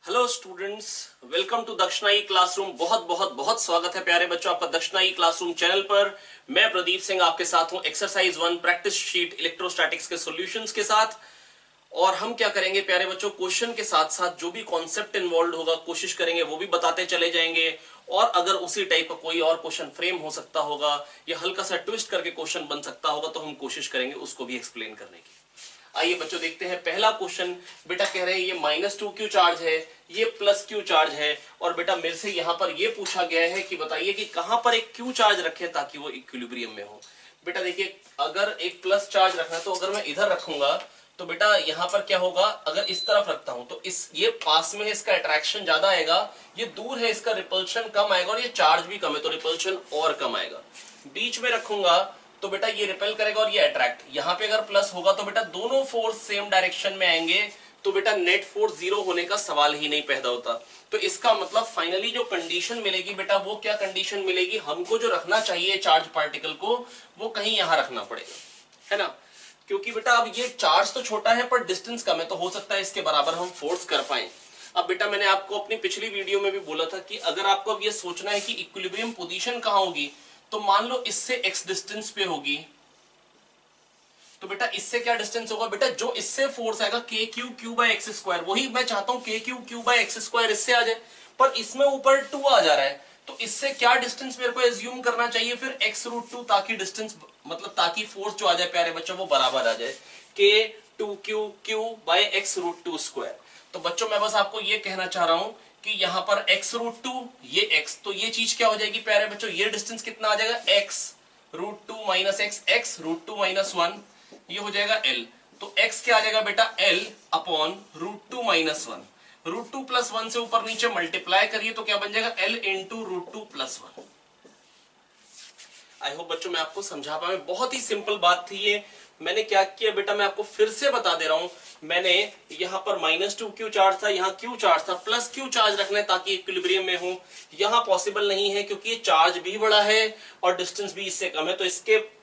Hello students, welcome to दक्षिणा ई classroom. बहुत बहुत बहुत स्वागत है प्यारे बच्चों आपका दक्षिणा ई क्लासरूम चैनल पर। मैं प्रदीप सिंह आपके साथ हूं एक्सरसाइज 1 प्रैक्टिस शीट इलेक्ट्रोस्टैटिक्स के सॉल्यूशंस के साथ। और हम क्या करेंगे प्यारे बच्चों, क्वेश्चन के साथ साथ जो भी कॉन्सेप्ट इन्वॉल्व होगा कोशिश करेंगे वो भी बताते चले जाएंगे। और अगर उसी टाइप का कोई और क्वेश्चन फ्रेम हो सकता होगा या हल्का सा ट्विस्ट करके क्वेश्चन बन सकता होगा तो हम कोशिश करेंगे उसको भी एक्सप्लेन करने की। आइए बच्चों देखते हैं पहला क्वेश्चन। बेटा कह रहे हैं ये -2q चार्ज है, ये +q चार्ज है, और बेटा मेरे से यहां पर ये पूछा गया है कि बताइए कि कहां पर एक q चार्ज रखें ताकि वो इक्विलिब्रियम में हो। बेटा देखिए, अगर एक प्लस चार्ज रखना है तो अगर मैं इधर रखूंगा तो बेटा यहां पर क्या होगा, अगर इस तरफ रखता हूं तो इस ये पास में है, इसका अट्रैक्शन ज्यादा आएगा, ये दूर है इसका रिपल्शन कम आएगा, और ये चार्ज भी कम है तो रिपल्शन और कम आएगा। बीच में रखूंगा तो बेटा ये रिपेल करेगा और ये अट्रैक्ट। यहां पे अगर प्लस होगा तो बेटा दोनों फोर्स सेम डायरेक्शन में आएंगे तो बेटा नेट फोर्स 0 होने का सवाल ही नहीं पैदा होता। तो इसका मतलब फाइनली जो कंडीशन मिलेगी बेटा वो क्या कंडीशन मिलेगी, हमको जो रखना चाहिए चार्ज पार्टिकल को वो कहीं यहां रखना पड़ेगा, है ना। क्योंकि बेटा अब ये चार्ज तो छोटा है पर डिस्टेंस कम है तो हो सकता है इसके बराबर हम फोर्स कर पाए। अब बेटा मैंने आपको अपनी पिछली वीडियो में भी बोला था कि अगर आपको अब ये सोचना है कि इक्विलिब्रियम पोजीशन कहां होगी, तो मान लो इससे x डिस्टेंस पे होगी तो बेटा इससे क्या डिस्टेंस होगा, बेटा जो इससे फोर्स आएगा k3q/x², वही मैं चाहता हूं k3q/x² इससे आ जाए, पर इसमें ऊपर 2 आ जा रहा है तो इससे क्या डिस्टेंस मेरे को एज्यूम करना चाहिए फिर x√2, ताकि डिस्टेंस मतलब ताकि फोर्स जो आ जाए प्यारे बच्चों वो बराबर आ जाए k2q/x√2²। तो बच्चों मैं बस आपको ये कहना चाह रहा हूं कि यहां पर x√2 ये x, तो ये चीज क्या हो जाएगी प्यारे बच्चों, ये डिस्टेंस कितना आ जाएगा x√2 - x, x√2 - 1, ये हो जाएगा l। तो x क्या आ जाएगा बेटा l/√2 - 1, √2 + 1 से ऊपर नीचे मल्टीप्लाई करिए तो क्या बन जाएगा l × √2 + 1। आई होप बच्चों मैं आपको समझा पाया, बहुत ही सिंपल बात थी ये। मैंने क्या किया बेटा, मैं आपको फिर से बता दे रहा हूं। मैंने यहां पर -2q चार्ज था, यहां q चार्ज था, +q चार्ज रखना है ताकि इक्विलिब्रियम में हो। यहां पॉसिबल नहीं है क्योंकि ये चार्ज भी बड़ा है और डिस्टेंस भी इससे कम है, तो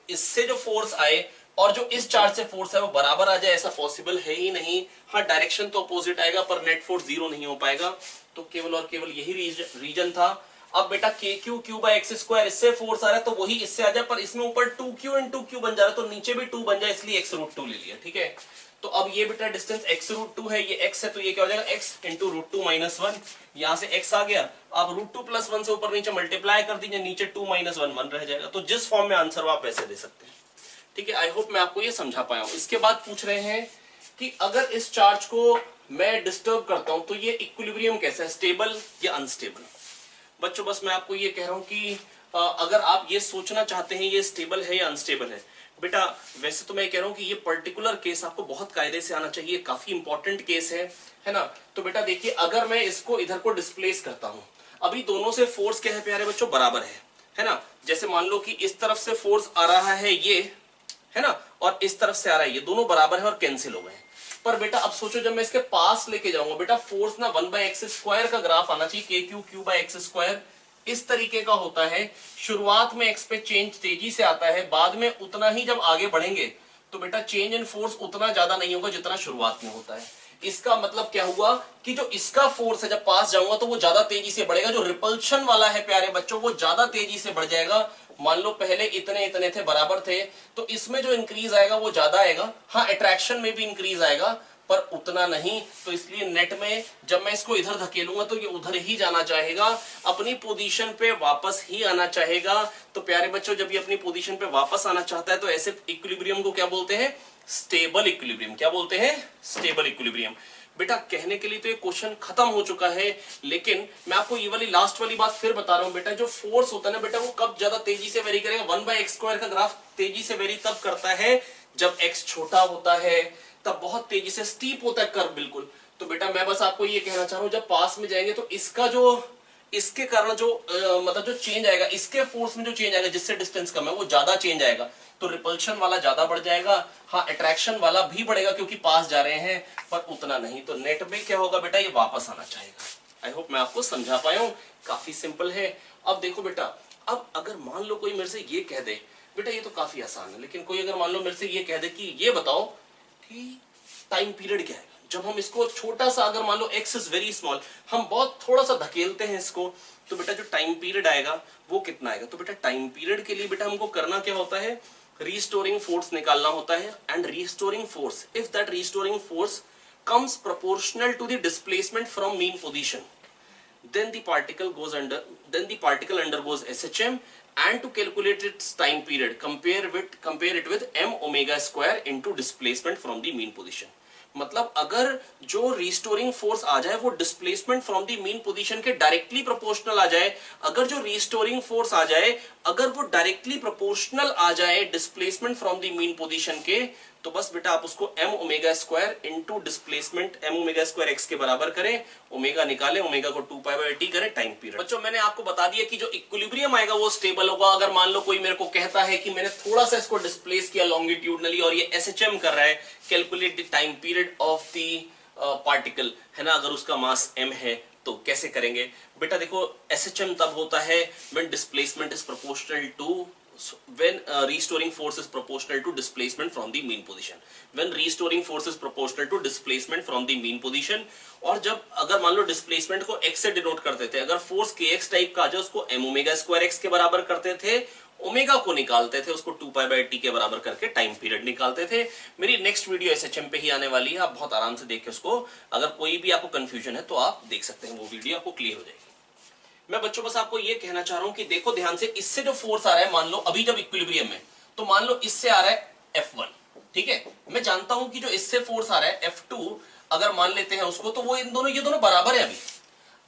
इससे जो फोर्स आए और जो इस चार्ज से फोर्स है वो बराबर आ जाए ऐसा पॉसिबल है ही नहीं। हाँ डायरेक्शन तो अपोजिट आएगा पर नेट फोर्स 0 नहीं हो पाएगा, तो केवल और केवल यही रीजन था। अब बेटा k3q/x² इससे फोर्स आ रहा है तो वही इससे आ जाए, पर इसमें ऊपर 2q × q बन जा रहा है तो नीचे भी 2 बन जाए, इसलिए x√2 ले लिया, ठीक है। तो अब ये बेटा डिस्टेंस x√2 है, ये x है तो ये क्या हो जाएगा x × √2 - 1, यहां से x आ गया। अब √2 + 1 से ऊपर नीचे मल्टीप्लाई कर दीजिए, नीचे 2 - 1 1 रह जाएगा। तो जिस फॉर्म में आंसर हो आप वैसे दे सकते हैं, ठीक है। आई होप मैं आपको ये समझा पाया हूं। इसके बाद पूछ रहे हैं कि अगर इस चार्ज को मैं डिस्टर्ब करता हूं तो ये इक्विलिब्रियम कैसा है, स्टेबल या अनस्टेबल। बच्चों बस मैं आपको ये कह रहा हूं कि अगर आप ये सोचना चाहते हैं ये स्टेबल है या अनस्टेबल है, बेटा वैसे तो मैं कह रहा हूं कि ये पर्टिकुलर केस आपको बहुत कायदे से आना चाहिए, काफी इंपॉर्टेंट केस है ना। तो बेटा देखिए, अगर मैं इसको इधर को डिस्प्लेस करता हूं, अभी दोनों से फोर्स क्या है प्यारे बच्चों, बराबर है ना। जैसे मान लो कि इस तरफ से फोर्स आ रहा है ये, है ना, और इस तरफ से आ रहा है ये, दोनों बराबर है और कैंसिल हो गए। पर बेटा अब सोचो जब मैं इसके पास लेके जाऊंगा बेटा, फोर्स ना 1/x² का ग्राफ आना चाहिए, k3q/x²। इस तरीके का होता है, शुरुआत में x पे चेंज तेजी से आता है, बाद में उतना ही जब आगे बढ़ेंगे तो बेटा चेंज इन फोर्स उतना ज्यादा नहीं होगा जितना शुरुआत में होता है। इसका मतलब क्या हुआ कि जो इसका फोर्स है जब पास जाऊंगा तो वो ज्यादा तेजी से बढ़ेगा, जो रिपल्शन वाला है प्यारे बच्चों वो ज्यादा तेजी से बढ़ जाएगा। मान लो पहले इतने इतने थे, बराबर थे, तो इसमें जो इंक्रीज आएगा वो ज्यादा आएगा। हाँ अट्रैक्शन में भी इंक्रीज आएगा पर उतना नहीं, तो इसलिए नेट में जब मैं इसको इधर धकेलूंगा तो ये उधर ही जाना चाहेगा, अपनी पोजीशन पे वापस ही आना चाहेगा। तो प्यारे बच्चों जब ये अपनी पोजीशन पे वापस आना चाहता है तो ऐसे इक्विलिब्रियम को क्या बोलते हैं, स्टेबल इक्विलिब्रियम। क्या बोलते हैं, स्टेबल इक्विलिब्रियम। बेटा कहने के लिए तो ये क्वेश्चन खत्म हो चुका है, लेकिन मैं आपको ये वाली लास्ट वाली बात फिर बता रहा हूं। बेटा जो फोर्स होता है ना बेटा, वो कब ज्यादा तेजी से वेरी करेगा, 1/x² का ग्राफ तेजी से वेरी तब करता है जब x छोटा होता है, तब बहुत तेजी से स्टीप होता है कर्व बिल्कुल। तो बेटा मैं बस आपको ये कहना चाह रहा हूं, जब पास में जाएंगे तो इसका जो इसके कारण जो मतलब जो चेंज आएगा, इसके फोर्स में जो चेंज आएगा जिससे डिस्टेंस कम है वो ज्यादा चेंज आएगा, तो रिपल्शन वाला ज्यादा बढ़ जाएगा। हाँ अट्रैक्शन वाला भी बढ़ेगा क्योंकि पास जा रहे हैं, पर उतना नहीं। तो नेट में क्या होगा बेटा, ये वापस आना चाहेगा। आई होप मैं आपको समझा पाया हूं, काफी सिंपल है। अब देखो बेटा, अब अगर मान लो कोई मेरे से ये कह दे, बेटा ये तो काफी आसान है, लेकिन कोई अगर मान लो मेरे से ये कह दे कि ये बताओ कि टाइम पीरियड क्या है, जब हम इसको छोटा सा, अगर मान लो x इज वेरी स्मॉल, हम बहुत थोड़ा सा धकेलते हैं इसको, तो बेटा जो टाइम पीरियड आएगा वो कितना आएगा? तो बेटा टाइम पीरियड के लिए बेटा हमको करना क्या होता है? रीस्टोरिंग फोर्स निकालना होता है। And restoring force, if that restoring force comes proportional to the displacement from mean position, then the particle undergoes SHM, and to calculate its time period compare it with m omega square into displacement from the mean position। मतलब अगर जो restoring force आ जाए वो displacement from the mean position के directly proportional आ जाए, अगर जो restoring force आ जाए अगर वो डायरेक्टली प्रोपोर्शनल आ जाए displacement from the mean position के, तो बस बेटा आप उसको m omega square into displacement m omega square x के बराबर करें, ओमेगा निकालें, ओमेगा को 2π/t करें टाइम पीरियड। बच्चों मैंने आपको बता दिया कि जो इक्विलिब्रियम आएगा वो स्टेबल होगा। अगर मान लो कोई मेरे को कहता है कि मैंने थोड़ा सा इसको डिस्प्लेस किया लॉन्गिट्यूडनली और ये SHM कर रहा है, calculate the time period of the particle, है ना, अगर उसका मास m है तो कैसे करेंगे? बेटा देखो SHM तब होता है when displacement is proportional to when restoring force is proportional to displacement from the mean position, when restoring force is proportional to displacement from the mean position। और जब अगर मान लो डिस्प्लेसमेंट को x से डिनोट करते थे, अगर फोर्स kx टाइप का आ जाए उसको m ओमेगा स्क्वायर x के बराबर करते थे, ओमेगा को निकालते थे, उसको 2π/t के बराबर करके टाइम पीरियड निकालते थे। मेरी नेक्स्ट वीडियो SHM पे ही आने वाली है, आप बहुत आराम से देखें उसको। अगर कोई भी आपको कंफ्यूजन है तो आप देख सकते हैं, वो वीडियो आपको क्लियर हो जाएगी। मैं बच्चों बस आपको ये कहना चाह रहा हूं कि देखो ध्यान से, इससे जो फोर्स आ रहा है, मान लो अभी जब इक्विलिब्रियम में, तो मान लो इससे आ रहा है F1, ठीक है, मैं जानता हूं कि जो इससे फोर्स आ रहा है F2, अगर मान लेते हैं उसको, तो वो ये दोनों बराबर है अभी।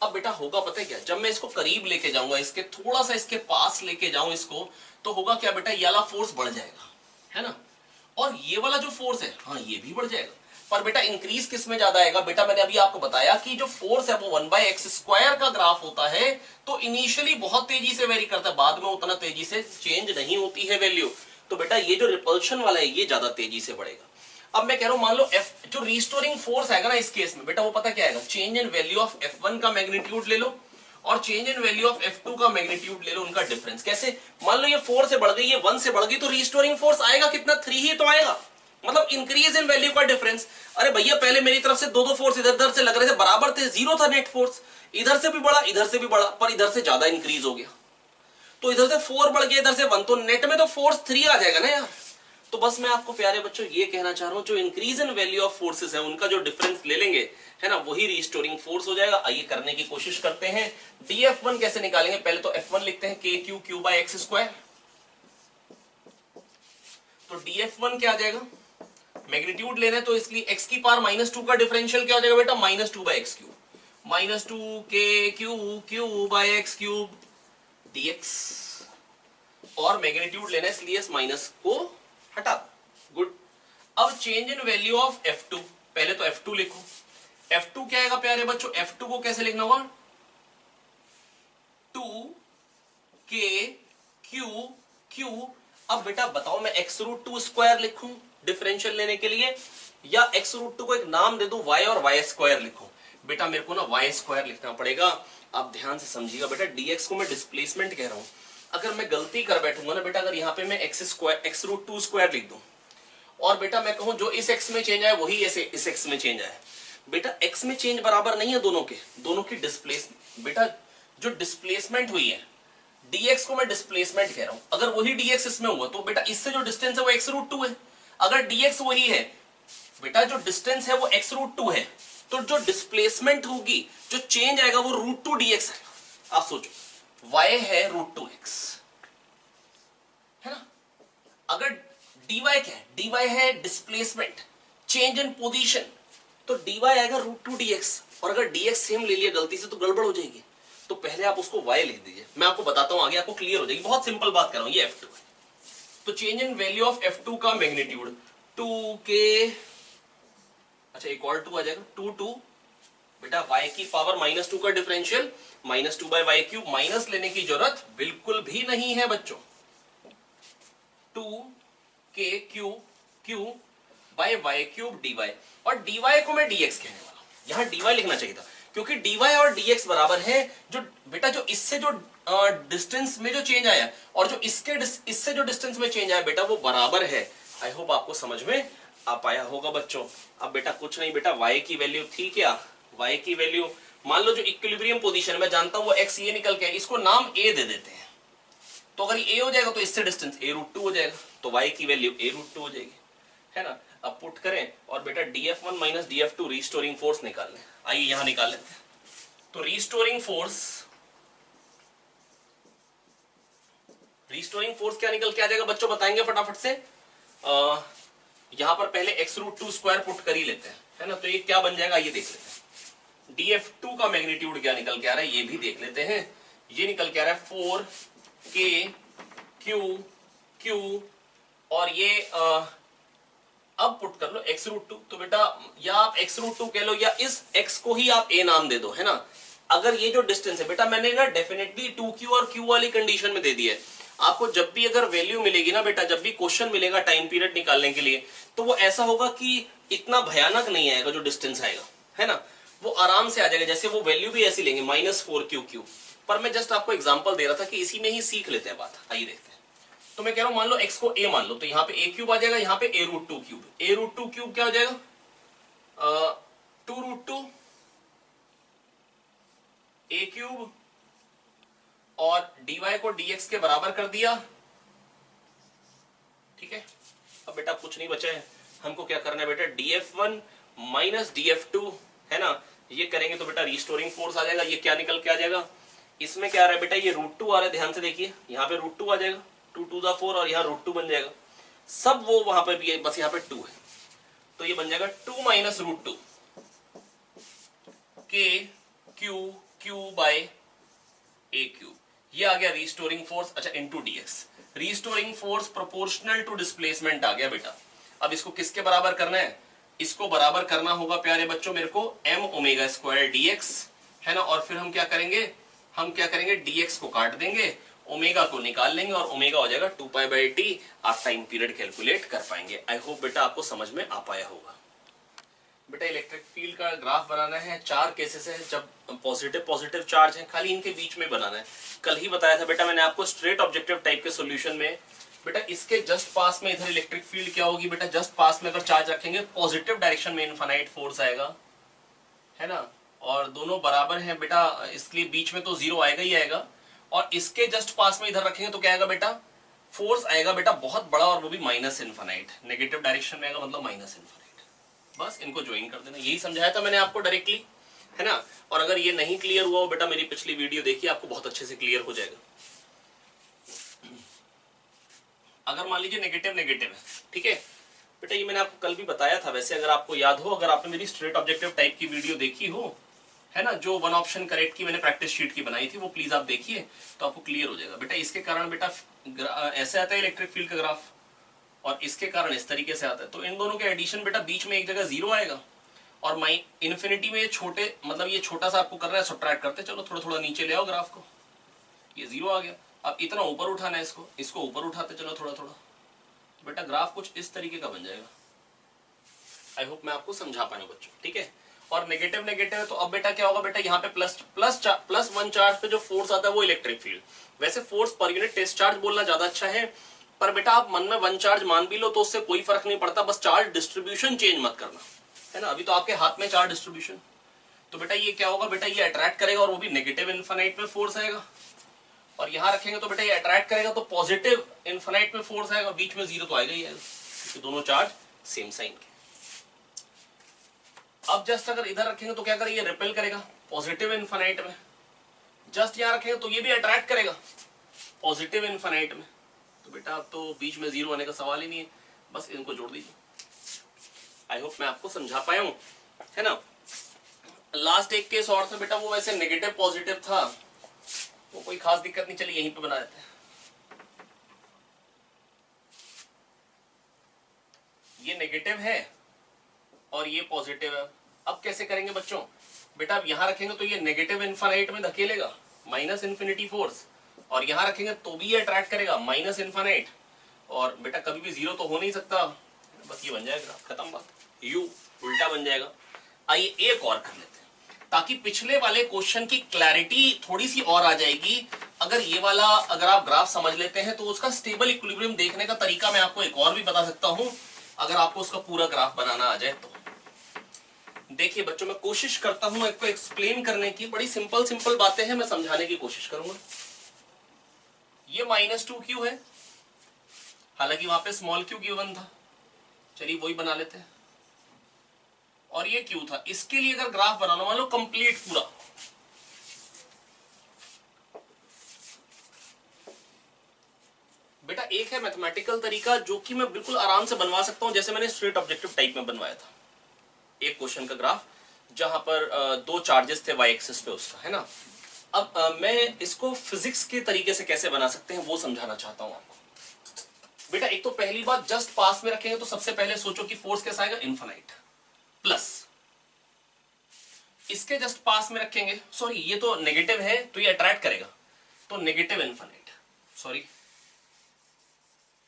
अब बेटा होगा पता है क्या, जब मैं इसको करीब लेके जाऊंगा, इसके थोड़ा सा इसके पास लेके जाऊं इसको, तो होगा क्या बेटा, ये वाला फोर्स बढ़ जाएगा, है ना, और ये वाला जो फोर्स है, हाँ ये भी बढ़ जाएगा। पर बेटा इंक्रीज किस में ज्यादा आएगा? बेटा मैंने अभी आपको बताया कि जो फोर्स है वो 1/x² का ग्राफ होता है, तो इनिशियली बहुत तेजी से वेरी करता है, बाद में उतना तेजी से चेंज नहीं होती है वैल्यू। तो बेटा ये जो रिपल्शन वाला है ये ज्यादा तेजी से बढ़ेगा। अब मैं कह रहा हूं मान लो F जो रिस्टोरिंग फोर्स आएगा ना इस केस में, बेटा वो पता क्या आएगा, change in value of F1 का मैग्नीट्यूड ले लो और change in value of F2 का मैग्नीट्यूड ले लो, उनका डिफरेंस। कैसे? मान लो ये 4 से बढ़ गई, ये 1 से बढ़ गई, तो रिस्टोरिंग फोर्स आएगा कितना? 3 ही तो आएगा, मतलब इंक्रीज इन वैल्यू का डिफरेंस। अरे भैया पहले मेरी तरफ से दो फोर्स इधर उधर से लग रहे थे, बराबर थे, 0 था नेट फोर्स, इधर से भी बढ़ा इधर से भी बढ़ा, पर इधर से ज्यादा इंक्रीज हो गया, तो इधर से 4 बढ़ गया, इधर से 1, तो नेट में तो फोर्स 3 आ जाएगा ना यार। तो बस मैं आपको प्यारे बच्चों ये कहना चाह रहा हूं, जो increase in value of forces है उनका जो डिफरेंस ले लेंगे, है ना, वही रिस्टोरिंग फोर्स हो जाएगा। आइए करने की कोशिश करते हैं। dF1 कैसे निकालेंगे? पहले तो F1 लिखते हैं KQ/x², तो dF1 क्या आ जाएगा, मैग्नीट्यूड लेना है तो इसलिए x की पावर -2 का डिफरेंशियल क्या हो जाएगा बेटा, -2/x³, -2KQ/x³ dx, और मैग्नीट्यूड लेना है इसलिए इस माइनस को हटा दो। गुड। अब change in value of F2, पहले तो F2 लिखो। F2 क्या आएगा प्यारे बच्चों? F2 को कैसे लिखना होगा, 2KQ। अब बेटा बताओ मैं x√2² लिखूं डिफरेंशियल लेने के लिए, या x√2 को एक नाम दे दूं y और y² लिखूं? बेटा मेरे को ना y² लिखना पड़ेगा। आप ध्यान से समझिएगा बेटा, dx को मैं डिस्प्लेसमेंट कह रहा हूं। अगर मैं गलती कर बैठूंगा ना बेटा, अगर यहाँ पे मैं x√2² लिख दूं और बेटा मैं कहूं जो इस x में चेंज आए वही इस x में चेंज आए, बेटा x में चेंज बराबर नहीं है दोनों की डिस्प्लेसमेंट। बेटा जो डिस्प्लेसमेंट हुई है, dx को मैं डिस्प्लेसमेंट कह रहा हूं, अगर वही dx इसमें हुआ तो बेटा इससे जो डिस्टेंस है वो x√2 है। अगर dx वही है बेटा, जो डिस्टेंस है वो x√2 है, तो जो डिस्प्लेसमेंट होगी, जो चेंज आएगा वो √2 dx है। आप सोचो y है √2x, है ना, अगर dy क्या है, dy है डिस्प्लेसमेंट, चेंज इन पोजीशन, तो dy आएगा √2 dx, और अगर dx सेम ले लिया गलती से तो गड़बड़ हो जाएगी। तो पहले आप उसको y लिख दीजिए, मैं आपको बताता हूं आगे, आपको क्लियर हो जाएगी। बहुत सिंपल बात कर रहा हूं, ये F2 है, तो change in value of F2 का मैग्नीट्यूड 2K, अच्छा इक्वल टू आ जाएगा 2 बेटा y की पावर -2 का डिफरेंशियल -2/y³, माइनस लेने की जरूरत बिल्कुल भी नहीं है बच्चों, 2KQ/y³ dy, और dy को मैं dx कहने वाला हूं, यहां dy लिखना चाहिए था क्योंकि dy और dx बराबर है। जो बेटा जो इससे जो डिस्टेंस में जो चेंज आया और जो इससे जो डिस्टेंस में चेंज आया बेटा वो बराबर है। आई होप आपको समझ में आ पाया होगा बच्चों। अब बेटा कुछ नहीं बेटा, y की वैल्यू थी क्या, y की वैल्यू मान लो जो इक्विलिब्रियम पोजीशन में जानता हूं वो x, ये निकल के है, इसको नाम a दे देते हैं। तो अगर ये a हो जाएगा तो इससे डिस्टेंस a√2 हो जाएगा, तो y की वैल्यू a√2 हो जाएगी, है ना। अब पुट करें और बेटा df1 minus df2 restoring force निकाल लें। आइए यहां निकाल लेते हैं। तो रिस्टोरिंग फोर्स क्या निकल के आ जाएगा बच्चों, बताएंगे फटाफट से। यहां पर पहले x√2 स्क्वायर पुट कर ही लेते हैं, है ना। तो ये क्या बन जाएगा ये देख लेते हैं। df2 का मैग्नीट्यूड क्या निकल के आ रहा है ये भी देख लेते हैं। ये निकल के आ रहा है 4k⁻q और ये अब पुट कर लो x√2। तो बेटा या आप x√2 कह लो या इस x को ही आप a नाम दे दो, है ना। अगर ये जो डिस्टेंस है बेटा मैंने ना डेफिनेटली 2q और q वाली कंडीशन में दे दी है। आपको जब भी अगर वैल्यू मिलेगी ना बेटा, जब भी क्वेश्चन मिलेगा टाइम पीरियड निकालने के लिए, तो वो ऐसा होगा कि इतना भयानक नहीं आएगा जो डिस्टेंस आएगा, है ना। वो आराम से आ जाएगा, जैसे वो वैल्यू भी ऐसी लेंगे -4q। पर मैं जस्ट आपको एग्जांपल दे रहा था कि इसी में ही सीख लेते हैं बात। आइए देखते हैं। तो मैं कह रहा हूं मान लो x को a मान लो, तो यहाँ पे a³ आ जाएगा, यहाँ पे a√2 क्यूब। a√2 क्यूब क्या हो जाएगा 2√2 a³ और dy को dx के बराबर कर दिया, ठीक है। अब बेटा कुछ नहीं बचा है, हमको क्या करना है बेटा df1 माइनस df2, है ना। ये करेंगे तो बेटा रिस्टोरिंग फोर्स आ जाएगा। ये क्या निकल के आ जाएगा, इसमें क्या आ रहा है बेटा, ये √2 आ रहा है, ध्यान से देखिए, यहाँ पे √2 आ जाएगा, 2 2 4 और यहाँ √2 बन जाएगा। सब वो वहां पे भी है, बस यहाँ पे 2 है, तो ये बन जाएगा 2 माइनस √2 k⁻q/a³। ये आ गया रिस्टोरिंग फोर्स, अच्छा into dx। Restoring force proportional to displacement आ गया बेटा। अब इसको किसके बराबर करना है, इसको बराबर करना होगा प्यारे बच्चों मेरे को m⍵² dx, है ना। और फिर हम क्या करेंगे dx को काट देंगे, ओमेगा को निकाल लेंगे और ओमेगा हो जाएगा 2π/t। आप टाइम पीरियड कैलकुलेट कर पाएंगे। आई होप बेटा आपको समझ में आ पाया होगा। बेटा इलेक्ट्रिक फील्ड का ग्राफ बनाना है, 4 केसेस है जब पॉजिटिव चार्ज है, खाली इनके बीच में बनाना है। कल ही बताया था बेटा मैंने आपको स्ट्रेट ऑब्जेक्टिव टाइप के सॉल्यूशन में, बेटा इसके जस्ट पास में इधर इलेक्ट्रिक फील्ड क्या होगी बेटा, जस्ट पास में अगर चार्ज रखेंगे पॉजिटिव डायरेक्शन में इनफाइनाइट फोर्स आएगा, है ना। और दोनों बराबर हैं बेटा, इसलिए बीच में तो 0 आएगा ही आएगा। और इसके जस्ट पास में इधर रखेंगे तो क्या आएगा बेटा, फोर्स आएगा बेटा बहुत बड़ा, और वो भी -इनफाइनाइट, नेगेटिव डायरेक्शन में आएगा, मतलब -इनफाइनाइट। बस इनको ज्वाइन कर देना, यही समझाया था मैंने आपको डायरेक्टली, है ना। और अगर ये नहीं क्लियर हुआ हो बेटा मेरी पिछली वीडियो देखिए, आपको बहुत अच्छे से क्लियर हो जाएगा। अगर मान लीजिए नेगेटिव है, ठीक है बेटा, ये मैंने आपको कल भी बताया था वैसे, अगर आपको याद हो, अगर आपने मेरी स्ट्रेट ऑब्जेक्टिव टाइप की वीडियो देखी हो, है ना, जो 1 ऑप्शन करेक्ट की मैंने प्रैक्टिस शीट की बनाई थी, वो प्लीज आप देखिए तो आपको क्लियर हो जाएगा। बेटा इसके कारण बेटा ऐसे आता है इलेक्ट्रिक फील्ड का ग्राफ, और इसके कारण इस तरीके से आता है। तो इन दोनों के एडिशन बेटा बीच में एक जगह 0 आएगा, और इन्फिनिटी में छोटे, मतलब ये छोटा सा आपको करना है, सब्ट्रैक्ट करते चलो, थोड़ा थोड़ा नीचे ले आओ ग्राफ को, ये 0 आ गया। अब इतना ऊपर उठाना है, इसको ऊपर उठाते चलो थोड़ा थोड़ा, बेटा ग्राफ कुछ इस तरीके का बन जाएगा। आई होप मैं आपको समझा पाया बच्चों, ठीक है। और नेगेटिव है तो अब बेटा क्या होगा बेटा, यहाँ पे +1 चार्ज पे जो फोर्स आता है वो इलेक्ट्रिक फील्ड। वैसे फोर्स पर यूनिट टेस्ट चार्ज बोलना ज्यादा अच्छा है, पर बेटा आप मन में 1 चार्ज मान भी लो तो उससे कोई फर्क नहीं पड़ता, बस चार्ज डिस्ट्रीब्यूशन चेंज मत करना, है ना। अभी तो आपके हाथ में चार्ज डिस्ट्रीब्यूशन, तो बेटा ये क्या होगा बेटा, ये अट्रैक्ट करेगा और वो भी नेगेटिव इनफाइनाइट में फोर्स आएगा। और यहां रखेंगे तो बेटा ये अट्रैक्ट करेगा तो पॉजिटिव इनफाइनाइट में फोर्स आएगा, बीच में 0 तो आएगा ही आएगा, क्योंकि दोनों चार्ज सेम साइन के। अब जस्ट अगर इधर रखेंगे तो क्या करेगा, ये रिपेल करेगा पॉजिटिव इनफाइनाइट में। जस्ट यहां रखेंगे तो ये भी अट्रैक्ट करेगा पॉजिटिव इनफाइनाइट में। तो बेटा अब तो बीच में 0 आने का सवाल ही नहीं है, बस इनको जोड़ दीजिए। आई होप मैं आपको समझा पाया हूं, है ना। लास्ट एक केस और था बेटा, वो वैसे नेगेटिव पॉजिटिव था, वो कोई खास दिक्कत नहीं, चलिए यहीं पे बना देते हैं। ये नेगेटिव है और ये पॉजिटिव है। अब कैसे करेंगे बच्चों, बेटा अब यहां रखेंगे तो ये नेगेटिव इनफाइनाइट में धकेलेगा, -इनफिनिटी फोर्स, और यहां रखेंगे तो भी ये अट्रैक्ट करेगा -इनफाइनाइट, और बेटा कभी भी 0 तो हो नहीं सकता, बस ये बन जाएगा, खत्म बात, u उल्टा बन जाएगा। आइए एक और कर लेते हैं, ताकि पिछले वाले क्वेश्चन की क्लैरिटी थोड़ी सी और आ जाएगी। अगर ये वाला अगर आप ग्राफ समझ लेते हैं तो उसका स्टेबल इक्विलिब्रियम देखने का तरीका मैं आपको एक और भी बता सकता हूं। अगर आपको उसका पूरा ग्राफ बनाना आ जाए तो। देखिए बच्चों, मैं कोशिश करता हूं आपको एक्सप्लेन करने की, बड़ी सिंपल सिंपल बातें हैं, मैं समझाने की कोशिश करूंगा। ये -2q है, हालांकि वहां पे स्मॉल q गिवन था, चलिए वही बना लेते हैं। और ये q था, इसके लिए अगर ग्राफ बनाना, मान लो कंप्लीट पूरा, बेटा एक है मैथमेटिकल तरीका जो कि मैं बिल्कुल आराम से बनवा सकता हूं, जैसे मैंने स्ट्रेट ऑब्जेक्टिव टाइप में बनवाया था एक क्वेश्चन का ग्राफ, जहां पर दो चार्जेस थे वाई एक्सिस पे उसका, है ना। अब मैं इसको फिजिक्स के तरीके से कैसे बना सकते हैं वो समझाना चाहता हूं आपको। बेटा एक तो पहली बात, जस्ट पास में रखेंगे तो सबसे पहले सोचो कि फोर्स कैसा आएगा, इनफाइनाइट, प्लस इसके जस्ट पास में रखेंगे, सॉरी ये तो नेगेटिव है तो ये अट्रैक्ट करेगा, तो नेगेटिव इनफाइनाइट, सॉरी,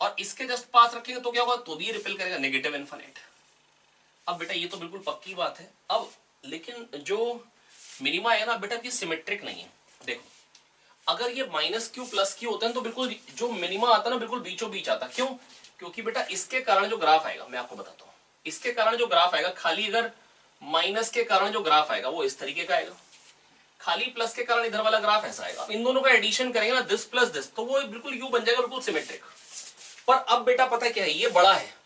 और इसके जस्ट पास रखेंगे तो क्या होगा, तो भी रिपेल करेगा, नेगेटिव इनफाइनाइट। अब बेटा ये तो बिल्कुल पक्की बात है। अब लेकिन जो मिनिमा है ना बेटा, ये सिमेट्रिक नहीं है। देखो अगर ये -q + q होता है तो बिल्कुल जो मिनिमा आता है ना, बिल्कुल बीचों बीच आता। क्यों? क्योंकि बेटा इसके कारण जो ग्राफ आएगा, मैं आपको बताता हूं, इसके कारण जो ग्राफ आएगा, खाली अगर माइनस के कारण जो ग्राफ आएगा वो इस तरीके का आएगा, खाली प्लस के कारण इधर वाला ग्राफ ऐसा आएगा। इन दोनों का एडिशन करेंगे ना, दिस प्लस दिस, तो वो बिल्कुल यू बन जाएगा, बिल्कुल सिमेट्रिक। पर अब बेटा पता है क्या है, ये बड़ा है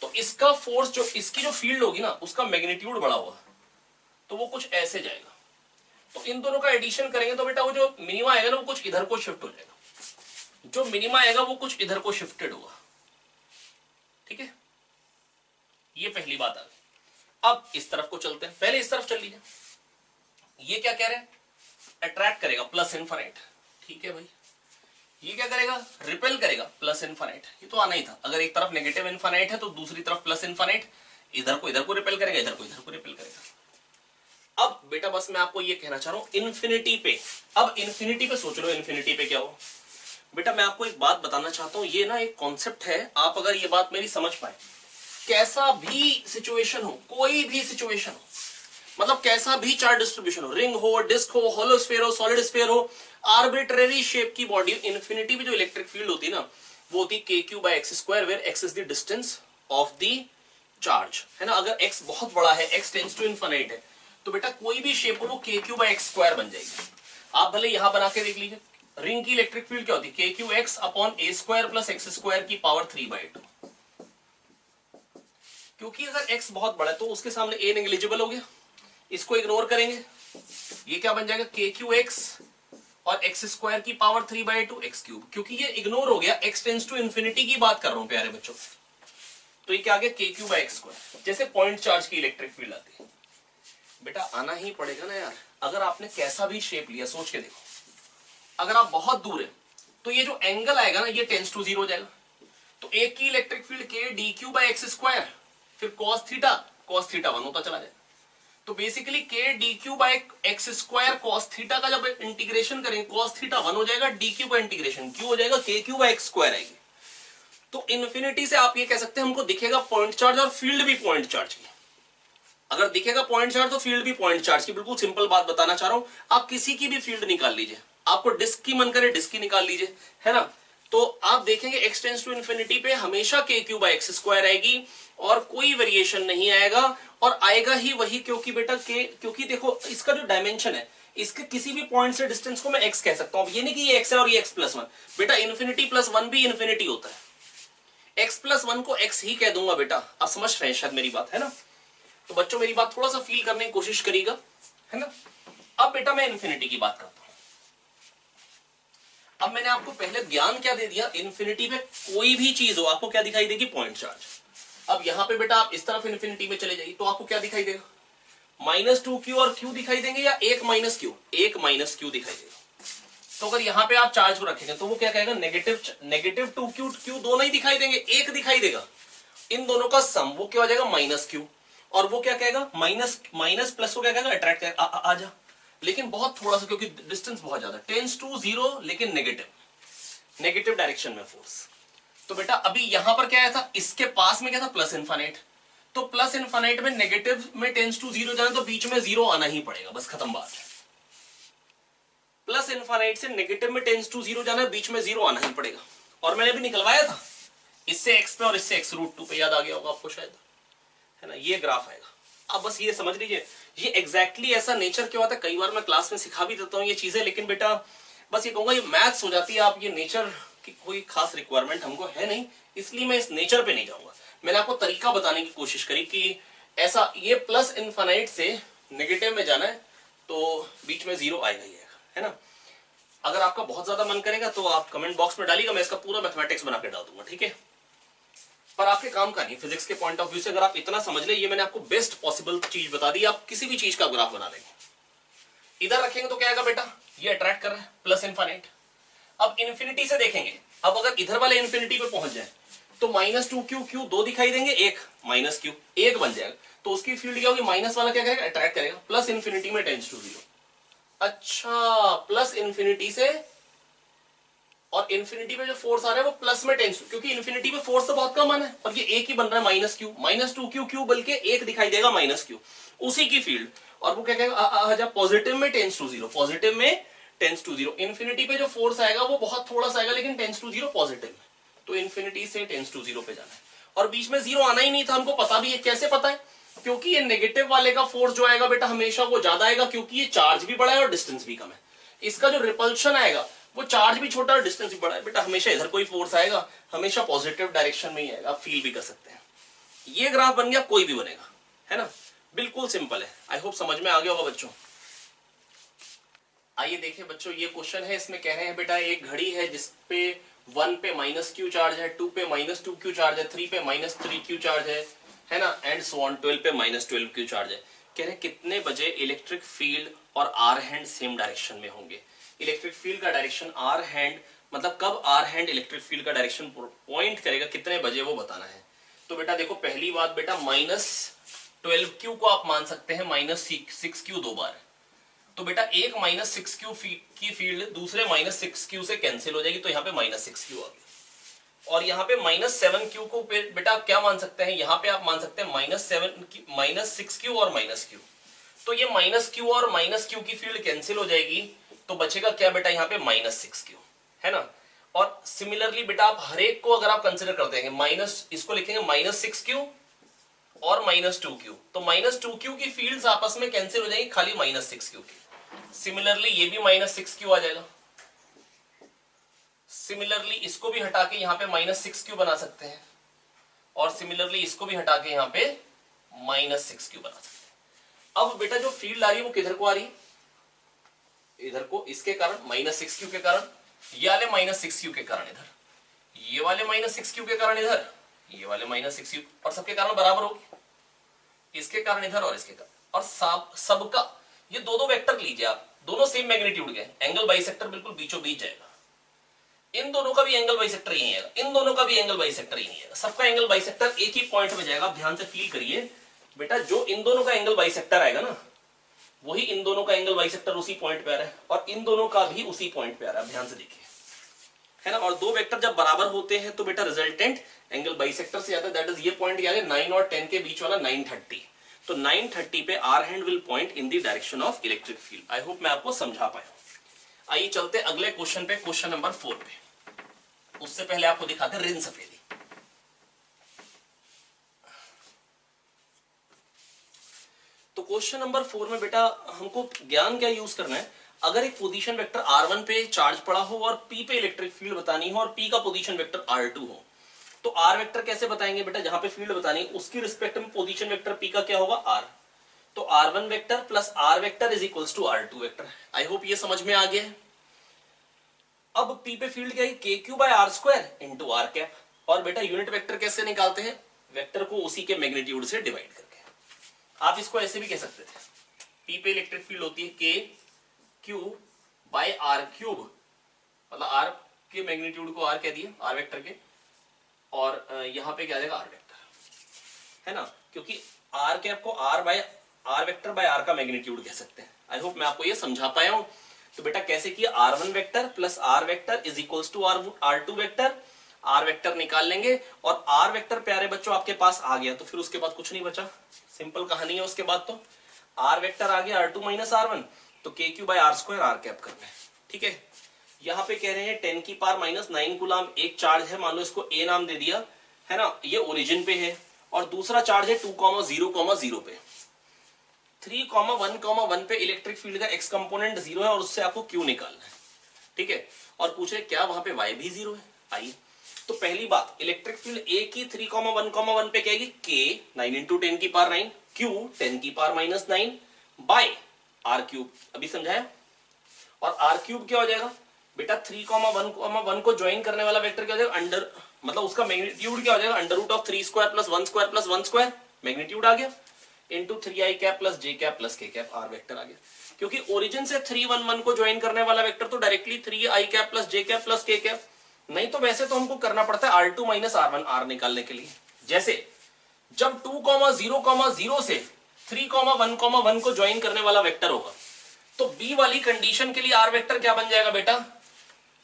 तो इसका फोर्स, जो इसकी जो फील्ड होगी ना, उसका मैग्नीट्यूड बड़ा होगा, तो वो कुछ ऐसे जाएगा। तो इन दोनों का एडिशन करेंगे तो बेटा वो जो मिनिमा आएगा ना, वो कुछ इधर को शिफ्ट हो जाएगा, जो मिनिमा आएगा वो कुछ इधर को शिफ्टेड होगा। ठीक है, ये पहली बात आ गई। अब इस तरफ को चलते हैं, पहले इस तरफ चल लीजिए। ये क्या कह रहे हैं, अट्रैक्ट करेगा प्लस इनफाइनाइट, ठीक है भाई। ये क्या करेगा, रिपेल करेगा प्लस इनफाइनाइट, ये तो आना ही था। अगर एक तरफ नेगेटिव इनफाइनाइट है तो दूसरी तरफ प्लस इनफाइनाइट, इधर को रिपेल करेगा, इधर को रिपेल करेगा। अब बेटा बस मैं आपको ये कहना चाह रहा हूं इन्फिनिटी पे, अब इन्फिनिटी पे सोच लो, इन्फिनिटी पे क्या हो। बेटा मैं आपको एक बात बताना चाहता हूं, ये ना एक कॉन्सेप्ट है, आप अगर ये बात मेरी समझ पाए, कैसा भी सिचुएशन हो, कोई भी सिचुएशन हो, मतलब कैसा भी चार्ज डिस्ट्रीब्यूशन हो, रिंग हो, डिस्क हो, होलो स्फीयर हो, सॉलिड स्फीयर हो, आर्बिट्रेरी शेप की बॉडी, इन्फिनिटी में जो इलेक्ट्रिक फील्ड होती है ना, वो होती है kq/x², where x is the distance of the charge, है ना। अगर x बहुत बड़ा है, x टेंड्स टू इनफिनिट है, तो बेटा कोई भी शेप हो वो kq/x² बन जाएगी। आप भले यहां बना के देख लीजिए, रिंग की इलेक्ट्रिक फील्ड क्या होती है, kqx/a² + x² की पावर 3/2। क्योंकि अगर x बहुत बड़ा है तो उसके सामने a नेग्लिजिबल हो गया, इसको इग्नोर करेंगे, ये क्या बन जाएगा, kqx और x² की पावर 3/2 x³। क्योंकि ये इग्नोर हो गया, x टेंड्स टू इन्फिनिटी की बात कर रहा हूं प्यारे बच्चों, तो ये क्या आ गया, kq/x²। जैसे पॉइंट चार्ज की इलेक्ट्रिक फील्ड आती है, बेटा आना ही पड़ेगा ना यार। अगर आपने कैसा भी शेप लिया, सोच के देखो, अगर आप बहुत दूर है तो ये जो एंगल आएगा ना, ये टेंड्स टू 0 हो जाएगा। तो एक की इलेक्ट्रिक फील्ड k dq/x², फिर cos θ 1 होता चला जाएगा। तो बेसिकली k dq/x² cos θ का जब इंटीग्रेशन करेंगे, cos θ 1 हो जाएगा, dq का इंटीग्रेशन q हो जाएगा, kq/x² आएगी। तो इन्फिनिटी से आप ये कह सकते हैं, हमको दिखेगा पॉइंट चार्ज और फील्ड भी पॉइंट चार्ज की। अगर दिखेगा पॉइंट चार्ज तो फील्ड भी पॉइंट चार्ज की। बिल्कुल सिंपल बात बताना चाह रहा हूं, आप किसी की भी फील्ड निकाल लीजिए, आपको डिस्क की मन करे डिस्क की निकाल लीजिए, है ना। तो आप देखेंगे x टेंड्स टू इन्फिनिटी पे हमेशा kq/x² आएगी और कोई वेरिएशन नहीं आएगा, और आएगा ही वही, क्योंकि बेटा क्योंकि देखो इसका जो डायमेंशन है, इसके किसी भी पॉइंट से डिस्टेंस को मैं x कह सकता हूं। ये नहीं कि ये x है और ये x+1, बेटा इन्फिनिटी +1 भी इन्फिनिटी होता है, x+1 को x ही कह दूंगा बेटा। आप समझ रहे हैं शायद मेरी बात, है ना। तो बच्चों मेरी बात थोड़ा सा फील करने की कोशिश करिएगा, है ना। अब बेटा मैं इन्फिनिटी की बात करता हूं। अब मैंने आपको पहले ज्ञान क्या दे दिया, इन्फिनिटी में कोई भी चीज हो आपको क्या दिखाई देगी, पॉइंट चार्ज। अब यहां पे बेटा आप इस तरफ इन्फिनिटी में चले जाइए तो आपको क्या दिखाई देगा, -2q और q दिखाई देंगे, या 1 -q, 1 -q दिखाई देगा। तो अगर यहां पे आप चार्ज को रखेंगे तो वो क्या कहेगा, नेगेटिव 2q, q दोनों ही दिखाई देंगे, एक दिखाई देगा, इन दोनों का सम वो क्या हो जाएगा, -q। और वो क्या कहेगा, माइनस प्लस को क्या कहेगा, अट्रैक्ट करेगा, आ जा। लेकिन बहुत थोड़ा सा, क्योंकि डिस्टेंस बहुत ज्यादा, टेंड्स टू 0, लेकिन नेगेटिव डायरेक्शन में फोर्स। तो बेटा अभी यहां पर क्या आया था, इसके पास में क्या था, प्लस इनफाइनाइट। तो प्लस इनफाइनाइट में नेगेटिव में टेंड्स टू 0 जाना, तो बीच में 0 आना ही पड़ेगा, बस खत्म बात है। प्लस इनफाइनाइट से नेगेटिव में टेंड्स टू 0 जाना, बीच में 0 आना ही पड़ेगा। और मैंने भी निकलवाया था इससे x पे और इससे x रूट 2 पे, याद आ गया होगा आपको शायद, है ना, ये ग्राफ आएगा। अब बस ये समझ लीजिए ये एग्जैक्टली ऐसा नेचर क्यों आता है, कई बार मैं क्लास में सिखा भी देता हूँ ये चीजें, लेकिन बेटा बस ये कहूंगा ये मैथ्स हो जाती है, आप ये नेचर की कोई खास रिक्वायरमेंट हमको है नहीं, इसलिए मैं इस नेचर पे नहीं जाऊंगा। मैंने आपको तरीका बताने की कोशिश करी कि ऐसा ये प्लस इनफाइनाइट से नेगेटिव में जाना है तो बीच में जीरो आएगा ही आएगा, है ना। अगर आपका बहुत ज्यादा मन करेगा तो आप कमेंट बॉक्स में डालिएगा, मैं इसका पूरा मैथमेटिक्स बना के डाल दूंगा, ठीक है। पर आपके काम का नहीं, फिजिक्स के पॉइंट ऑफ व्यू से अगर आप इतना समझ ले, ये मैंने आपको बेस्ट पॉसिबल चीज बता दी, आप किसी भी चीज का ग्राफ बना लेंगे। इधर रखेंगे तो क्या आएगा बेटा, ये अट्रैक्ट कर रहा है प्लस इनफाइनाइट। अब इन्फिनिटी से देखेंगे, अब अगर इधर वाले इन्फिनिटी पे पहुंच जाए तो -2q, दो दिखाई देंगे, एक -q, एक बन जाएगा, तो उसकी फील्ड क्या होगी, माइनस वाला क्या करेगा, अट्रैक्ट करेगा, प्लस इन्फिनिटी में टेंड्स टू 0। अच्छा, प्लस इन्फिनिटी से और इन्फिनिटी पे जो फोर्स आ रहा है वो प्लस में टेंस, क्योंकि इन्फिनिटी पे फोर्स तो बहुत कम आना है, और ये एक ही बन रहा है -2q, बल्कि एक दिखाई देगा -q, उसी की फील्ड, और वो क्या कहेगा, पॉजिटिव में टेंस टू 0, पॉजिटिव में टेंस टू 0। इन्फिनिटी पे जो फोर्स आएगा वो बहुत थोड़ा सा आएगा, लेकिन टेंस टू 0 पॉजिटिव में, तो इन्फिनिटी से टेंस टू 0 पे जाना है, और बीच में 0 आना ही नहीं था, हमको पता भी है। कैसे पता है, क्योंकि ये नेगेटिव वाले का फोर्स जो आएगा बेटा हमेशा वो ज्यादा आएगा, क्योंकि ये चार्ज भी बड़ा है और डिस्टेंस भी कम है। इसका जो रिपल्शन आएगा वो चार्ज भी छोटा और डिस्टेंस भी बड़ा है, बेटा हमेशा इधर कोई फोर्स आएगा हमेशा पॉजिटिव डायरेक्शन में ही आएगा, आप फील भी कर सकते हैं। ये ग्राफ बन गया, कोई भी बनेगा, है ना, बिल्कुल सिंपल है। आई होप समझ में आ गया होगा बच्चों। आइए देखिए बच्चों, ये क्वेश्चन है, इसमें कह रहे हैं बेटा एक घड़ी है जिसपे 1 पे -q चार्ज है, 2 पे -2q चार्ज है, 3 पे -3q चार्ज है ना, एंड सो ऑन 12 पे -12q चार्ज है। कह रहे हैं कितने बजे इलेक्ट्रिक फील्ड और आर हैंड सेम डायरेक्शन में होंगे। इलेक्ट्रिक फील्ड का डायरेक्शन आर हैंड, मतलब कब आर हैंड इलेक्ट्रिक फील्ड का डायरेक्शन पॉइंट करेगा, कितने बजे वो बताना है। तो बेटा देखो, पहली बात बेटा -12q को आप मान सकते हैं -6q दो बार, तो बेटा एक -6q की फील्ड दूसरे -6q से कैंसिल हो जाएगी, तो यहाँ पे -6q आ गया। और यहाँ पे -7q को बेटा आप क्या मान सकते हैं, यहाँ पे आप मान सकते हैं -6q और -q, तो ये -q और -q की फील्ड कैंसिल हो जाएगी, तो बचेगा क्या बेटा यहाँ पे -6q, है ना। और सिमिलरली बेटा आप हर एक को अगर आप कंसिडर करते हैं, इसको लिखेंगे -6q और -2q, तो -2q की फील्ड्स आपस में कैंसिल हो जाएंगी खाली -6q की। सिमिलरली ये भी -6q आ जाएगा। सिमिलरली इसको भी हटा के यहाँ पे -6q बना सकते हैं, और सिमिलरली इसको भी हटा के यहाँ पे -6q बना सकते हैं। अब बेटा जो फील्ड आ रही है वो किधर को आ रही है, इधर को, इसके कारण -6q के कारण, ये वाले -6q के कारण इधर, ये वाले -6q के कारण इधर, ये वाले -6q, और सबके कारण बराबर होगी, इसके कारण इधर और इसके कारण, और सबका ये दो वेक्टर लीजिए आप, दोनों सेम मैग्नीट्यूड के, एंगल बाइसेक्टर बिल्कुल बीचों बीच जाएगा, इन दोनों का भी एंगल बाइसेक्टर यही आएगा, इन दोनों का भी एंगल बाइसेक्टर यही आएगा, सबका एंगल बाइसेक्टर एक ही पॉइंट में जाएगा। आप ध्यान से फील करिए बेटा, जो इन दोनों का एंगल बाइसेक्टर आएगा ना, वही इन दोनों का एंगल बाइसेक्टर उसी पॉइंट पे आ रहा है, और इन दोनों का भी उसी पॉइंट पे आ रहा है, ध्यान से देखिए, है ना। और दो वेक्टर जब बराबर होते हैं तो बेटा रिजल्टेंट एंगल बाइसेक्टर से आता है, दैट इज ये पॉइंट क्या है 9 और 10 के बीच वाला 930, तो 930 पे our hand will point in the direction of electric field. I hope मैं आपको समझा पाया। आइए चलते अगले क्वेश्चन पे, क्वेश्चन नंबर 4 पे। उससे पहले आपको दिखाते रिन सफेदी। तो क्वेश्चन नंबर 4 में बेटा हमको ज्ञान क्या यूज करना है, अगर एक पोजीशन वेक्टर r1 पे चार्ज पड़ा हो और p पे इलेक्ट्रिक फील्ड बतानी हो और p का पोजीशन वेक्टर r2 हो, तो r वेक्टर कैसे बताएंगे बेटा, जहां पे फील्ड बतानी है उसकी रिस्पेक्ट में पोजीशन वेक्टर p का क्या होगा r, तो r1 vector plus r vector is equals to r2 vector. I hope ये समझ में आ गया है। अब p पे फील्ड क्या है, kq/r² इंटू r कैप, और बेटा यूनिट वेक्टर कैसे निकालते हैं, वेक्टर को उसी के मैग्नीट्यूड से डिवाइड करके। आप इसको ऐसे भी कह सकते थे, p पे इलेक्ट्रिक फील्ड होती है kq/r³, मतलब r के मैग्नीट्यूड को r कह दिए, r वेक्टर के, और यहां पे क्या आ जाएगा r वेक्टर, है ना, क्योंकि r कैप को r वेक्टर बाय r का मैग्नीट्यूड कह सकते हैं। आई होप मैं आपको ये समझा पाया हूं। तो बेटा कैसे किया, r1 vector plus r vector is equals to r2 vector, r vector निकाल लेंगे, और r वेक्टर प्यारे बच्चों आपके पास आ गया, तो फिर उसके बाद कुछ नहीं बचा, सिंपल कहानी है। उसके बाद तो r वेक्टर आ गया r2 माइनस r1, तो kq/r² r कैप करना है, ठीक है। यहाँ पे कह रहे हैं 10 की पावर माइनस 9 कूलम एक चार्ज है, मान लो इसको ए नाम दे दिया है ना, ये ओरिजिन पे है, और दूसरा चार्ज है 2,0,0 पे। 3,1,1 पे इलेक्ट्रिक फील्ड का एक्स कंपोनेंट 0 है और उससे आपको क्यू निकालना है, ठीक है। और पूछ रहे क्या वहां पे वाई भी 0 है। आइए, तो पहली बात, इलेक्ट्रिक फील्ड ए की 3,1,1 पे क्या आएगी, के 9 इंटू 10 की पावर 9, क्यू 10 की power minus 9 by R cube, अभी समझाया। और आर क्यूब क्या हो जाएगा बेटा, 3,1,1 को ज्वाइन करने वाला वेक्टर क्या हो जाएगा, अंडर मतलब उसका मैग्नीट्यूड क्या हो जाएगा, under root of 3 square plus 1 square plus 1 square, magnitude आ गया, into 3i cap plus j cap plus k cap, R vector आ गया। क्योंकि ओरिजिन से 3,1,1 को ज्वाइन करने वाला वेक्टर तो directly 3i cap plus j cap plus k cap, नहीं तो वैसे तो हमको करना पड़ता है R2 माइनस R1 R निकालने के लिए। जैसे जब 2,0,0 से 3,1,1 को ज्वाइन करने वाला वेक्टर होगा तो बी वाली कंडीशन के लिए आर वेक्टर क्या बन जाएगा बेटा,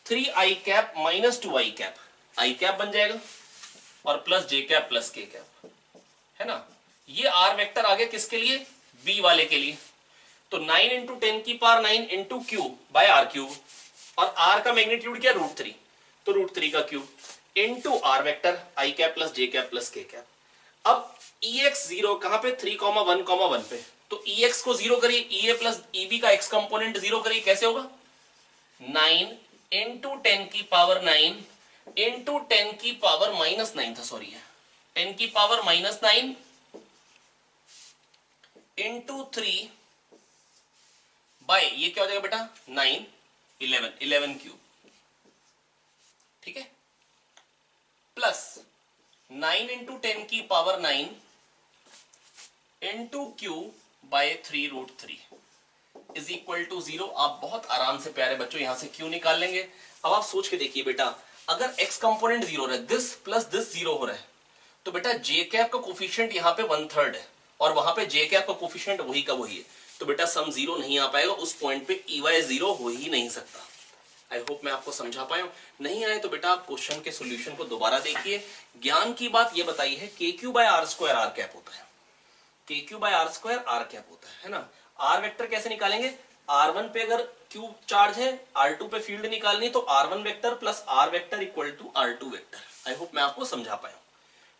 3i cap minus 2i cap, i cap बन जाएगा और plus j cap plus k cap, है ना। ये आर वेक्टर आ गया किसके लिए, बी वाले के लिए। तो 9 इंटू 10 की power 9 into cube by R cube, और आर का मैग्नीट्यूड क्या, √3, तो √3 का cube into R vector i cap plus j cap plus k cap. अब ex 0 कहां पे, 3,1,1 पे, तो ex को 0 करिए, ea प्लस eb का x कंपोनेंट 0 करिए, कैसे होगा, 9 इंटू 10 की पावर 9 इंटू 10 की पावर माइनस 9 था, सॉरी है 10 की पावर माइनस 9 इंटू 3 बाय ये क्या हो जाएगा बेटा, 9 11 क्यूब, ठीक है, प्लस 9 इंटू 10 की power 9 into Q by 3√3 is equal to 0। आप बहुत आराम से प्यारे बच्चों यहां से क्यू निकाल लेंगे। अब आप सोच के देखिए बेटा, अगर x कंपोनेंट 0 हो रहा है, दिस प्लस दिस 0 हो रहा है, तो बेटा j कैप का कोफिशिएंट यहाँ पे 1/3 है और वहां पे j कैप का कोफिशिएंट वही का वही है, तो बेटा सम 0 नहीं आ पाएगा, उस पॉइंट पे EY 0 हो ही नहीं सकता। आई होप मैं आपको समझा पाया हूं, नहीं आए तो बेटा आप क्वेश्चन के सॉल्यूशन को दोबारा देखिए। ज्ञान की बात ये बताई है KQ by R square R cap होता है, KQ by R square R cap होता है ना। R वेक्टर कैसे निकालेंगे, R1 पे अगर Q चार्ज है, R2 पे फील्ड निकालनी, तो R1 vector plus R vector equal to R2 vector. I hope मैं आपको समझा पाया हूं,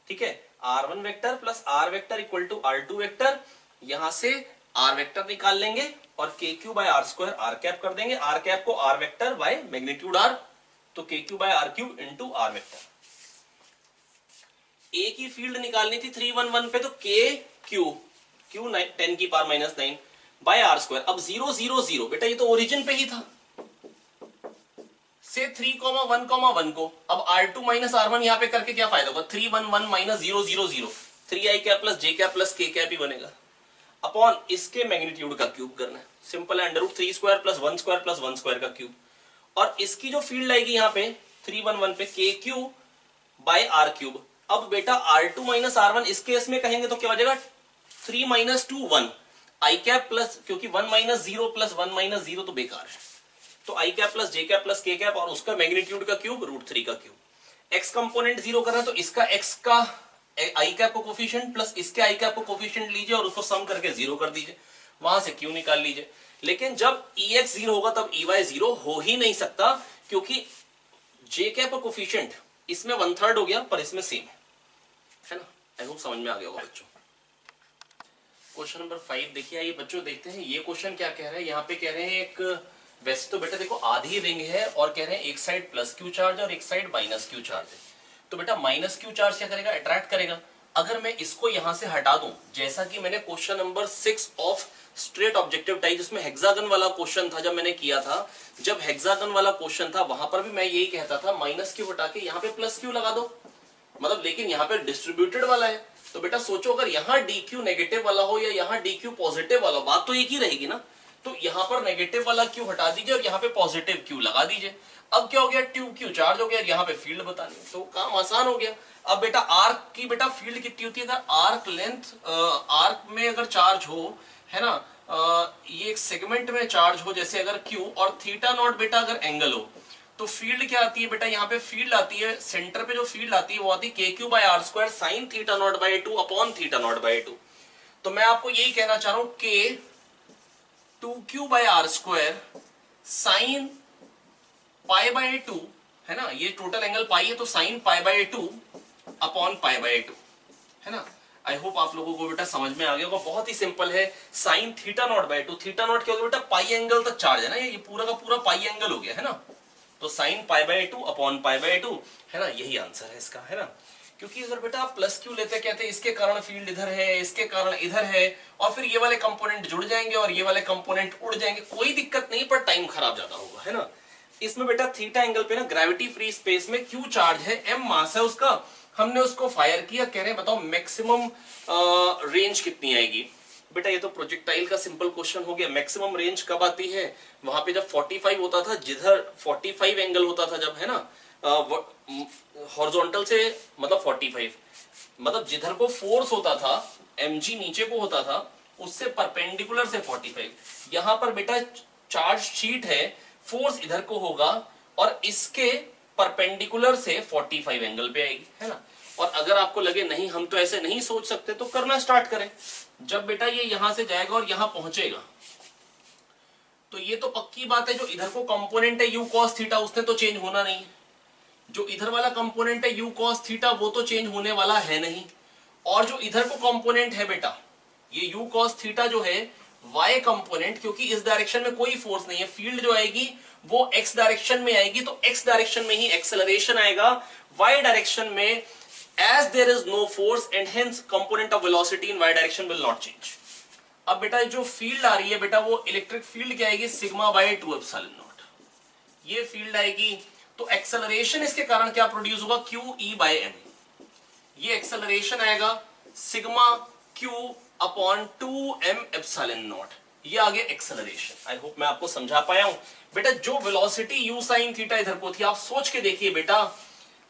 ठीक है। R1 vector plus R vector equal to R2 vector, यहां से R वेक्टर निकाल लेंगे और KQ by R square R cap कर देंगे, R कैप को R vector by magnitude R, तो KQ by R cube into R vector. A की फील्ड निकालनी थी 3,1,1 पे, तो KQ 10 की power minus 9 by R square. अब 0 0 0 बेटा ये तो ओरिजिन पे ही था, से 3,1,1 को अब R2 माइनस R1 यहाँ पे करके क्या फायदा होगा, 3,1,1 minus 0 0 0 3i cap plus j cap plus k cap ही बनेगा, अपॉन इसके मैग्नीट्यूड का क्यूब करना है, सिंपल है, under root 3 square plus 1 square plus 1 square का क्यूब। और इसकी जो फील्ड आएगी यहाँ पे 3,1,1 पे KQ बाय R क्यूब। अब बेटा R2 माइनस R1 इस केस में कहेंगे तो क्या हो जाएगा, 3 माइनस 2 1 i कैप प्लस, क्योंकि 1 माइनस 0 प्लस 1 माइनस 0 तो बेकार है, तो i cap plus j cap plus k cap और उसका मैग्नीट्यूड का क्यूब √3 का क्यूब। x कंपोनेंट 0 करना तो इसका x का i कैप को कोफिशिएंट प्लस इसके i कैप को कोफिशिएंट लीजिए और उसको सम करके 0 कर दीजिए, वहां से q निकाल लीजिए। लेकिन जब ex 0 होगा तब ey 0 हो ही नहीं सकता, क्योंकि j कैप का कोफिशिएंट इसमें 1/3 हो गया पर इसमें सेम है ना। आई होप समझ में आ गया होगा बच्चों। क्वेश्चन नंबर 5 देखिए, आइए बच्चों देखते हैं ये क्वेश्चन क्या कह रहा है। यहाँ पे कह रहे हैं एक, वैसे तो बेटा देखो आधी रिंग है और कह रहे हैं एक साइड प्लस क्यू चार्ज और एक साइड माइनस क्यू चार्ज है, तो बेटा माइनस क्यू चार्ज क्या करेगा, अट्रैक्ट करेगा। अगर मैं इसको यहां से हटा दूं, जैसा कि मैंने question number 6 of straight objective type जिसमें हेक्सागन वाला क्वेश्चन था, जब मैंने किया था, जब हेक्सागन वाला क्वेश्चन था वहां पर भी मैं यही कहता था माइनस क्यू हटा के यहाँ पे प्लस क्यू लगा दो, मतलब लेकिन यहाँ पे डिस्ट्रीब्यूटेड वाला है, तो बेटा सोचो अगर यहाँ DQ नेगेटिव वाला हो या यहाँ DQ पॉजिटिव वाला हो, बात तो एक ही रहेगी ना। तो यहाँ पर नेगेटिव वाला क्यू हटा दीजिए और यहाँ पे पॉजिटिव क्यू लगा दीजिए। अब क्या हो गया, ट्यूब क्यू चार्ज हो गया, यहाँ पे फील्ड बतानी, तो काम आसान हो गया। अब बेटा आर्क की बेटा फील्ड कितनी होती है, अगर आर्क लेंथ आर्क में अगर चार्ज हो, है ना, ये एक सेगमेंट में चार्ज हो, जैसे अगर क्यू और थीटा नॉट बेटा अगर एंगल हो, तो फील्ड क्या आती है बेटा, यहाँ पे फील्ड आती है, सेंटर पे जो फील्ड आती है वो आती है KQ by R square sine theta naught by 2 upon theta naught by 2। तो मैं आपको यही कहना चाह रहा हूं K 2Q by R square sine pi by 2 है ना, ये टोटल एंगल पाई है, तो sine pi by 2 upon pi by 2 है ना। आई होप आप लोगों को बेटा समझ में आ गया होगा, बहुत ही सिंपल है। Sine theta naught by 2, theta naught क्या होगा बेटा, पाई एंगल तक चार्ज है ना, ये पूरा का पूरा पाई एंगल हो गया है ना, तो sine pi by 2 upon pi by 2 है ना, यही आंसर है इसका है ना। क्योंकि अगर बेटा आप प्लस क्यू लेते कहते हैं इसके कारण फील्ड इधर है, इसके कारण इधर है, और फिर ये वाले कंपोनेंट जुड़ जाएंगे और ये वाले कंपोनेंट उड़ जाएंगे, कोई दिक्कत नहीं, पर टाइम खराब ज्यादा होगा है ना। इसमें बेटा थीटा एंगल पे ना ग्रेविटी फ्री स्पेस में क्यू चार्ज है, एम मास है उसका, हमने उसको फायर किया, कह रहे हैं बताओ मैक्सिमम रेंज कितनी आएगी। बेटा ये तो प्रोजेक्टाइल का सिंपल क्वेश्चन हो गया, मैक्सिमम रेंज कब आती है, वहां पे जब 45 होता था, जिधर 45 एंगल होता था जब है ना, हॉरिजॉन्टल से मतलब 45, मतलब जिधर को फोर्स होता था mg नीचे को होता था, उससे परपेंडिकुलर से 45। यहां पर बेटा चार्ज शीट है, फोर्स इधर को होगा और इसके परपेंडिकुलर से 45 एंगल पे आएगी है ना। और अगर आपको लगे नहीं हम तो ऐसे नहीं सोच सकते, तो करना स्टार्ट करें। जब बेटा ये यहां से जाएगा और यहां पहुंचेगा, तो ये तो पक्की बात है, जो इधर को कंपोनेंट है u cos थीटा उसने तो चेंज होना नहीं, जो इधर वाला कंपोनेंट है u cos थीटा वो तो चेंज होने वाला है नहीं, और जो इधर को कंपोनेंट है बेटा ये u cos थीटा जो है y कंपोनेंट, क्योंकि इस डायरेक्शन में कोई फोर्स नहीं है, फील्ड जो आएगी वो x डायरेक्शन में आएगी, तो x डायरेक्शन में ही एक्सेलरेशन आएगा, y डायरेक्शन में as there is no force and hence component of velocity in y direction will not change। अब बेटा जो फील्ड आ रही है बेटा वो इलेक्ट्रिक फील्ड क्या आएगी, सिग्मा बाय 2 एप्सिलॉन नॉट, ये फील्ड आएगी, तो एक्सेलरेशन इसके कारण क्या प्रोड्यूस होगा, क्यू ई बाय एम, ये एक्सेलरेशन आएगा sigma Q upon 2m epsilon not, ये आ गया एक्सेलरेशन। आई होप मैं आपको समझा पाया हूं। बेटा जो वेलोसिटी u sin थीटा इधर को थी, आप सोच के देखिए बेटा,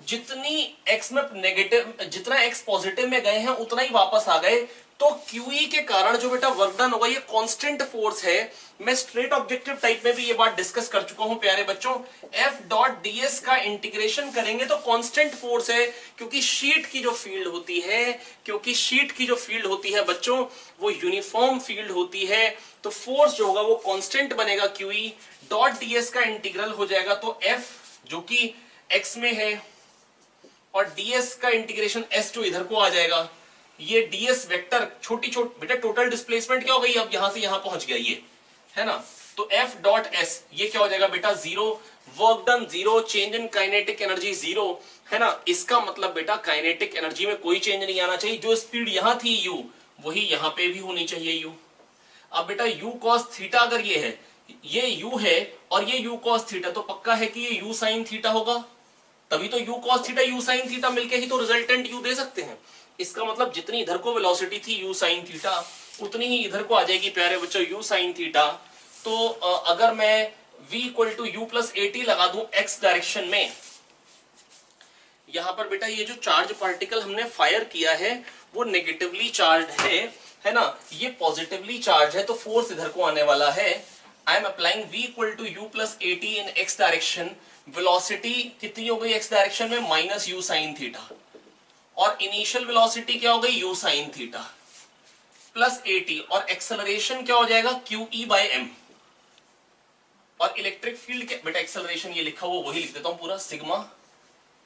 जितनी x में नेगेटिव, जितना x पॉजिटिव में गए हैं उतना ही वापस आ गए, तो QE के कारण जो बेटा वर्क डन होगा ये कांस्टेंट फोर्स है। मैं स्ट्रेट ऑब्जेक्टिव टाइप में भी ये बात डिस्कस कर चुका हूं प्यारे बच्चों, F डॉट ds का इंटीग्रेशन करेंगे तो कांस्टेंट फोर्स है, क्योंकि शीट की जो फील्ड होती है, क्योंकि शीट की जो फील्ड होती है बच्चों वो यूनिफॉर्म फील्ड होती है, तो फोर्स जो होगा वो कांस्टेंट बनेगा, QE डॉट ds का इंटीग्रल हो जाएगा, तो F जो कि x में है और ds का इंटीग्रेशन s जो इधर को आ जाएगा, ये ds वेक्टर छोटी बेटा टोटल डिस्प्लेसमेंट क्या हो गई, अब यहां से यहां पहुंच गया ये है ना, तो f डॉट s ये क्या हो जाएगा बेटा zero, work done zero, change in kinetic energy zero है ना। इसका मतलब बेटा काइनेटिक एनर्जी में कोई चेंज नहीं आना चाहिए, जो स्पीड यहां थी u वही यहां पे भी होनी चाहिए u। अब बेटा u cos थीटा अगर ये है, ये u है और ये u cos थीटा, तो पक्का है कि ये u sin थीटा होगा, तभी तो u cos theta u sin theta मिलके ही तो रिजल्टेंट u दे सकते हैं। इसका मतलब जितनी इधर को वेलोसिटी थी u sin थीटा उतनी ही इधर को आ जाएगी प्यारे बच्चों u sin थीटा। तो अगर मैं v equal to u plus at लगा दूं x डायरेक्शन में, यहां पर बेटा ये जो चार्ज पार्टिकल हमने फायर किया है वो नेगेटिवली चार्ज है ना, ये पॉजिटिवली चार्ज है, तो फोर्स इधर को आने वाला है। I am applying v equal to u plus at in x direction, velocity कितनी हो गई x डायरेक्शन में, माइनस u sin थीटा, और इनिशियल वेलोसिटी क्या हो गई u sin theta plus at, और एक्सेलरेशन क्या हो जाएगा QE बाय m, और इलेक्ट्रिक फील्ड के बेटा एक्सेलरेशन ये लिखा हुआ वही लिख देता हूं पूरा, sigma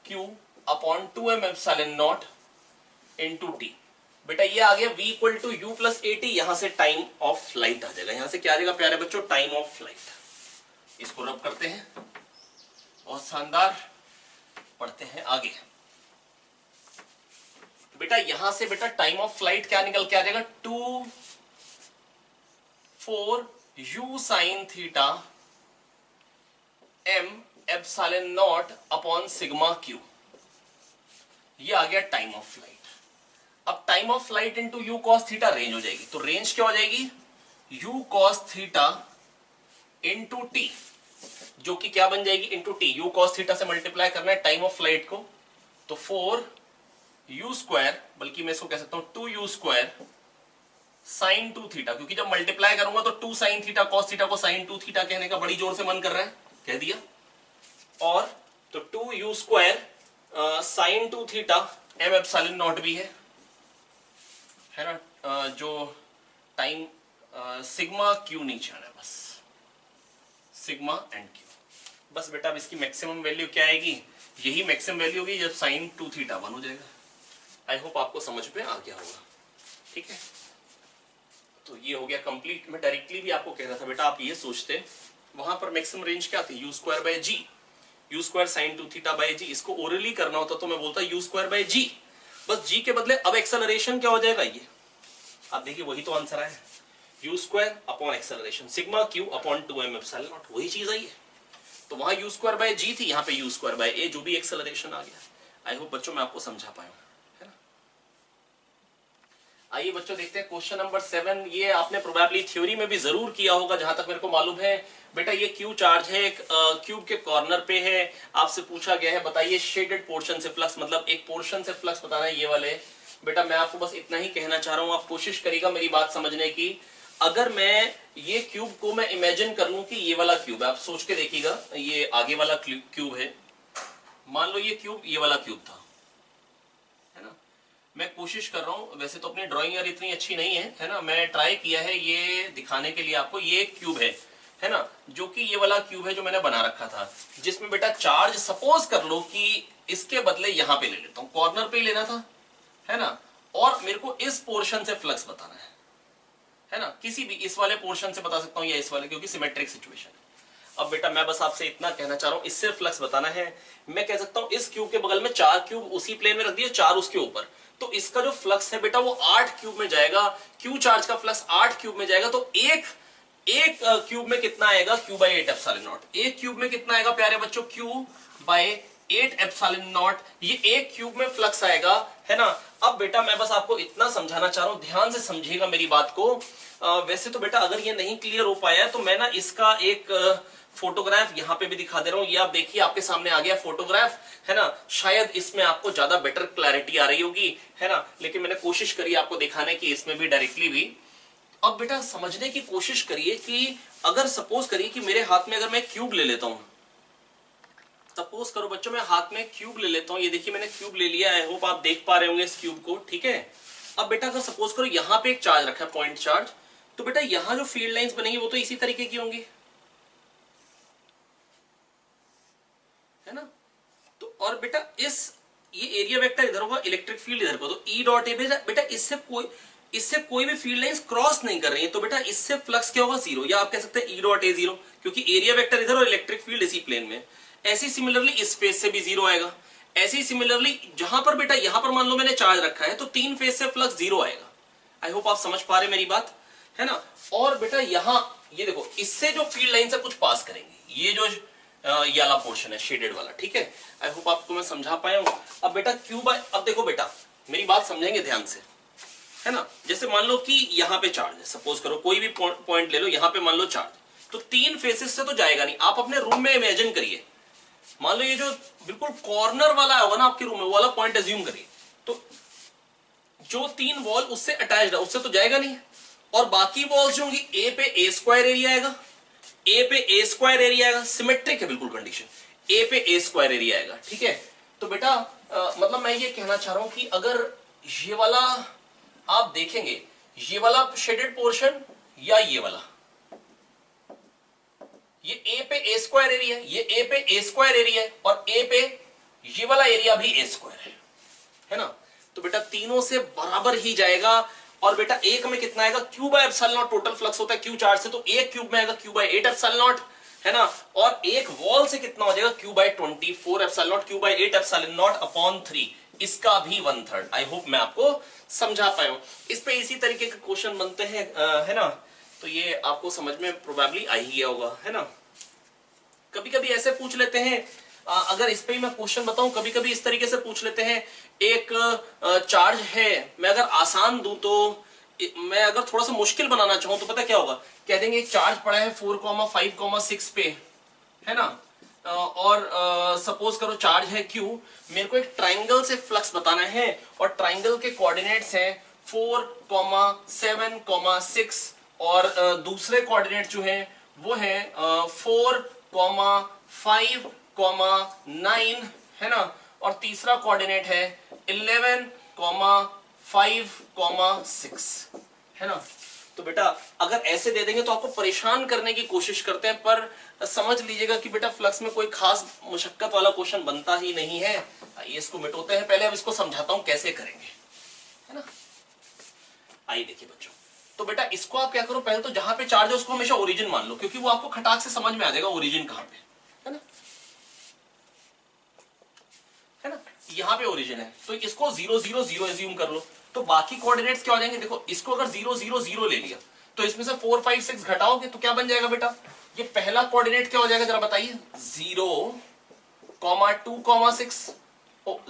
q upon 2m epsilon naught into t। बेटा ये आ गया v equal to u plus at, यहां से टाइम ऑफ फ्लाइट आ जाएगा, यहां से क्या आ जाएगा प्यारे बच्चों, टाइम ऑफ फ्लाइट। इसको रब करते हैं, बहुत शानदार, पढ़ते हैं आगे। बेटा यहां से बेटा टाइम ऑफ फ्लाइट क्या निकल के आ जाएगा, 2 4 u sin theta m epsilon naught upon sigma q, ये आ गया टाइम ऑफ फ्लाइट। अब time of flight into u cos theta range हो जाएगी, तो रेंज क्या हो जाएगी, u cos theta into t, जो कि क्या बन जाएगी into t, u cos theta से मल्टीप्लाई करना है टाइम ऑफ फ्लाइट को, तो 4u स्क्वायर, बल्कि मैं इसको कह सकता हूं 2u स्क्वायर साइन 2 थीटा, क्योंकि जब मल्टीप्लाई करूंगा तो 2 साइन थीटा cos थीटा को साइन 2 थीटा कहने का बड़ी जोर से मन कर रहा है, कह दिया, और तो 2u square sine 2 theta m epsilon not भी है ना, जो टाइम सिग्मा क्यू नीचे आना है बस, सिग्मा एंड क्यू, बस बेटा अब इसकी मैक्सिमम वैल्यू क्या आएगी, यही मैक्सिमम वैल्यू होगी जब साइन 2 थीटा 1 हो जाएगा। आई होप आपको समझ में आ गया होगा। ठीक है, तो ये हो गया कंप्लीट। मैं डायरेक्टली भी आपको कह रहा था बेटा आप ये सोचते वहां पर मैक्सिमम रेंज क्या थी, u square by g, u square sine 2 theta by g. इसको ओरली करना होता तो मैं बोलता यू स्क्वायर बाय जी, बस जी के बदले अब एक्सेलरेशन क्या हो जाएगा, ये आप देखिए वही तो आंसर है, you square upon acceleration sigma Q upon 2m epsilon not, वही चीज आई है। तो वहां यू स्क्वायर बाय जी थी, यहाँ पे यू स्क्वायर बाय ए, जो भी एक्सेलरेशन आ गया। आई होप बच्चों मैं आपको समझा पाया हूं, है ना। आइए बच्चों देखते हैं क्वेश्चन नंबर 7। ये आपने प्रोबेबली थ्योरी में भी जरूर किया होगा जहां तक मेरे को मालूम है। बेटा ये क्यू चार्ज है, एक क्यूब के कॉर्नर पे है, आपसे पूछा गया है बताइए शेडेड पोर्शन से फ्लक्स, मतलब एक पोर्शन से फ्लक्स बताना है ये वाले। बेटा मैं आपको बस इतना ही कहना चाह रहा हूं, आप कोशिश करिएगा मेरी बात समझने की। अगर मैं ये क्यूब को मैं इमेजिन कर लूं कि ये वाला क्यूब है, आप सोच के देखिएगा, ये आगे वाला क्यूब है, मान लो ये क्यूब ये वाला क्यूब था, है ना। मैं कोशिश कर रहा हूं, वैसे तो अपनी ड्राइंग यार इतनी अच्छी नहीं है ना, मैं ट्राई किया है ये दिखाने के लिए आपको। ये क्यूब है ना, जो कि ये वाला क्यूब है जो मैंने बना रखा था, जिसमें बेटा चार्ज सपोज कर लो कि इसके बदले यहां पे ले लेता हूं, कॉर्नर पे ही लेना था, है ना। और मेरे को इस पोर्शन से फ्लक्स बताना है ना, किसी भी इस वाले पोर्शन से बता सकता हूं या इस वाले, क्योंकि सिमेट्रिक सिचुएशन है। अब बेटा मैं बस आपसे इतना कहना चाह रहा हूं, इससे फ्लक्स बताना है। मैं कह सकता हूं इस क्यूब के बगल में 4 क्यूब उसी प्लेन में रख दिए, 4 उसके ऊपर, तो इसका जो फ्लक्स है बेटा वो 8 क्यूब में जाएगा। क्यू चार्ज का फ्लक्स 8 क्यूब में जाएगा, तो एक क्यूब में कितना आएगा, क्यू बाई 8 एप्सिलॉन नॉट। एक क्यूब में कितना आएगा प्यारे बच्चों, क्यू बाई 8 एप्सिलॉन नॉट, ये एक क्यूब में फ्लक्स आएगा, है ना। अब बेटा मैं बस आपको इतना समझाना चाह रहा हूं, ध्यान से समझिएगा मेरी बात को। वैसे तो बेटा अगर ये नहीं क्लियर हो पाया तो मैं ना इसका एक फोटोग्राफ यहां पे भी दिखा दे रहा हूं, ये आप देखिए आपके सामने आ गया फोटोग्राफ, है ना। शायद इसमें आपको ज्यादा बेटर क्लैरिटी आ रही होगी, है ना, लेकिन मैंने कोशिश करी आपको दिखाने की इसमें भी डायरेक्टली भी। अब बेटा समझने की कोशिश करिए कि अगर सपोज करिए कि मेरे हाथ में अगर मैं क्यूब ले लेता हूं, सपोज करो बच्चों मैं हाथ में क्यूब ले लेता हूं, ये देखिए मैंने क्यूब ले लिया, आई होप आप देख पा रहे होंगे इस क्यूब को, ठीक है। अब बेटा अगर सपोज करो यहां पे एक चार्ज रखा है, पॉइंट चार्ज, तो बेटा यहां जो फील्ड लाइंस बनेंगी वो तो इसी तरीके की होंगी, है ना। तो और बेटा ये एरिया वेक्टर इधर होगा, इलेक्ट्रिक फील्ड इधर को, तो ई डॉट ए बेटा इससे कोई भी फील्ड लाइंस क्रॉस नहीं कर रही है, तो बेटा इससे फ्लक्स क्या होगा, जीरो, या आप कह सकते हैं ई डॉट ए जीरो, क्योंकि एरिया वेक्टर इधर और इलेक्ट्रिक फील्ड इसी प्लेन में। ऐसी सिमिलरली इस फेस से भी जीरो आएगा। ऐसी सिमिलरली जहां पर बेटा यहां पर मान लो मैंने चार्ज रखा है, तो 3 फेस से फ्लक्स जीरो आएगा। आई होप आप समझ पा रहे मेरी बात, है ना। और बेटा यहां ये देखो, इससे जो फील्ड लाइन से कुछ पास करेंगे, ये जो ये वाला पोर्शन है शेडेड वाला, ठीक है। आई होप आपको मैं समझा पाया हूं। अब बेटा क्यूब, अब देखो बेटा मेरी बात समझेंगे ध्यान से, है ना। जैसे मान लो कि यहां पे चार्ज है, सपोज करो कोई भी पॉइंट ले लो, यहां पे मान लो चार्ज, तो 3 फेसेस से तो जाएगा नहीं। आप अपने रूम में इमेजिन करिए, मान लो ये जो बिल्कुल कॉर्नर वाला होगा ना आपके रूम में, वो वाला पॉइंट एज्यूम करिए, तो जो 3 वॉल उससे अटैच्ड है उससे तो जाएगा नहीं, और बाकी वॉल्स जो होंगी ए पे ए स्क्वायर एरिया आएगा, ए पे ए स्क्वायर एरिया आएगा, सिमेट्रिक है बिल्कुल कंडीशन, ए पे ए स्क्वायर एरिया आएगा, ठीक है। तो बेटा मतलब मैं ये कहना चाह रहा हूं कि अगर ये वाला आप देखेंगे, ये वाला शेडेड पोर्शन या ये वाला, ये ए पे ए स्क्वायर एरिया, ये ए पे ए स्क्वायर एरिया है, और ए पे ये वाला एरिया भी ए स्क्वायर है ना। तो बेटा तीनों से बराबर ही जाएगा। और बेटा एक में कितना आएगा, Q by epsilon not total flux होता है क्यू चार्ज से, तो एक क्यूब में आएगा क्यू बाय 8 एप्सिलॉन नॉट, है ना। और एक वॉल से कितना हो जाएगा, Q by 24 epsilon naught, Q by 8 epsilon naught upon 3, इसका भी 1/3। आई होप मैं आपको समझा पाया हूं। इस पे इसी तरीके के क्वेश्चन बनते हैं, है ना। तो ये आपको समझ में प्रोबेबली आ ही गया होगा, है ना। कभी कभी ऐसे पूछ लेते हैं, अगर इस पे ही मैं क्वेश्चन बताऊं, कभी कभी इस तरीके से पूछ लेते हैं, एक चार्ज है, मैं अगर आसान दूं तो, मैं अगर थोड़ा सा मुश्किल बनाना चाहूं तो पता क्या होगा, कह देंगे एक चार्ज पड़ा है 4,5,6 पे, है ना। और सपोज करो चार्ज है Q, मेरे को एक ट्राइंगल से फ्लक्स बताना है, और ट्राइंगल के कोऑर्डिनेट्स हैं 4,7,6, और दूसरे कोऑर्डिनेट जो है वो है 4,5,9, है ना। और तीसरा कोऑर्डिनेट है 11,5,6, है ना। तो बेटा अगर ऐसे दे देंगे तो आपको परेशान करने की कोशिश करते हैं, पर समझ लीजिएगा कि बेटा फ्लक्स में कोई खास मुशक्कत वाला क्वेश्चन बनता ही नहीं है। आइए इसको मिटाते हैं, पहले अब इसको समझाता हूं कैसे करेंगे, है ना। आइए देखिए बच्चों, तो बेटा इसको आप क्या करो, पहले तो जहां पे चार्ज है उसको हमेशा ओरिजिन मान लो, क्योंकि वो आपको खटाक से समझ में आ जाएगा ओरिजिन कहां पे है ना, है ना। यहां पे ओरिजिन है तो इसको 0 0 0 एज्यूम कर लो, तो बाकी कोऑर्डिनेट्स क्या हो जाएंगे। देखो इसको अगर 0 0 0 ले लिया तो इसमें से 4 5 6 घटाओगे तो क्या बन जाएगा बेटा, ये पहला कोऑर्डिनेट क्या हो जाएगा जरा बताइए, 0 2 6,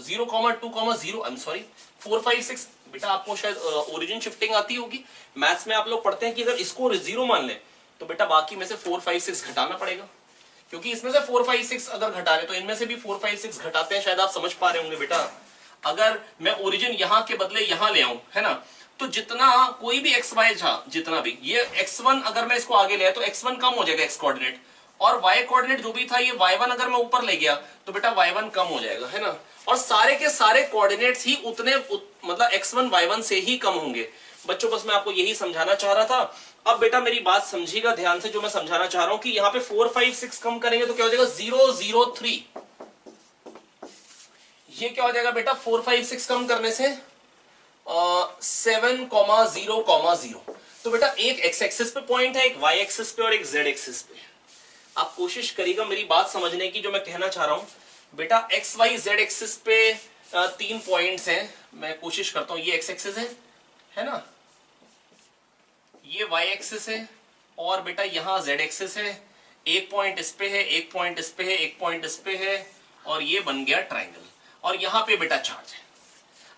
0 2 0, आई एम सॉरी 4 5 6। बेटा आपको शायद ओरिजिन शिफ्टिंग आती होगी, मैथ्स में आप लोग पढ़ते हैं कि अगर इसको 0 मान ले तो बेटा बाकी में से 4 5 6 घटाना पड़ेगा, क्योंकि इसमें से 4 5 6 अगर घटा रहे तो इनमें से भी 4 5 6 घटाते हैं। शायद आप समझ पा रहे होंगे बेटा, अगर मैं ओरिजिन यहां के बदले यहां ले आऊं, है ना, तो जितना कोई भी एक्स वाई था, जितना भी ये x1 अगर मैं इसको आगे ले आया तो x1 कम हो जाएगा एक्स कोऑर्डिनेट, और y कोऑर्डिनेट जो भी था ये y1 अगर मैं ऊपर ले गया तो बेटा y1 कम हो जाएगा, है ना। और सारे के सारे कोऑर्डिनेट्स ही उतने मतलब x1 y1 से ही कम होंगे। बच्चों बस मैं आपको यही समझाना चाह रहा था। अब बेटा मेरी बात समझिएगा ध्यान से, जो मैं समझाना चाह रहा हूं कि यहाँ पे 4 5 6 कम करेंगे तो क्या हो जाएगा 0 0 3, ये क्या हो जाएगा बेटा 4 5 6 कम करने से 7 0 0। तो बेटा एक एक्स एक्सिस पे पॉइंट है, एक वाई एक्सिस पे और एक जेड एक्सिस पे। आप कोशिश करिएगा मेरी बात समझने की, जो मैं कहना चाह रहा हूं बेटा एक्स वाई जेड एक्सिस पे 3 पॉइंट्स हैं। मैं कोशिश करता हूं, ये एक्स एक्सिस है ना, ये वाई एक्सिस है और बेटा यहां जेड एक्सिस है। एक पॉइंट इस पे है, एक पॉइंट इस पे है, एक पॉइंट इस पे है, और ये बन गया ट्राइंगल, और यहां पे बेटा चार्ज है।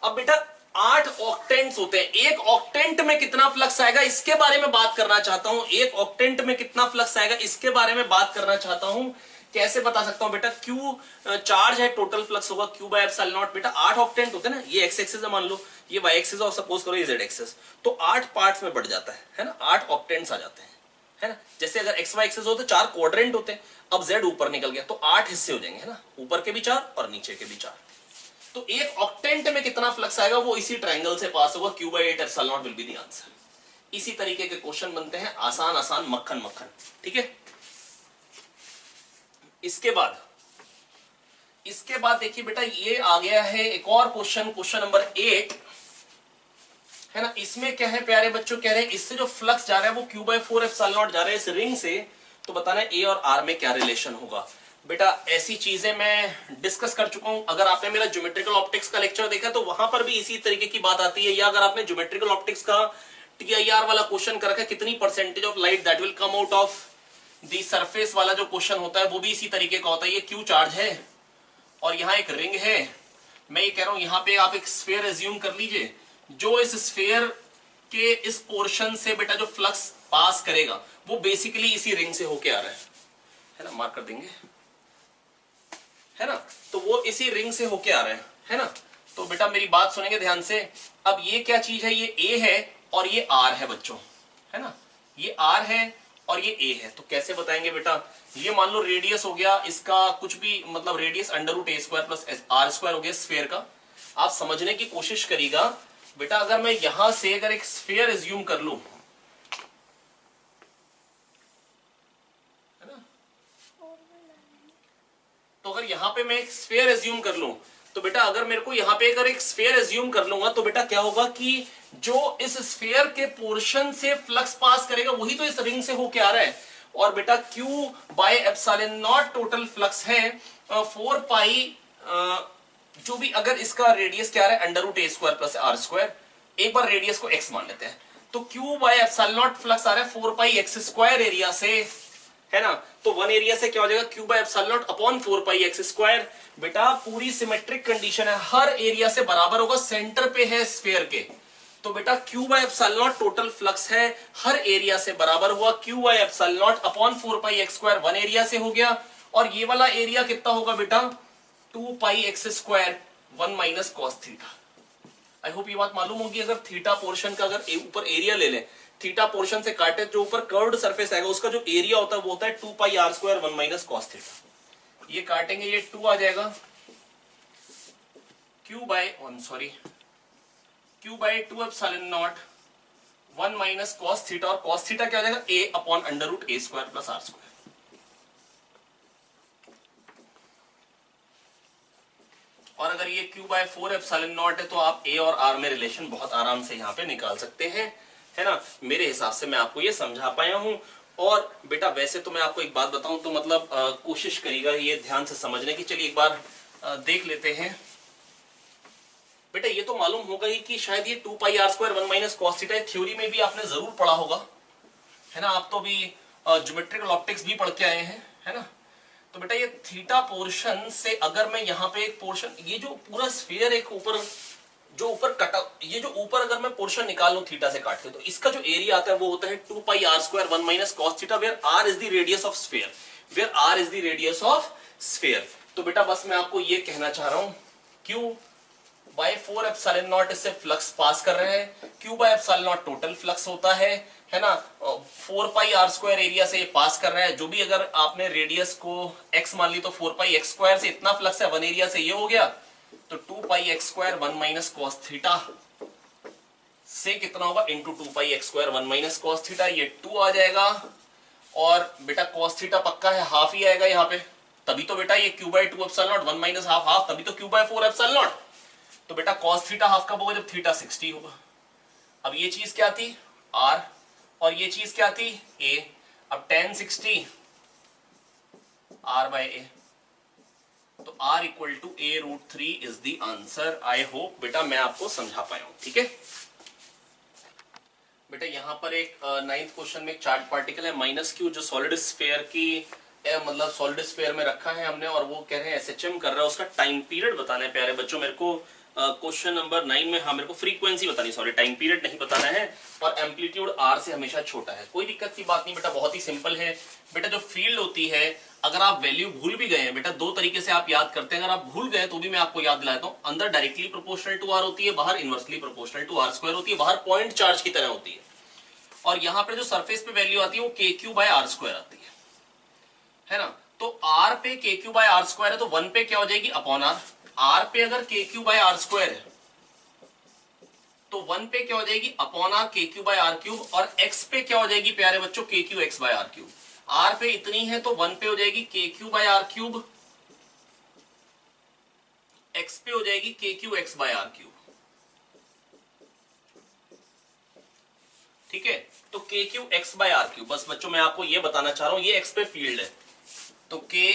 अब बेटा 8 ऑक्टेंट्स होते हैं, एक ऑक्टेंट में कितना फ्लक्स आएगा इसके बारे में बात करना चाहता हूं। एक ऑक्टेंट में कितना फ्लक्स आएगा इसके बारे में बात करना चाहता हूं। कैसे बता सकता हूं बेटा, क्यू चार्ज है, टोटल फ्लक्स होगा क्यू बाय एप्सिलॉन नॉट। बेटा 8 ऑक्टेंट होते हैं ना, ये एक्स एक्सिस है मान लो, ये वाई एक्सिस और सपोज करो ये जेड एक्सिस, तो 8 पार्ट्स में बढ़ जाता है ना, 8 ऑक्टेंट्स आ जाते हैं, है ना। जैसे अगर एक्स वाई एक्सिस हो तो 4 क्वाड्रेंट होते हैं, अब जेड ऊपर निकल गया तो 8 हिस्से हो जाएंगे, है ना, ऊपर के भी 4 और नीचे के भी 4। तो एक ऑक्टेंट में कितना फ्लक्स आएगा वो इसी ट्रायंगल से पास होगा, Q by 8 epsilon naught will be the answer. इसी तरीके के क्वेश्चन बनते हैं, आसान आसान, मक्खन मक्खन, ठीक है। इसके बाद देखिए बेटा ये आ गया है एक और क्वेश्चन, क्वेश्चन नंबर 8, है ना। इसमें क्या है प्यारे बच्चों, कह रहे हैं इससे जो फ्लक्स जा रहा है वो क्यू बाय 4 एप्सिलॉन नॉट जा रहा है इस रिंग से, तो बताना है ए और आर में क्या रिलेशन होगा। बेटा ऐसी चीजें मैं डिस्कस कर चुका हूं, अगर आपने मेरा ज्योमेट्रिकल ऑप्टिक्स का लेक्चर देखा तो वहां पर भी इसी तरीके की बात आती है, या अगर आपने ज्योमेट्रिकल ऑप्टिक्स का टीआईआर वाला क्वेश्चन कर रखा है, कितनी percentage of light that will come out of the surface वाला जो क्वेश्चन होता है वो भी इसी तरीके का होता है। ये क्यू चार्ज है और यहाँ एक रिंग है, मैं ये कह रहा हूं यहाँ पे आप एक स्फीयर एज्यूम कर लीजिए, जो इस स्फीयर के इस पोर्शन से बेटा जो फ्लक्स पास करेगा वो बेसिकली इसी रिंग से होके आ रहा है ना, मार्क कर देंगे, है ना, तो वो इसी रिंग से होके आ रहा है ना। तो बेटा मेरी बात सुनेंगे ध्यान से, अब ये क्या चीज है, ये ए है और ये आर है बच्चों, है ना, ये आर है और ये ए है। तो कैसे बताएंगे बेटा, ये मान लो रेडियस हो गया इसका कुछ भी, मतलब रेडियस √a² प्लस r² हो गया स्फीयर का। आप समझने की कोशिश करिएगा बेटा, अगर मैं यहां से अगर एक स्फीयर एज्यूम कर लूं, है ना, तो अगर यहां पे मैं एक स्फीयर एज्यूम कर लूं तो बेटा अगर मेरे को यहां पे अगर एक स्फीयर एज्यूम कर लूंगा तो बेटा क्या होगा कि जो इस स्फीयर के पोर्शन से फ्लक्स पास करेगा वही तो इस रिंग से होके आ रहा है। और बेटा Q by epsilon not total flux है 4 पाई, जो भी अगर इसका रेडियस क्या है √a² प्लस r², एक बार रेडियस को x मान लेते हैं, तो Q by epsilon not flux आ रहा है 4 पाई x² एरिया से, है ना। तो वन एरिया से क्या हो जाएगा Q by epsilon naught upon 4 pi x²। बेटा पूरी सिमेट्रिक कंडीशन है, हर एरिया से बराबर होगा, सेंटर पे है स्फीयर के, तो बेटा Q by epsilon not total flux है, हर एरिया से बराबर हुआ, Q by epsilon naught upon 4 pi x² one area से हो गया, और ये वाला एरिया कितना होगा बेटा 2 पाई x², 1 माइनस कॉस थीटा। आई होप ये बात मालूम होगी। अगर थीटा पोर्शन का अगर ऊपर एरिया ले लें, थीटा पोर्शन से काटे जो ऊपर कर्व्ड सरफेस आएगा उसका जो एरिया होता है वो होता है 2 पाई r², 1 माइनस कॉस थीटा। ये काटेंगे, ये 2 आ जाएगा, Q by 2 epsilon naught 1 minus cos theta, और कॉस थीटा क्या हो जाएगा a upon under root A square plus R square. और अगर ये q बाय 4 एप्सिलॉन नॉट है तो आप a और r में रिलेशन बहुत आराम से यहाँ पे निकाल सकते हैं, है ना। मेरे हिसाब से मैं आपको ये समझा पाया हूं। और बेटा वैसे तो मैं आपको एक बात बताऊं तो मतलब कोशिश करिएगा ये ध्यान से समझने की। चलिए एक बार देख लेते हैं। बेटा ये तो मालूम होगा ही कि शायद ये 2 pi r square 1 minus cos theta theory में भी आपने जरूर पढ़ा होगा, है ना। आप तो भी ज्योमेट्रिकल ऑप्टिक्स भी पढ़ के आए हैं, है ना। तो बेटा ये थीटा पोर्शन से अगर मैं यहाँ पे एक पोर्शन, ये जो पूरा स्फीयर एक ऊपर जो ऊपर कटा, ये जो ऊपर अगर मैं पोर्शन निकाल लूं थीटा से काट के, तो इसका जो एरिया आता है वो होता है 2 pi r square 1 minus cos theta, where r is the radius of sphere, where r is the radius of sphere. तो बेटा बस मैं आपको ये कहना चाह रहा हूं, क्यू बाय 4 एप्सिलॉन नॉट इससे फ्लक्स पास कर रहे हैं, Q by epsilon not total flux होता है ना। 4 पाई आर स्क्वायर एरिया से पास कर रहा है, जो भी अगर आपने रेडियस को x मान ली तो 4 पाई एक्स स्क्वायर से इतना फ्लक्स है, 1 एरिया से ये हो गया, तो 2 pi x square 1 minus cos theta से कितना होगा into 2 pi x square 1 minus cos theta, ये 2 आ जाएगा। और बेटा कॉस थीटा पक्का है, हाफ ही आएगा यहाँ पे, तभी तो बेटा ये Q by 2 epsilon naught 1 minus half half, तभी तो क्यू बाय 4 एप्सिलॉन नॉट। तो बेटा कॉस थीटा हाफ कब होगा, जब थीटा 60 होगा। अब ये चीज क्या थी r, और ये चीज क्या थी a। अब tan 60 r बाय a, तो r equal to a root 3 is the answer. I hope बेटा मैं आपको समझा पाया हूं, ठीक है। बेटा यहां पर एक 9th क्वेश्चन में एक चार्ज पार्टिकल है माइनस क्यू, जो सॉलिड स्फीयर की मतलब सॉलिड स्फीयर में रखा है हमने, और वो कह रहे हैं एसएचएम कर रहा है, उसका टाइम पीरियड बताना है। प्यारे बच्चों मेरे को क्वेश्चन नंबर 9 में, हाँ मेरे को फ्रीक्वेंसी बतानी, सॉरी टाइम पीरियड नहीं बताना है, और एम्पलीट्यूड r से हमेशा छोटा है। कोई दिक्कत की बात नहीं बेटा, बहुत ही सिंपल है। बेटा जो फील्ड होती है, अगर आप वैल्यू भूल भी गए हैं बेटा, दो तरीके से आप याद करते हैं। अगर आप भूल गए तो भी मैं आपको याद दिलाता हूँ, अंदर डायरेक्टली प्रोपोर्शनल टू r होती है, बाहर inversely proportional to r square होती है, बाहर पॉइंट चार्ज की तरह होती है। और यहाँ पे जो सरफेस पे वैल्यू आती है वो के क्यू बाय आर स्क्वायर आती है ना। तो r पे के क्यू बाय आर स्क्वायर है, तो 1 पे क्या हो जाएगी अपॉन r। r पे अगर के क्यू बाय आर स्क्वायर है तो 1 पे क्या हो जाएगी upon r K Q by R cube, और x पे क्या हो जाएगी प्यारे बच्चों K Q X by R cube. r पे इतनी है तो 1 पे हो जाएगी K Q by R cube, x पे हो जाएगी K Q X by R cube, ठीक है। तो के Q X by R cube, बस बच्चों मैं आपको ये बताना चाह रहा हूं, ये x पे फील्ड है, तो के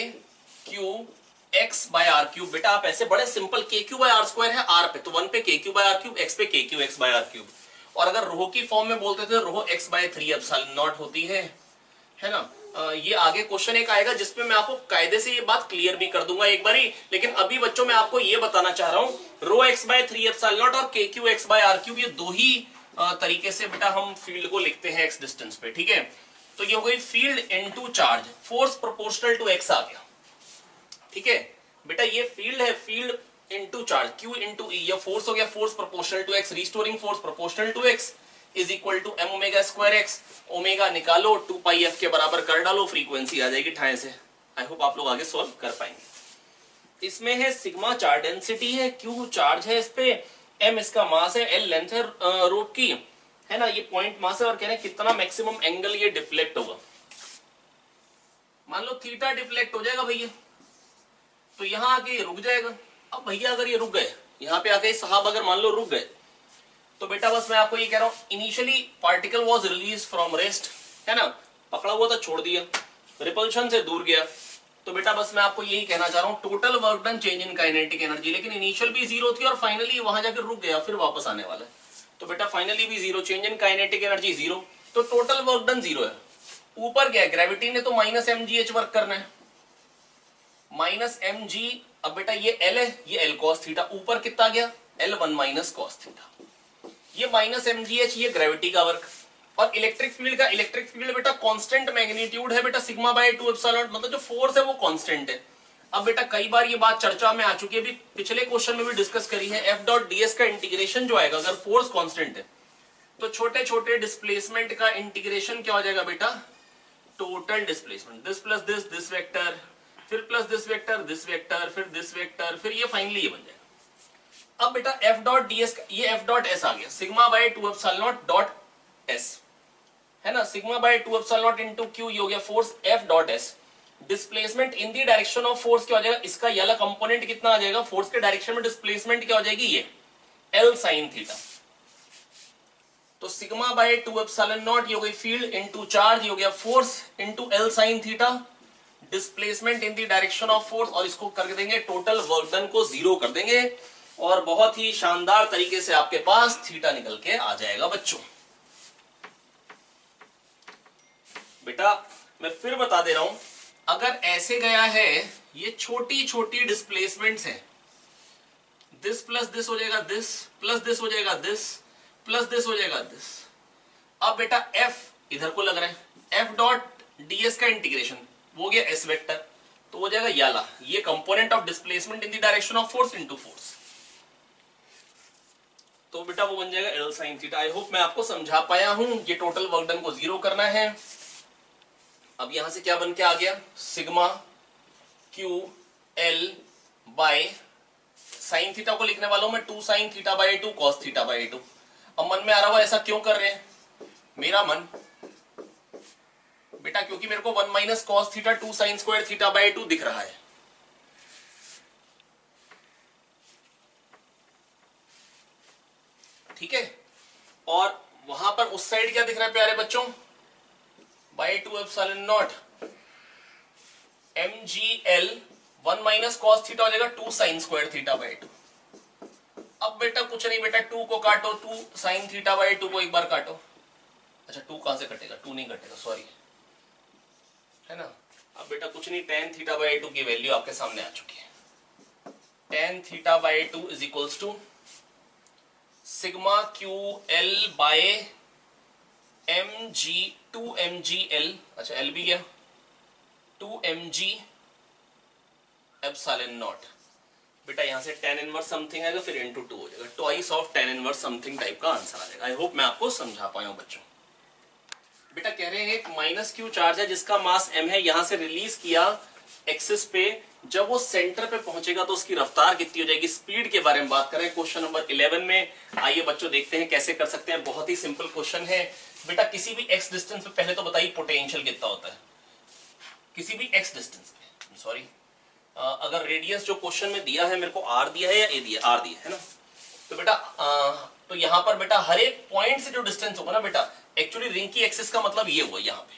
Q X by R cube. बेटा आप ऐसे बड़े simple, K Q by R square है r पे, तो 1 पे के Q by R cube, x पे के Q X by R cube. और अगर रो की फॉर्म में बोलते थे, rho x by 3 epsilon naught होती है ना। ये आगे क्वेश्चन एक आएगा जिसपे मैं आपको कायदे से ये बात क्लियर भी कर दूंगा एक बारी, लेकिन अभी बच्चों मैं आपको ये बताना चाह रहा हूं, rho x by 3 epsilon naught और K Q X by R cube, ये दो ही तरीके से बेटा हम फील्ड को लिखते हैं x डिस्टेंस पे, ठीक है। तो ये हो गई field into charge, force proportional to x आ गया, ठीक है बेटा। ये फील्ड है, field into charge, q into e, ये फोर्स हो गया, force proportional to x, restoring force proportional to x is equal to m omega square x। Omega निकालो, 2 पाई f के बराबर कर डालो, फ्रीक्वेंसी आ जाएगी ठाए से। आई होप आप लोग आगे सॉल्व कर पाएंगे। इसमें है सिग्मा चार्ज डेंसिटी है, q चार्ज है इस पे, m इसका मास है, l लेंथ है रोड की, है ना, ये पॉइंट मास है, और कह रहे हैं कितना मैक्सिमम एंगल ये डिफ्लेक्ट होगा। मान लो थीटा डिफ्लेक्ट हो जाएगा भैया, तो यहां आके ये रुक जाएगा। अब भैया अगर ये रुक गए, यहाँ पे आके साहब अगर मान लो रुक गए, तो बेटा बस मैं आपको ये कह रहा हूं, initially particle was release from rest, है ना, पकड़ा हुआ था छोड़ दिया, रिपल्शन से दूर गया, तो बेटा बस मैं आपको यही कहना चाह रहा हूं, total work done change in kinetic energy, लेकिन इनिशियल भी जीरो थी और फाइनली वहां जाकर रुक गया, फिर वापस आने वाला है, तो बेटा फाइनली भी zero, change in kinetic energy zero, तो टोटल वर्क डन जीरो है। ऊपर क्या है, ग्रेविटी ने तो माइनस mgh वर्क करना है, माइनस mg। अब बेटा ये L है, ये L cos थीटा, ऊपर कितना गया L1 माइनस cos थीटा, ये माइनस mgh, ये ग्रेविटी का वर्क। और इलेक्ट्रिक फील्ड बेटा कांस्टेंट मैग्नीट्यूड है बेटा, सिग्मा बाय 2 एप्सिलॉन, मतलब जो फोर्स है वो कांस्टेंट है। अब बेटा कई बार ये बात चर्चा में आ चुकी है, अभी पिछले क्वेश्चन में भी डिस्कस करी है, एफ डॉट ds का इंटीग्रेशन जो आएगा, अगर फोर्स कांस्टेंट है तो छोटे छोटे डिस्प्लेसमेंट का इंटीग्रेशन क्या हो जाएगा बेटा, total displacement, this plus this vector, फिर प्लस दिस वेक्टर, फिर दिस वेक्टर, फिर ये फाइनली ये बन जाएगा। अब बेटा एफ डॉट ds, ये एफ डॉट एस आ गया, sigma bye 2 epsilon not dot S, है ना, sigma bye 2 epsilon naught into Q, ये हो गया force F dot S. Displacement in the direction of force क्या हो जाएगा, इसका ये वाला कंपोनेंट कितना आ जाएगा, फोर्स के डायरेक्शन में डिस्प्लेसमेंट क्या हो जाएगी, ये एल साइन थीटा। तो सिग्मा बाय 2 एप्सिलॉन नॉट ये हो गई फील्ड इनटू चार्ज, ये हो गया force into L sine theta, displacement in the direction of force, और इसको कर देंगे टोटल वर्क डन को 0 कर देंगे, और बहुत ही शानदार तरीके से आपके पास थीटा निकल के आ जाएगा बच्चों। बेटा मैं फिर बता दे रहा हूं, अगर ऐसे गया है, ये छोटी छोटी डिस्प्लेसमेंट्स हैं, दिस प्लस दिस हो जाएगा दिस, प्लस दिस हो जाएगा दिस, प्लस दिस हो जाएगा दिस। अब बेटा एफ इधर को लग रहा है, एफ डॉट डीएस का इंटीग्रेशन वो हो गया एस वेक्टर, तो हो जाएगा याला, ये component of displacement in the direction of force into force, तो बेटा वो बन जाएगा एल साइन थीटा। आई होप मैं आपको समझा पाया हूं। ये टोटल वर्क डन को 0 करना है। अब यहां से क्या बन के आ गया, sigma Q L by sine theta को लिखने वाला हूं मैं 2 sine theta by 2 cos theta by 2। अब मन में आ रहा हुआ ऐसा क्यों कर रहे हैं, मेरा मन बेटा क्योंकि मेरे को 1 minus cos theta 2 sine square theta by 2 दिख रहा है, ठीक है, और वहां पर उस साइड क्या दिख रहा है प्यारे बच्चों, by 2 epsilon naught M G L 1 minus cos theta हो जाएगा 2 साइन स्क्वायर थीटा बाय 2। अब बेटा कुछ नहीं, बेटा 2 को काटो, 2 साइन थीटा बाय 2 को एक बार काटो, अच्छा 2 कहां से कटेगा, 2 नहीं कटेगा, सॉरी, है ना। अब बेटा कुछ नहीं, tan थीटा बाय 2 की वैल्यू आपके सामने आ चुकी है, tan theta by 2 is equals to sigma Q L by M G 2 M G L, अच्छा एल भी गया, 2 एम जी एप्सिलॉन नॉट। बेटा यहां से tan इनवर्स समथिंग आएगा, फिर इनटू 2 हो जाएगा, twice of tan inverse something type का आंसर आ जाएगा। आई होप मैं आपको समझा पाया हूं बच्चों। बेटा कह रहे हैं एक माइनस क्यू चार्ज है जिसका मास m है, यहां से रिलीज किया एक्सिस पे, जब वो सेंटर पे पहुंचेगा तो उसकी रफ्तार कितनी हो जाएगी, स्पीड के बारे में बात करें क्वेश्चन नंबर 11 में। आइए बच्चों देखते हैं कैसे कर सकते हैं, बहुत ही सिंपल क्वेश्चन है। बेटा किसी भी x डिस्टेंस पे पहले तो बताइए पोटेंशियल कितना होता है, किसी भी x डिस्टेंस पे, सॉरी अगर रेडियस जो क्वेश्चन में दिया है, मेरे को r दिया है या a दिया, r दिया है ना, तो बेटा तो यहां पर बेटा हर एक पॉइंट से जो डिस्टेंस होगा ना बेटा, एक्चुअली रिंग की एक्सिस का मतलब ये हुआ यहाँ पे,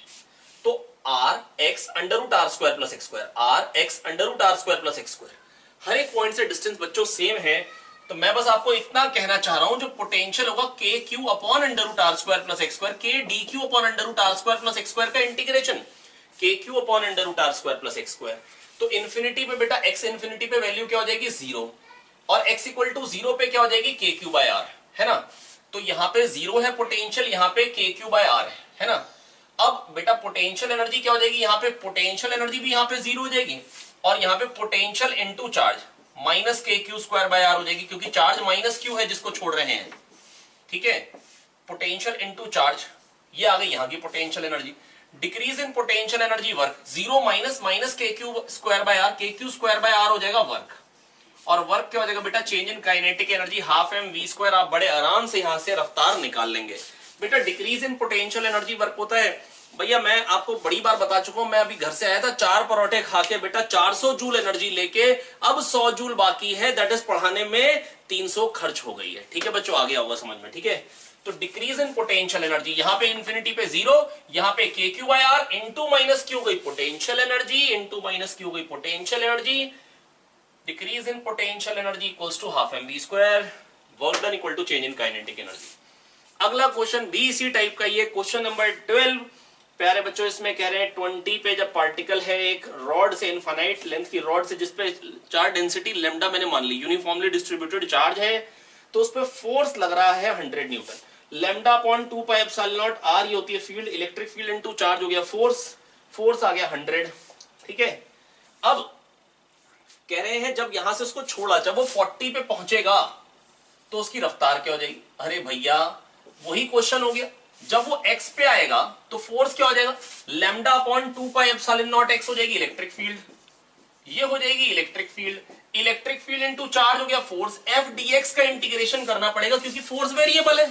तो r x under root r square plus x square, r x under root r square plus x square, हर एक पॉइंट से डिस्टेंस बच्चों सेम है। तो मैं बस आपको इतना कहना चाह रहा हूं, जो पोटेंशियल होगा k q upon under root r square plus x square, k d q upon under root r square plus x square का integration, k q upon under root r square plus x square. तो infinity पे बेटा x infinity पे value क्या हो जाएगी 0, और x equal to 0 पे क्या हो जाएगी के क्यू बाय आर, है ना। तो यहाँ पे 0 है पोटेंशियल, यहाँ पे के क्यू बाय आर है ना। अब बेटा पोटेंशियल एनर्जी क्या हो जाएगी, यहाँ पे पोटेंशियल एनर्जी भी यहाँ पे 0 हो जाएगी, और यहाँ पे potential into charge minus k q square by r हो जाएगी, क्योंकि चार्ज माइनस क्यू है जिसको छोड़ रहे हैं, ठीक है। पोटेंशियल इनटू चार्ज, ये आ गई यहाँ की potential energy. Decrease in potential energy work, 0 minus minus k q square by r, k q square by r हो जाएगा वर्क, और वर्क क्या हो जाएगा बेटा change in kinetic energy half m v square. आप बड़े आराम से यहां से रफ्तार निकाल लेंगे। बेटा decrease in potential energy work होता है, भैया मैं आपको बड़ी बार बता चुका हूं, मैं अभी घर से आया था 4 परोठे खा के बेटा 400 जूल एनर्जी लेके, अब 100 जूल बाकी है, दैट इज पढ़ाने में 300 खर्च हो गई है, ठीक है बच्चों, आ गया होगा समझ में, ठीक है। तो डिक्रीज इन पोटेंशियल एनर्जी, यहां पे इन्फिनिटी पे 0, यहां पे के Q by r into minus q गई potential energy, into minus q गई potential energy, decrease in potential energy equals to half m v square, work done equal to change in kinetic energy. अगला question भी इसी type का, ये question number 12 प्यारे बच्चों, इसमें कह रहे हैं 20 पे जब पार्टिकल है एक रॉड से, इनफाइनाइट लेंथ की रॉड से, जिसपे चार्ज डेंसिटी लेमडा मैंने मान ली, यूनिफॉर्मली डिस्ट्रीब्यूटेड चार्ज है, तो उस पर फोर्स लग रहा है 100 newton, lambda upon 2 pi epsilon naught r ये होती है field, electric field into charge हो गया फोर्स, फोर्स आ गया 100, ठीक है। अब कह रहे हैं जब यहां से उसको छोड़ा, जब वो 40 पे पहुंचेगा तो उसकी रफ्तार क्या हो जाएगी। अरे भैया वही क्वेश्चन हो गया, जब वो x पे आएगा तो फोर्स क्या हो जाएगा, lambda upon 2 pi epsilon naught x हो जाएगी इलेक्ट्रिक फील्ड, ये हो जाएगी electric field, electric field into charge हो गया फोर्स, f dx का इंटीग्रेशन करना पड़ेगा क्योंकि फोर्स वेरिएबल है,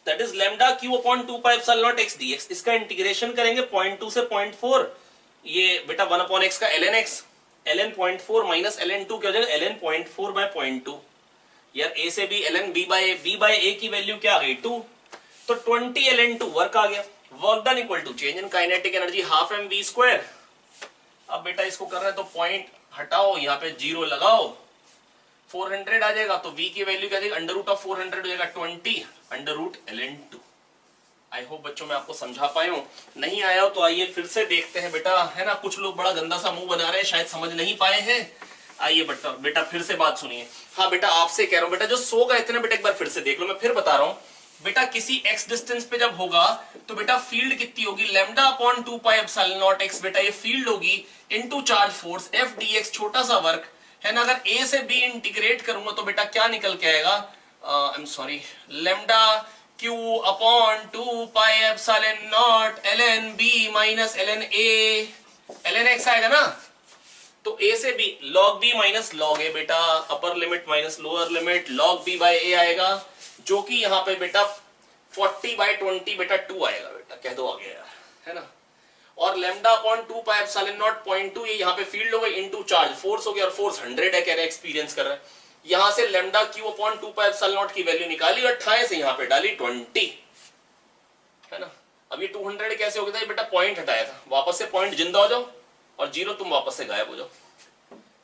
that is lambda q upon 2 pi epsilon naught x dx. इसका इंटीग्रेशन करेंगे 0.2 से 0.4, ये बेटा 1 अपॉन एक्स का ln x, ln 0.4 minus ln 2 क्या हो जाएगा ln 0.4 बाय 0.2। यार a से b ln b by a की वैल्यू क्या आ गई 2, तो 20 ln 2 वर्क आ गया। Work done equal to change in kinetic energy half mv square. अब बेटा इसको कर रहे हैं तो पॉइंट हटाओ, यहाँ पे 0 लगाओ, 400 आ जाएगा, तो v की वैल्यू क्या जाएगा अंडर रूट ऑफ 400 हो जाएगा 20 under root ln 2। I hope बच्चों मैं आपको समझा पाया हूं, नहीं आया हो तो आइए फिर से देखते हैं बेटा, है ना। कुछ लोग बड़ा गंदा सा मुंह बना रहे हैं, शायद समझ नहीं पाए हैं। आइए बेटा फिर से बात सुनिए। हाँ बेटा आपसे कह रहा हूं बेटा, जो सो गए थे ना बेटा एक बार फिर से देख लो, मैं फिर बता रहा हूं बेटा। किसी x डिस्टेंस पे जब होगा तो बेटा फील्ड कितनी होगी, lambda upon 2 pi epsilon naught x, बेटा ये फील्ड होगी into charge force f dx, छोटा सा वर्क है ना। अगर a से b इंटीग्रेट करूंगा तो बेटा क्या निकल के आएगा, आई am sorry, lambda q upon 2 pi epsilon not ln b minus ln a ln x आएगा ना। तो a से b log b minus log a बेटा, upper limit minus lower limit, log b by a आएगा, जो कि यहाँ पे बेटा 40/20 बेटा 2 आएगा बेटा, कह दो आ गया यार, है ना। और lambda upon 2 pi epsilon not 0.2, ये यहाँ पे फील्ड हो गई इनटू चार्ज फोर्स हो गया, और फोर्स 100 है, कह रहे एक्सपीरियंस कर रहा है। यहाँ से lambda q upon 2 pi epsilon not की वैल्यू निकाली और 28 से यहाँ पे डाली 20, है ना। अब ये 200 कैसे हो गया था, बेटा पॉइंट हटाया था, वापस से पॉइंट जिंदा हो जाओ और 0 तुम वापस से गायब हो जाओ।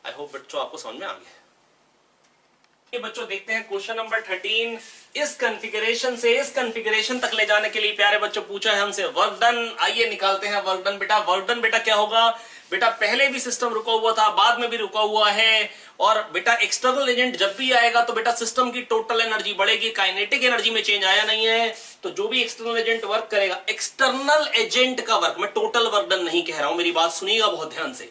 आई होप बच्चों आपको समझ में आ गया। ये बच्चों देखते हैं क्वेश्चन नंबर 13। इस कॉन्फ़िगरेशन से इस कॉन्फ़िगरेशन तक ले जाने के लिए प्यारे बच्चों पूछा है हमसे वर्क डन। आइए निकालते हैं वर्क डन बेटा। वर्क डन बेटा क्या होगा बेटा, पहले भी सिस्टम रुका हुआ था, बाद में भी रुका हुआ है, और बेटा एक्सटर्नल एजेंट जब भी आएगा तो बेटा सिस्टम की टोटल एनर्जी बढ़ेगी, काइनेटिक एनर्जी में चेंज आया नहीं है। तो जो भी एक्सटर्नल एजेंट वर्क करेगा, एक्सटर्नल एजेंट का वर्क, मैं टोटल वर्क डन नहीं कह रहा हूं, मेरी बात सुनिएगा बहुत ध्यान से।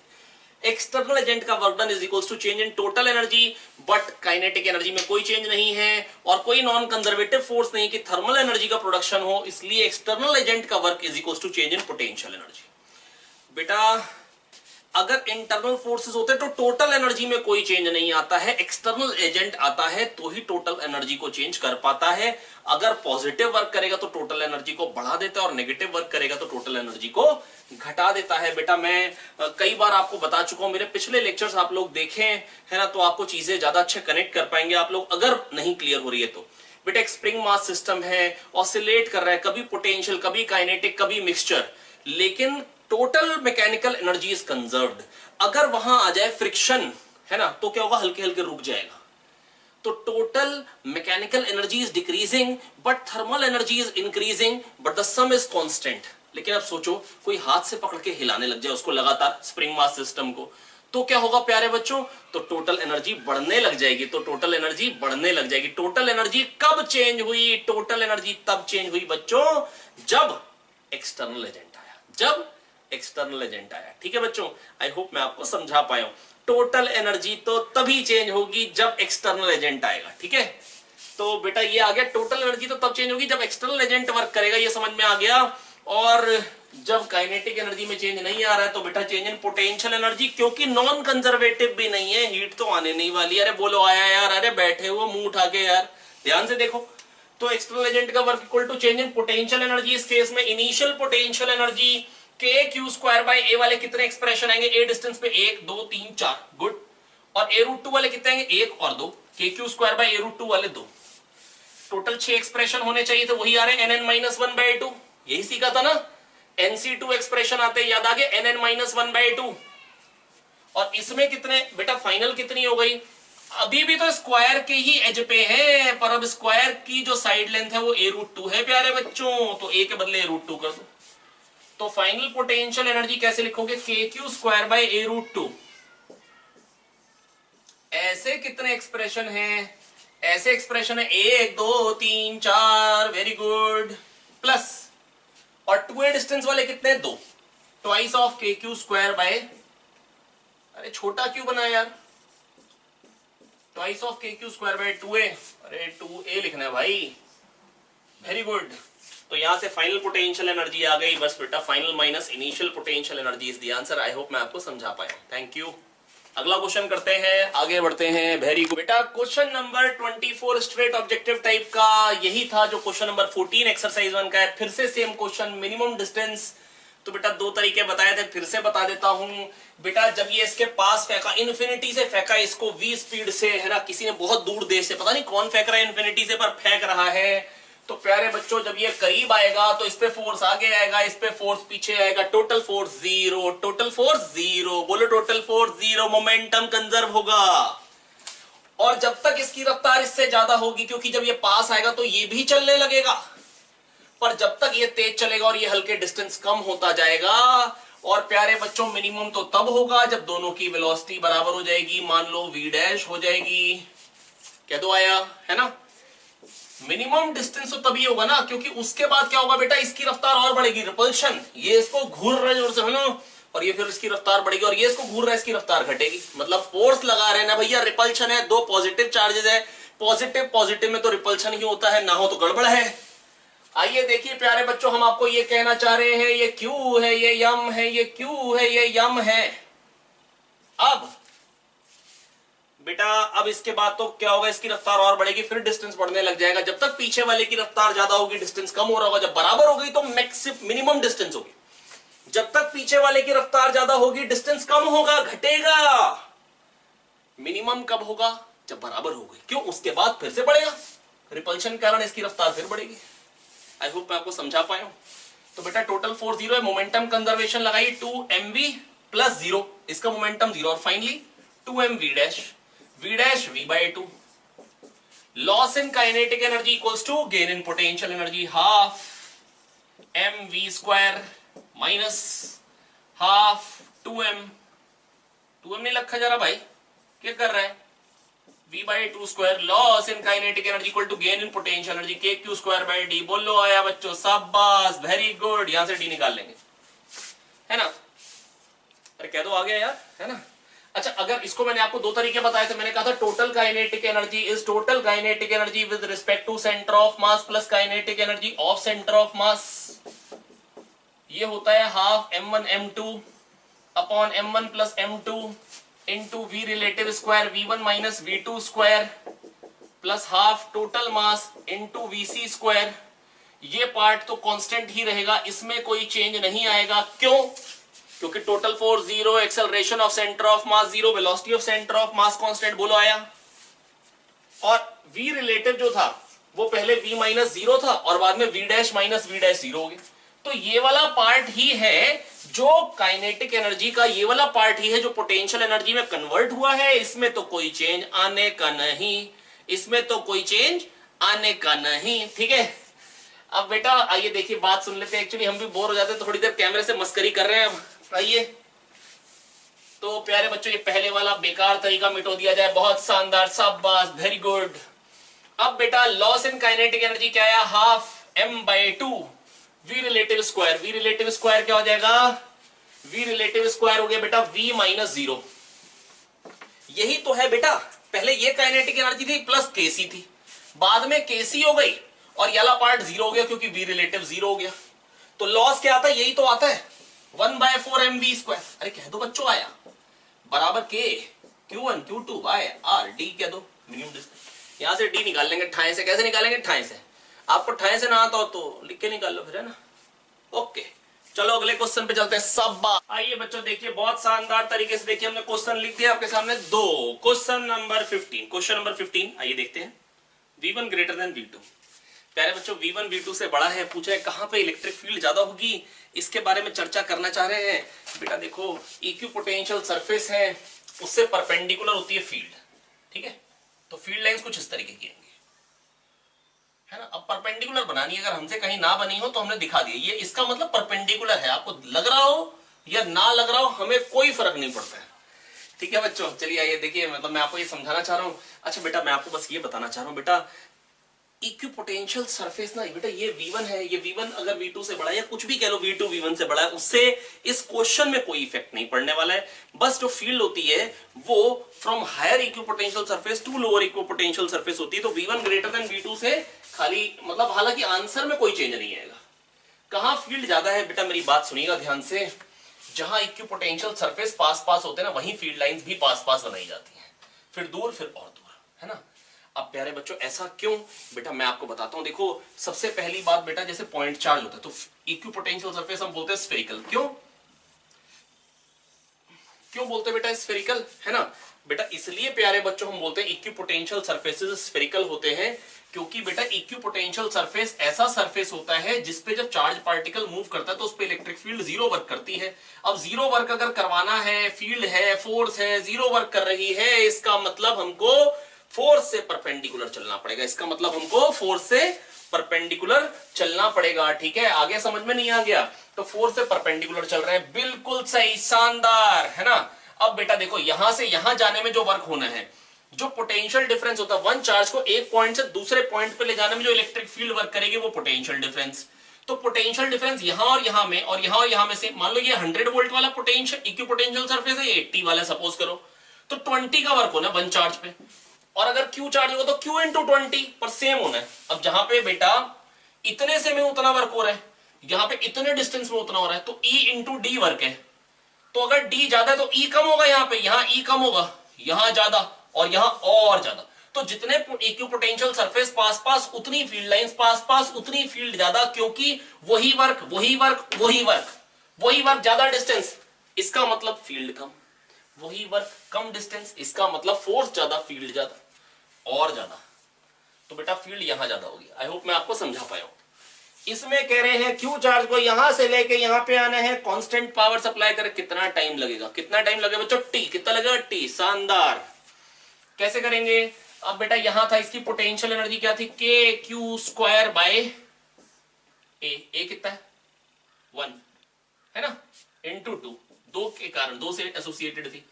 एक्सटर्नल एजेंट का work done is equals to change in total energy, but kinetic energy में कोई चेंज नहीं है और कोई नॉन कंजर्वेटिव फोर्स नहीं कि थर्मल एनर्जी का प्रोडक्शन हो, इसलिए एक्सटर्नल एजेंट का work is equals to change in potential energy. बेटा अगर इंटरनल फोर्सेस होते तो टोटल एनर्जी में कोई चेंज नहीं आता है, एक्सटर्नल एजेंट आता है तो ही टोटल एनर्जी को चेंज कर पाता है। अगर पॉजिटिव वर्क करेगा तो टोटल एनर्जी को बढ़ा देता है और नेगेटिव वर्क करेगा तो टोटल एनर्जी को घटा देता है। बेटा मैं कई बार आपको बता चुका हूं, मेरे पिछले लेक्चर्स आप लोग देखें है ना, तो आपको चीजें ज्यादा अच्छे कनेक्ट कर पाएंगे आप लोग, अगर नहीं क्लियर हो रही है तो। बेटा एक स्प्रिंग मास सिस्टम है, ऑसिलेट कर रहा है, कभी पोटेंशियल, कभी काइनेटिक, कभी मिक्सचर, लेकिन total mechanical energy is conserved. अगर वहां आ जाए फ्रिक्शन, है ना, तो क्या होगा, हल्के हल्के रुक जाएगा। तो total mechanical energy is decreasing but thermal energy is increasing, but the some is constant. लेकिन अब सोचो कोई हाथ से पकड़ के हिलाने लग जाए उसको लगातार, स्प्रिंग मास सिस्टम को, तो क्या होगा प्यारे बच्चों, तो टोटल एनर्जी बढ़ने लग जाएगी। तो टोटल एनर्जी बढ़ने लग जाएगी। टोटल एनर्जी कब चेंज हुई, टोटल एनर्जी तब चेंज हुई बच्चों जब एक्सटर्नल एजेंट आया, जब एक्सटर्नल एजेंट आया। ठीक है बच्चों, आई होप मैं आपको समझा पाया हूं। टोटल एनर्जी तो तभी चेंज होगी जब एक्सटर्नल एजेंट आएगा। ठीक है, तो बेटा ये आ गया, टोटल एनर्जी तो तब चेंज होगी जब एक्सटर्नल एजेंट वर्क करेगा, ये समझ में आ गया। और जब काइनेटिक एनर्जी में चेंज नहीं आ रहा है तो बेटा चेंज इन पोटेंशियल एनर्जी, क्योंकि नॉन कंजर्वेटिव भी नहीं है, हीट तो आने नहीं वाली। अरे बोलो आया यार, अरे बैठे हो मुंह उठा के यार, ध्यान से देखो। तो एक्सटर्नल एजेंट का work equal to change in potential energy. इस केस में initial potential energy k q square by a वाले कितने एक्सप्रेशन आएंगे, ए डिस्टेंस पे 1 2 3 4, गुड। और ए रूट 2 वाले कितने आएंगे, 1 और 2, k q square by a root 2 वाले 2। टोटल 6 एक्सप्रेशन होने चाहिए थे, वही आ रहे nn माइनस 1/2, यही सीखा था ना। nc2 एक्सप्रेशन आते याद आ गए, nn माइनस 1/2। और इसमें कितने बेटा, फाइनल कितनी हो गई, अभी भी तो स्क्वायर के ही एज पे है, पर अब स्क्वायर की जो साइड लेंथ है वो ए रूट 2 है प्यारे बच्चों, तो ए के बदले ए रूट 2 कर दो। तो फाइनल पोटेंशियल एनर्जी कैसे लिखोगे, k q square by a root 2। ऐसे कितने एक्सप्रेशन हैं, ऐसे एक्सप्रेशन है 1 2 3 4, वेरी गुड, प्लस, और 2a डिस्टेंस वाले कितने, 2, ट्वाइस ऑफ के क्यू स्क्वायर बाय, अरे छोटा क्यों बना यार, ट्वाइस ऑफ के क्यू स्क्वायर बाय 2a, अरे 2a लिखना है भाई, वेरी गुड। तो यहां से फाइनल पोटेंशियल एनर्जी आ गई, बस बेटा final minus initial potential energy is the answer. I hope मैं आपको समझा पाया, थैंक यू। अगला क्वेश्चन करते हैं, आगे बढ़ते हैं। वेरी गुड बेटा, question number 24 straight objective type का यही था जो क्वेश्चन नंबर 14 एक्सरसाइज 1 का है। फिर से सेम क्वेश्चन, मिनिमम डिस्टेंस। तो बेटा दो तरीके बताए थे, फिर से बता देता हूं। बेटा जब ये इसके पास फेंका, इन्फिनिटी से फेंका इसको v स्पीड से, है ना, किसी ने बहुत दूर देश से, पता नहीं कौन फेंक रहा है इन्फिनिटी से, पर फेंक रहा है। तो प्यारे बच्चों जब ये करीब आएगा तो इस पे फोर्स आगे आएगा, इस पे फोर्स पीछे आएगा, total force zero, total force zero. बोलो total force zero, momentum conserve होगा। और जब तक इसकी रफ्तार इससे ज्यादा होगी, क्योंकि जब ये पास आएगा तो ये भी चलने लगेगा, पर जब तक ये तेज चलेगा और ये हल्के डिस्टेंस कम होता जाएगा। और प्यारे बच्चों मिनिमम तो तब होगा जब दोनों की वेलोसिटी बराबर हो जाएगी, मान लो v डैश हो जाएगी। कह दो आया, है ना। मिनिमम डिस्टेंस तो तभी होगा ना, क्योंकि उसके बाद क्या होगा बेटा, इसकी रफ्तार और बढ़ेगी, रिपल्शन। ये इसको घूर रहा है जोर से, है ना, और ये फिर इसकी रफ्तार बढ़ेगी, और ये इसको घूर रहा है, इसकी रफ्तार घटेगी। मतलब फोर्स लगा रहे हैं ना भैया, रिपल्शन है, दो पॉजिटिव चार्जेस है, पॉजिटिव पॉजिटिव में तो रिपल्शन ही होता है, ना हो तो गड़बड़ है। आइए देखिए प्यारे बच्चों, हम आपको ये कहना चाह रहे हैं, ये क्यू है, ये यम है, ये क्यू है, ये यम है। अब बेटा अब इसके बाद तो क्या होगा, इसकी रफ्तार और बढ़ेगी, फिर डिस्टेंस बढ़ने लग जाएगा। जब तक पीछे वाले की रफ्तार ज्यादा होगी डिस्टेंस कम हो रहा होगा, जब बराबर हो गई तो मिनिमम डिस्टेंस होगी। जब तक पीछे वाले की रफ्तार ज्यादा होगी डिस्टेंस कम होगा, घटेगा। मिनिमम कब होगा, जब बराबर हो गई। क्यों, उसके बाद फिर से बढ़ेगा, रिपल्शन के कारण इसकी रफ्तार फिर बढ़ेगी। आई होप मैं आपको समझा पाया हूं। तो बेटा टोटल फोर्स जीरो है, मोमेंटम कंजर्वेशन लगाइए 2mv प्लस जीरो, इसका मोमेंटम जीरो, और finally 2mv dash, v dash v by 2। Loss in kinetic energy equals to gain in potential energy, half mv square minus half 2m। 2m नहीं लिखा जा रहा भाई, क्या कर रहा है, v by 2 square. Loss in kinetic energy equal to gain in potential energy kq square by d। बोलो आया बच्चों, शाबाश, वेरी गुड। यहां से d निकाल लेंगे, है ना। अरे कह दो आ गया यार, है ना। अच्छा, अगर इसको मैंने आपको दो तरीके बताए थे। मैंने कहा था total kinetic energy is total kinetic energy with respect to centre of mass plus kinetic energy of centre of mass. ये होता है half m1 m2 upon m1 plus m2 into v relative square v1 minus v2 square plus half total mass into vc square. ये part तो constant ही रहेगा, इसमें कोई change नहीं आएगा। क्यों, क्योंकि total force zero, acceleration of centre of mass zero, velocity of centre of mass constant. बोलो आया। और v रिलेटिव जो था वो पहले v माइनस जीरो था और बाद में v dash minus v dash zero हो गया। तो ये वाला पार्ट ही है जो काइनेटिक एनर्जी का, ये वाला पार्ट ही है जो पोटेंशियल एनर्जी में कन्वर्ट हुआ है। इसमें तो कोई चेंज आने का नहीं, इसमें तो कोई चेंज आने का नहीं, ठीक है। अब बेटा आइए देखिए, बात सुन लेते हैं। एक्चुअली हम भी बोर हो जाते हैं, थोड़ी देर कैमरे से मस्करी कर रहे हैं। अब आइए, तो प्यारे बच्चों ये पहले वाला बेकार तरीका मिटो दिया जाए, बहुत शानदार, शाबाश, वेरी गुड। अब बेटा लॉस इन काइनेटिक एनर्जी क्या है, half m by 2 v relative square. v relative square क्या हो जाएगा, v रिलेटिव स्क्वायर हो गया बेटा v माइनस जीरो। यही तो है बेटा, पहले ये काइनेटिक एनर्जी थी प्लस kc थी, बाद में kc हो गई और ये वाला पार्ट जीरो हो गया क्योंकि v रिलेटिव जीरो हो गया। तो लॉस क्या आता है, यही तो आता है 1/4mv स्क्वायर। अरे कह दो बच्चों आया, बराबर k q1 q2 bye r d कह दो, मिनिमम डिस्टेंस। यहां से d निकाल लेंगे ठाए से। कैसे निकालेंगे, ठाए से। आपको ठाए से ना आता हो तो लिख के निकाल लो फिर, है ना। ओके, चलो अगले क्वेश्चन पे चलते हैं। सब आइए बच्चों देखिए, बहुत शानदार तरीके से देखिए, हमने क्वेश्चन लिख दिया आपके सामने दो। क्वेश्चन नंबर 15, आइए देखते हैं। v1 greater than v2। प्यारे बच्चों v1 v2 से बड़ा है, पूछा है कहां पे इलेक्ट्रिक फील्ड ज्यादा होगी, इसके बारे में चर्चा करना चाह रहे हैं। बेटा देखो, इक्वी पोटेंशियल सरफेस है, उससे परपेंडिकुलर होती है फील्ड, ठीक है। तो फील्ड लाइंस कुछ इस तरीके की होंगी, है ना। अब परपेंडिकुलर बनानी है, अगर हमसे कहीं ना बनी हो तो हमने दिखा दिया, ये इसका मतलब परपेंडिकुलर है। आपको लग रहा हो या ना लग रहा हो, हमें कोई फर्क नहीं पड़ता है, ठीक है बच्चों। चलिए आइए देखिए, मतलब मैं आपको ये समझाना चाह रहा हूँ। अच्छा बेटा मैं आपको बस ये बताना चाह रहा हूँ बेटा, इक्विपोटेंशियल सरफेस ना बेटा, ये v1 है, ये v1 अगर v2 से बड़ा है या कुछ भी कह लो, v2 v1 से बड़ा है, उससे इस क्वेश्चन में कोई इफेक्ट नहीं पड़ने वाला है। बस जो फील्ड होती है वो from higher equipotential surface to lower equipotential surface होती है। तो v1 ग्रेटर देन v2 से खाली मतलब, हालांकि आंसर में कोई चेंज नहीं आएगा। कहां फील्ड ज्यादा है बेटा, मेरी बात सुनिएगा ध्यान से। जहां इक्विपोटेंशियल सरफेस पास पास होते हैं ना, वहीं फील्ड लाइंस भी पास पास बनाई जाती हैं, फिर दूर फिर और दूर, है ना। अब प्यारे बच्चों ऐसा क्यों, बेटा मैं आपको बताता हूं। देखो सबसे पहली बात बेटा, जैसे पॉइंट चार्ज होता है तो इक्विपोटेंशियल सरफेस हम बोलते हैं स्फेरिकल। क्यों क्यों बोलते हैं बेटा स्फेरिकल, है ना बेटा? इसलिए प्यारे बच्चों हम बोलते हैं इक्विपोटेंशियल सरफेसेस स्फेरिकल होते हैं, क्योंकि बेटा इक्विपोटेंशियल सरफेस ऐसा सरफेस होता है जिसपे जब चार्ज पार्टिकल मूव करता है तो उस पे इलेक्ट्रिक फील्ड जीरो वर्क करती है। अब जीरो वर्क अगर करवाना है, फील्ड है, फोर्स है, जीरो वर्क कर रही है, इसका मतलब हमको फोर्स से परपेंडिकुलर चलना पड़ेगा। इसका मतलब हमको फोर्स से परपेंडिकुलर चलना पड़ेगा, ठीक है। आगे समझ में नहीं आ गया? तो फोर्स से परपेंडिकुलर चल रहे हैं, बिल्कुल सही, शानदार, है ना। अब बेटा देखो यहां से यहां जाने में जो वर्क होना है, जो पोटेंशियल डिफरेंस होता है, वन चार्ज को एक पॉइंट से दूसरे पॉइंट पे ले जाने में जो इलेक्ट्रिक फील्ड वर्क करेगी वो पोटेंशियल डिफरेंस। तो पोटेंशियल डिफरेंस यहां और यहां में और यहां में से, मान लो ये 100 वोल्ट वाला पोटेंशियल इक्विपोटेंशियल सरफेस है, 80 वाला सपोज करो, तो 20 का वर्क होना वन चार्ज पे। और अगर क्यू चार्ज होगा तो क्यू इंटू 20 पर सेम होना है। अब जहां पे बेटा इतने से में उतना वर्क हो रहा है, यहां पे इतने डिस्टेंस में उतना हो रहा है, तो ई इंटू डी वर्क है। तो अगर डी ज्यादा है तो ई कम होगा, यहां पे यहां ई कम होगा, यहां ज्यादा और यहां और ज्यादा। तो जितने इक्विपोटेंशियल सरफेस पास पास उतनी फील्ड लाइंस पास पास उतनी फील्ड ज्यादा, क्योंकि वही वर्क वही वर्क वही वर्क वही वर्क ज्यादा डिस्टेंस, इसका मतलब फील्ड कम, वही वर्क कम डिस्टेंस, इसका मतलब फोर्स ज्यादा फील्ड ज्यादा और ज्यादा। तो बेटा फील्ड यहां ज्यादा होगी। आई होप मैं आपको समझा पाया हूं। इसमें कह रहे हैं क्यू चार्ज को यहां से लेके यहां पे आना है, कांस्टेंट पावर सप्लाई कर, कितना टाइम लगेगा, कितना टाइम लगेगा बच्चों? टी। कितना लगेगा? टी। शानदार। कैसे करेंगे? अब बेटा यहां था, इसकी पोटेंशियल एनर्जी क्या थी? के क्यू स्क्वायर बाय ए कितना है? 1, है ना, इंटू 2, दो के कारण, दो से एसोसिएटेड थी।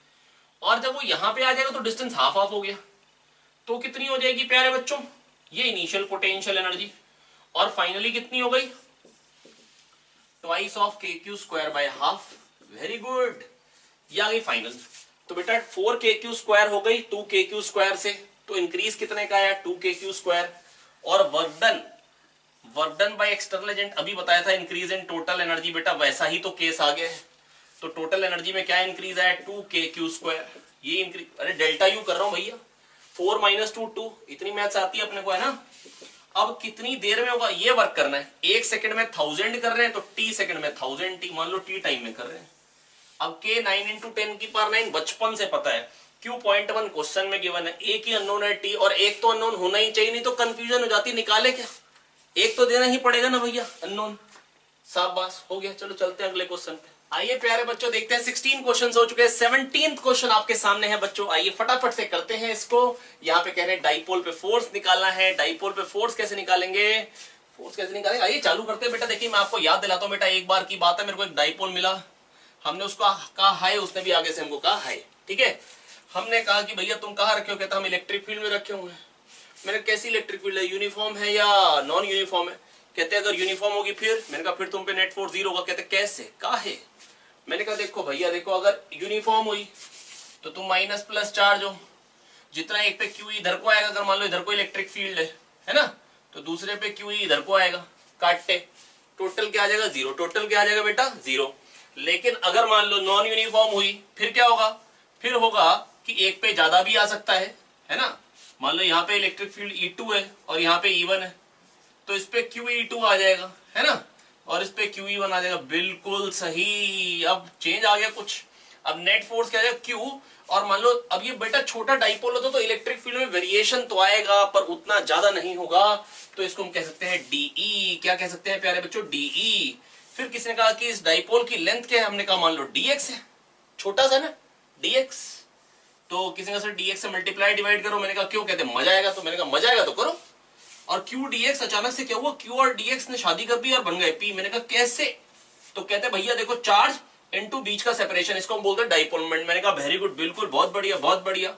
और जब वो यहां पे आ जाएगा तो डिस्टेंस हाफ हाफ हो गया, तो कितनी हो जाएगी प्यारे बच्चों? ये इनिशियल पोटेंशियल एनर्जी। और फाइनली कितनी हो गई? ट्वाइस ऑफ के q square by half. Very good, ये आ गई फाइनल। तो बेटा 4 के क्यू स्क्वायर हो गई 2 के क्यू स्क्वायर से, तो इंक्रीज कितने का आया? 2 के क्यू स्क्वायर। और work done by external agent अभी बताया था, इंक्रीज इन टोटल एनर्जी, बेटा वैसा ही तो केस आ गया है। तो टोटल एनर्जी में क्या इंक्रीज आया? 2 के क्यू स्क्वायर। ये इंक्रीज, अरे डेल्टा यू कर रहा हूं भैया, 4 - 2 2, इतनी मैथ्स आती है अपने को, है ना। अब कितनी देर में होगा ये वर्क करना है? 1 सेकंड में 1000 कर रहे हैं तो टी सेकंड में 1000 टी, मान लो टी टाइम में कर रहे हैं। अब के 9 × 10⁻⁹ बचपन से पता है, क्यू 0.1 क्वेश्चन में गिवन है, एक ही अननोन है टी, और एक तो अननोन होना ही चाहिए, नहीं तो कंफ्यूजन हो जाती, निकाले क्या? एक तो देना ही पड़ेगा ना भैया अननोन। शाबाश, हो गया। चलो चलते हैं अगले क्वेश्चन पे। आइए प्यारे बच्चों देखते हैं, 16 क्वेश्चन हो चुके हैं, 17th क्वेश्चन आपके सामने है बच्चों। आइए फटाफट से करते हैं इसको। यहाँ पे कह रहे हैं डाइपोल पे फोर्स निकालना है। डाइपोल पे फोर्स कैसे निकालेंगे? फोर्स कैसे निकालेंगे? आइए चालू करते हैं बेटा। देखिए मैं आपको याद दिलाता हूँ बेटा, एक बार की बात है, मेरे को एक डाइपोल मिला, हमने उसको कहा हाय, उसने भी आगे से हमको कहा हाय, ठीक है। हमने कहा कि भैया तुम कहाँ रखे हो? कहता हम इलेक्ट्रिक फील्ड में रखे हुए हैं। मैंने कैसी इलेक्ट्रिक फील्ड है? यूनिफॉर्म है या नॉन यूनिफॉर्म है? कहते अगर यूनिफॉर्म होगी फिर। मैंने कहा फिर तुम पे नेट फोर्स 0 होगा। कहते कैसे? काहे? मैंने कहा देखो भैया देखो, अगर यूनिफॉर्म हुई तो तुम माइनस प्लस चार्ज हो, जितना एक पे क्यू इधर को आएगा, अगर मान लो इधर को इलेक्ट्रिक फील्ड है ना, तो दूसरे पे क्यू इधर को आएगा, काटते टोटल क्या आ जाएगा? 0। टोटल क्या आ जाएगा बेटा? 0। लेकिन अगर मान लो नॉन यूनिफॉर्म हुई फिर क्या होगा? फिर होगा कि एक पे ज्यादा भी आ सकता है ना। मान लो यहाँ पे इलेक्ट्रिक फील्ड E2 है और यहाँ पे E1 है, तो इस पे QE2 आ जाएगा, है ना, और इस पे QE1 आ जाएगा। बिल्कुल सही। अब चेंज आ गया कुछ, अब नेट फोर्स क्या आ जाएगा? Q। और मान लो अब ये बेटा छोटा डाइपोल होता तो इलेक्ट्रिक फील्ड में वेरिएशन तो आएगा पर उतना ज्यादा नहीं होगा, तो इसको हम कह सकते हैं DE। क्या कह सकते हैं प्यारे बच्चों? DE। फिर किसने कहा कि इस डाइपोल की लेंथ क्या है? हमने कहा मान लो DX है, छोटा सा ना DX। तो किसी ने कहा DX से मल्टीप्लाई डिवाइड करो। मैंने कहा क्यों? कहते मजा आएगा। तो मैंने कहा मजा आएगा तो करो। और QDX अचानक से क्या हुआ? Q और DX ने शादी कर दी और बन गए P। मैंने कहा कैसे? तो कहते भैया देखो चार्ज इनटू बीच का सेपरेशन, इसको हम बोलते हैं डाइपोल मोमेंट। मैंने कहा वेरी गुड, बिल्कुल, बहुत बढ़िया बहुत बढ़िया।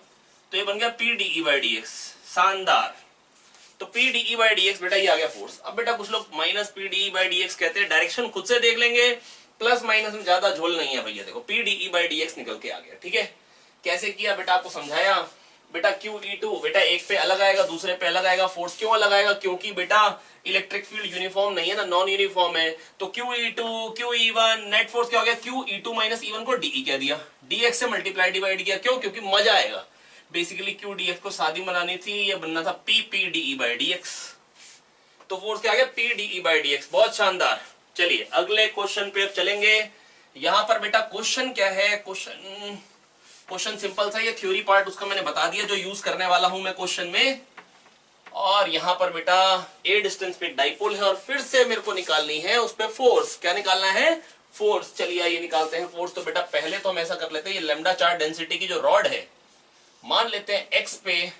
तो ये बन गया PdE/dx। शानदार। तो PdE/dx बेटा ये आ गया फोर्स। अब बेटा कुछ लोग माइनस PdE/dx कहते हैं, डायरेक्शन खुद से देख लेंगे, प्लस माइनस में ज्यादा झोल नहीं है भैया। देखो PdE/dx निकल के आ गया, ठीक है। कैसे किया बेटा? आपको समझाया। बेटा QE2 बेटा एक पे अलग आएगा, दूसरे पे अलग आएगा। फोर्स क्यों अलग आएगा? क्योंकि बेटा इलेक्ट्रिक फील्ड यूनिफॉर्म नहीं है ना, नॉन यूनिफॉर्म है। तो QE2 QE1 नेट फोर्स क्या हो गया? QE2 माइनस E1 को DE कह दिया, DX से मल्टीप्लाई डिवाइड किया। क्यों? क्योंकि मजा आएगा। बेसिकली QDF को शादी बनानी थी, ये बनना था PPDE/dx। तो फोर्स क्या आ गया? PDE/dx। बहुत शानदार। चलिए अगले क्वेश्चन पे अब चलेंगे। यहां पर बेटा क्वेश्चन क्या है? क्वेश्चन सिंपल सा, ये थ्योरी पार्ट उसका मैंने बता दिया जो यूज करने वाला हूं मैं क्वेश्चन में। और यहां पर बेटा ए डिस्टेंस पे डाइपोल है और फिर से मेरे को निकालनी है उस पे फोर्स। क्या निकालना है? फोर्स। चलिए ये निकालते हैं फोर्स। तो बेटा पहले तो हम ऐसा कर लेते हैं, ये लैम्डा चार्ज डेंसिटी की जो रॉड है मान लेते हैं एक्स पे।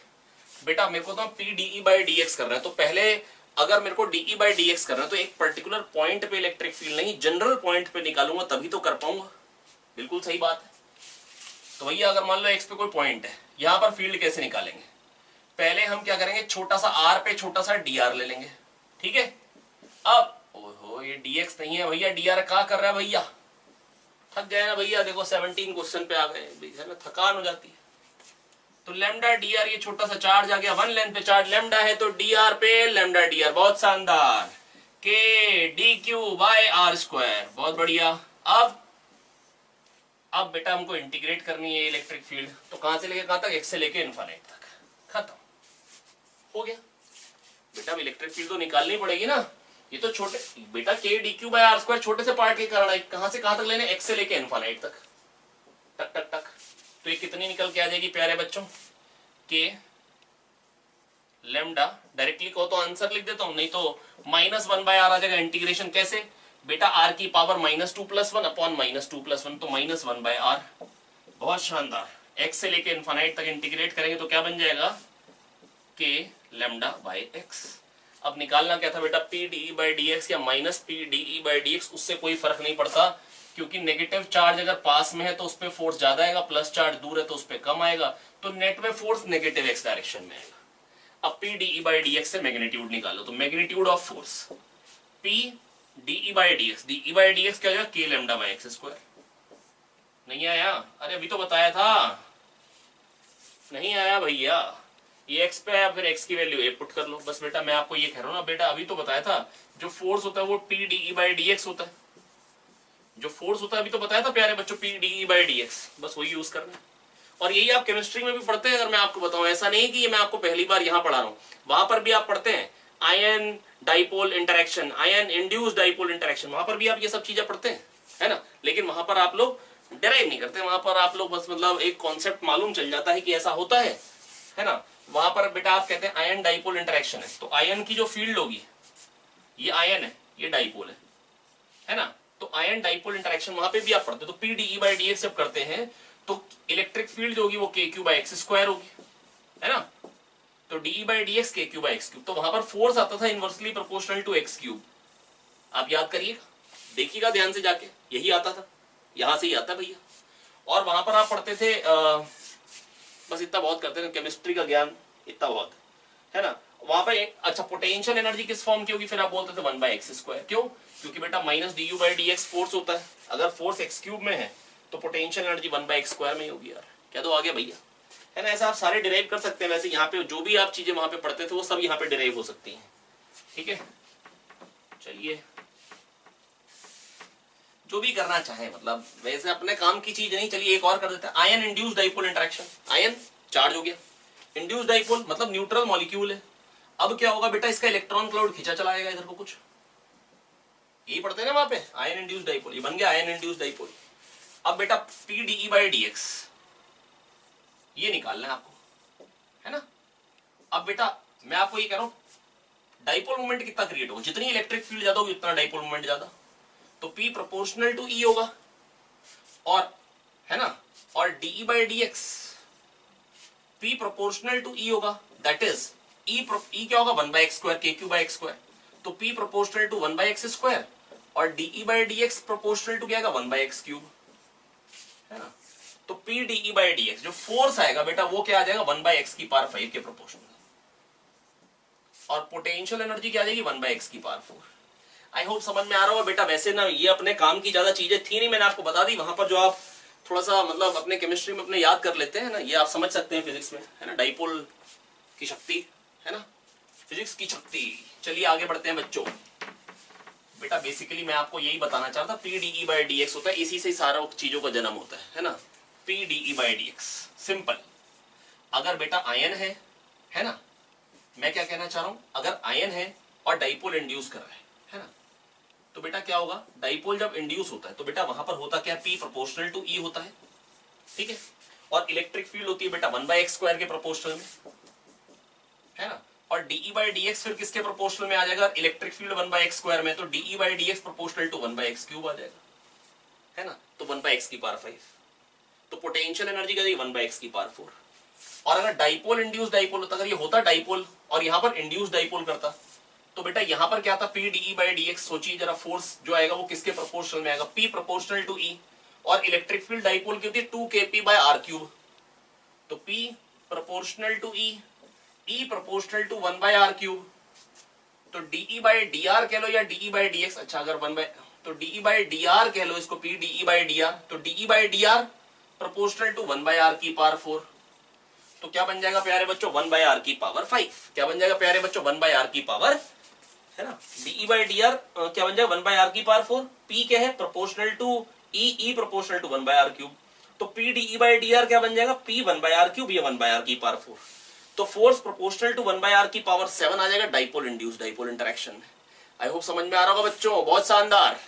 बेटा मेरे को तो PDE/dx करना है, तो पहले अगर मेरे को DE/dx करना है तो एक पर्टिकुलर पॉइंट पे इलेक्ट्रिक फील्ड नहीं, जनरल पॉइंट पे निकालूंगा तभी तो कर पाऊंगा। बिल्कुल सही बात है। तो भैया अगर मान लो एक्स पे कोई पॉइंट है, यहां पर फील्ड कैसे निकालेंगे? पहले हम क्या करेंगे, छोटा सा r पे छोटा सा dr ले लेंगे, ठीक है। अब ओहो ये dx नहीं है भैया, dr क्या कर रहा है भैया? थक गए ना भैया, देखो 17 क्वेश्चन पे आ गए, है ना, थकान हो जाती है। तो लैम्डा dr, ये छोटा सा चार्ज आ गया, वन लेंथ पे चार्ज लैम्डा है तो dr पे लैम्डा dr। बहुत शानदार। k dq/r²। बहुत बढ़िया। अब बेटा हमको इंटीग्रेट करनी है इलेक्ट्रिक फील्ड, तो कहां से लेके कहां तक? एक्स से लेके इनफाइनाइट तक। खत्म हो गया। बेटा इलेक्ट्रिक फील्ड तो निकालनी पड़ेगी ना। ये तो छोटे बेटा k dq/r² छोटे से पार्ट के कारण है, कहां से कहां तक लेने? एक्स से लेके इनफाइनाइट तक। टक टक टक। तो ये कितनी निकल के आ जाएगी प्यारे बच्चों? k लैम्डा, डायरेक्टली कहो तो आंसर लिख देता हूं, नहीं तो -1/r आ जाएगा। इंटीग्रेशन कैसे? बेटा r की पावर -2 + 1 अपॉन -2 + 1, तो -1/r। बहुत शानदार। x से लेके इनफाइनाइट तक इंटीग्रेट करेंगे तो क्या बन जाएगा? k λ/x। अब निकालना क्या था बेटा? PDE/dx या -PDE/dx, उससे कोई फर्क नहीं पड़ता, क्योंकि नेगेटिव चार्ज अगर पास में है तो उस पर फोर्स ज्यादा आएगा, प्लस चार्ज दूर है तो उस पर कम आएगा, तो नेट में फोर्स नेगेटिव x डायरेक्शन में आएगा। अब PDE/dx से मैग्नीट्यूड निकालो, तो magnitude of force PDE/dx, DE/dx क्या हो जाएगा? k λ/x²। नहीं आया? अरे अभी तो बताया था। नहीं आया भैया, ये x पे है, फिर x की वैल्यू a पुट कर लो। बस बेटा मैं आपको ये कह रहा हूं ना बेटा, अभी तो बताया था जो फोर्स होता है वो PDE/dx होता है। जो फोर्स होता है अभी तो बताया था प्यारे बच्चों, PDE/dx। बस वही यूज करना है। और यही आप केमिस्ट्री में भी पढ़ते हैं, अगर मैं आपको बताऊं। ऐसा नहीं कि ये मैं आपको पहली बार यहां पढ़ा रहा हूं, वहां पर भी आप पढ़ते हैं। Ion dipole interaction, ion induced dipole interaction, वहां पर भी आप ये सब चीजें पढ़ते हैं, है ना। लेकिन वहां पर आप लोग डिराइव नहीं करते, वहां पर आप लोग बस मतलब एक कॉन्सेप्ट मालूम चल जाता है कि ऐसा होता है ना। वहां पर बेटा आप कहते हैं आयन डाइपोल इंटरेक्शन है, तो आयन की जो फील्ड होगी, ये आयन है, ये डाइपोल है ना। तो आयन डाइपोल इंटरेक्शन वहां पे भी आप पढ़ते हो। तो PDE/dx जब करते हैं तो इलेक्ट्रिक फील्ड जो होगी वो kq/x² होगी, है ना। तो DE/dx kq/x³। तो वहां पर फोर्स आता था इनवर्सली प्रोपोर्शनल टू x³। आप याद करिएगा, देखिएगा ध्यान से जाके, यही आता था, यहां से ही आता भैया। और वहां पर आप पढ़ते थे बस इतना बहुत करते थे, केमिस्ट्री का ज्ञान इतना बहुत है ना। वहां पर अच्छा पोटेंशियल एनर्जी किस फॉर्म की होगी? फिर आप बोलते थे 1/x²। क्यों? क्योंकि बेटा -du/dx फोर्स होता है, अगर फोर्स x³ में है तो पोटेंशियल एनर्जी 1/x² में ही होगी। यार क्या तो आ गया भैया, है ना। ऐसा आप सारे डिराइव कर सकते हैं। वैसे यहाँ पे जो भी आप चीजें वहां पे पढ़ते थे वो सब यहाँ पे डिराइव हो सकती हैं, ठीक है। चलिए जो भी करना चाहे, मतलब वैसे अपने काम की चीज नहीं। चलिए एक और कर देते हैं, ion induced dipole interaction. Ion charge हो गया, इंड्यूस्ड डाइपोल मतलब न्यूट्रल मॉलिक्यूल है। अब क्या होगा बेटा? इसका इलेक्ट्रॉन क्लाउड खींचा चला आएगा इधर को, कुछ यही पढ़ते हैं ना वहां पे, आयन इंड्यूस्ड डाइपोल। ये बन गया आयन इंड्यूस्ड डाइपोल। अब बेटा PDE/dx ये निकालना है आपको, है ना। अब बेटा मैं आपको ये कह रहा हूं, डाइपोल मोमेंट कितना क्रिएट होगा? जितनी इलेक्ट्रिक फील्ड ज्यादा होगी उतना डाइपोल मोमेंट ज्यादा। तो P प्रोपोर्शनल टू E होगा, और है ना, और DE/dx P proportional to E होगा, दैट इज E क्या होगा? 1/x², kq/x²। तो P प्रोपोर्शनल टू 1/x², और DE/dx प्रोपोर्शनल टू क्या आएगा? 1/x³, है ना। तो PDE/dx जो फोर्स आएगा बेटा वो क्या आ जाएगा? 1/x⁵ के प्रोपोर्शनल। और पोटेंशियल एनर्जी क्या आ जाएगी? 1/x⁴। आई होप समझ में आ रहा होगा बेटा। वैसे ना ये अपने काम की ज्यादा चीजें थी नहीं, मैंने आपको बता दी। वहां पर जो आप थोड़ा सा मतलब अपने केमिस्ट्री में अपने याद कर लेते हैं ना, ये आप समझ सकते हैं फिजिक्स में, है ना, डाइपोल की शक्ति, है ना, फिजिक्स की शक्ति। चलिए आगे बढ़ते हैं बच्चों। बेटा बेसिकली मैं आपको यही बताना चाहता, P D E by d x होता है, इसी से सारा चीजों का जन्म होता है ना, P D E by d x. Simple. अगर बेटा आयन है ना, मैं क्या कहना चाह रहा हूं, अगर आयन है और डाइपोल इंड्यूस कर रहा है ना, तो बेटा क्या होगा, डाइपोल जब इंड्यूस होता है तो बेटा वहां पर होता क्या, पी प्रोपोर्शनल टू ई होता है, ठीक है, और इलेक्ट्रिक फील्ड होती है बेटा 1/x² के प्रोपोर्शनल में, है ना, और डीई बाई डी एक्स फिर किसके प्रोपोर्शनल में आ जाएगा, इलेक्ट्रिक फील्ड 1/x² में, तो d E by d x proportional to 1/x³ आ जाएगा, है ना, तो 1/x⁵, तो पोटेंशियल एनर्जी का 1/x⁴। और अगर डाइपोल इंड्यूस डाइपोल होता, अगर ये होता डाइपोल और यहां पर इंड्यूस डाइपोल करता, तो बेटा यहां पर क्या था, P DE by d x. सोचिए जरा, फोर्स जो आएगा वो किसके प्रोपोर्शनल में आएगा, पी प्रोपोर्शनल टू ई, और इलेक्ट्रिक फील्ड डाइपोल की होती है 2kp/r³, तो P proportional to E, E proportional to 1/r³, तो डीई बाई डी आर कह लो या डीई बाई डी एक्स। अच्छा अगर 1 तो डीई बाई डी आर कह लो इसको, p DE by D r, तो d E by D r proportional to 1/r⁴। तो क्या बन जाएगा प्यारे बच्चों, 1/r⁵। क्या बन जाएगा प्यारे बच्चों, 1/r⁵, है ना, डीई बाई डी आर क्या बन जाएगा, 1/r⁴। पी क्या है, proportional to E, E proportional to 1/r³, तो P DE by D R क्या बन जाएगा, पी 1/r³, ये 1/r⁵। तो फोर्स प्रोपोर्शनल टू 1/r⁷ आ जाएगा डाइपोल इंड्यूस डाइपोल इंटरेक्शन में। आई होप समझ में आ रहा होगा बच्चों, बहुत शानदार,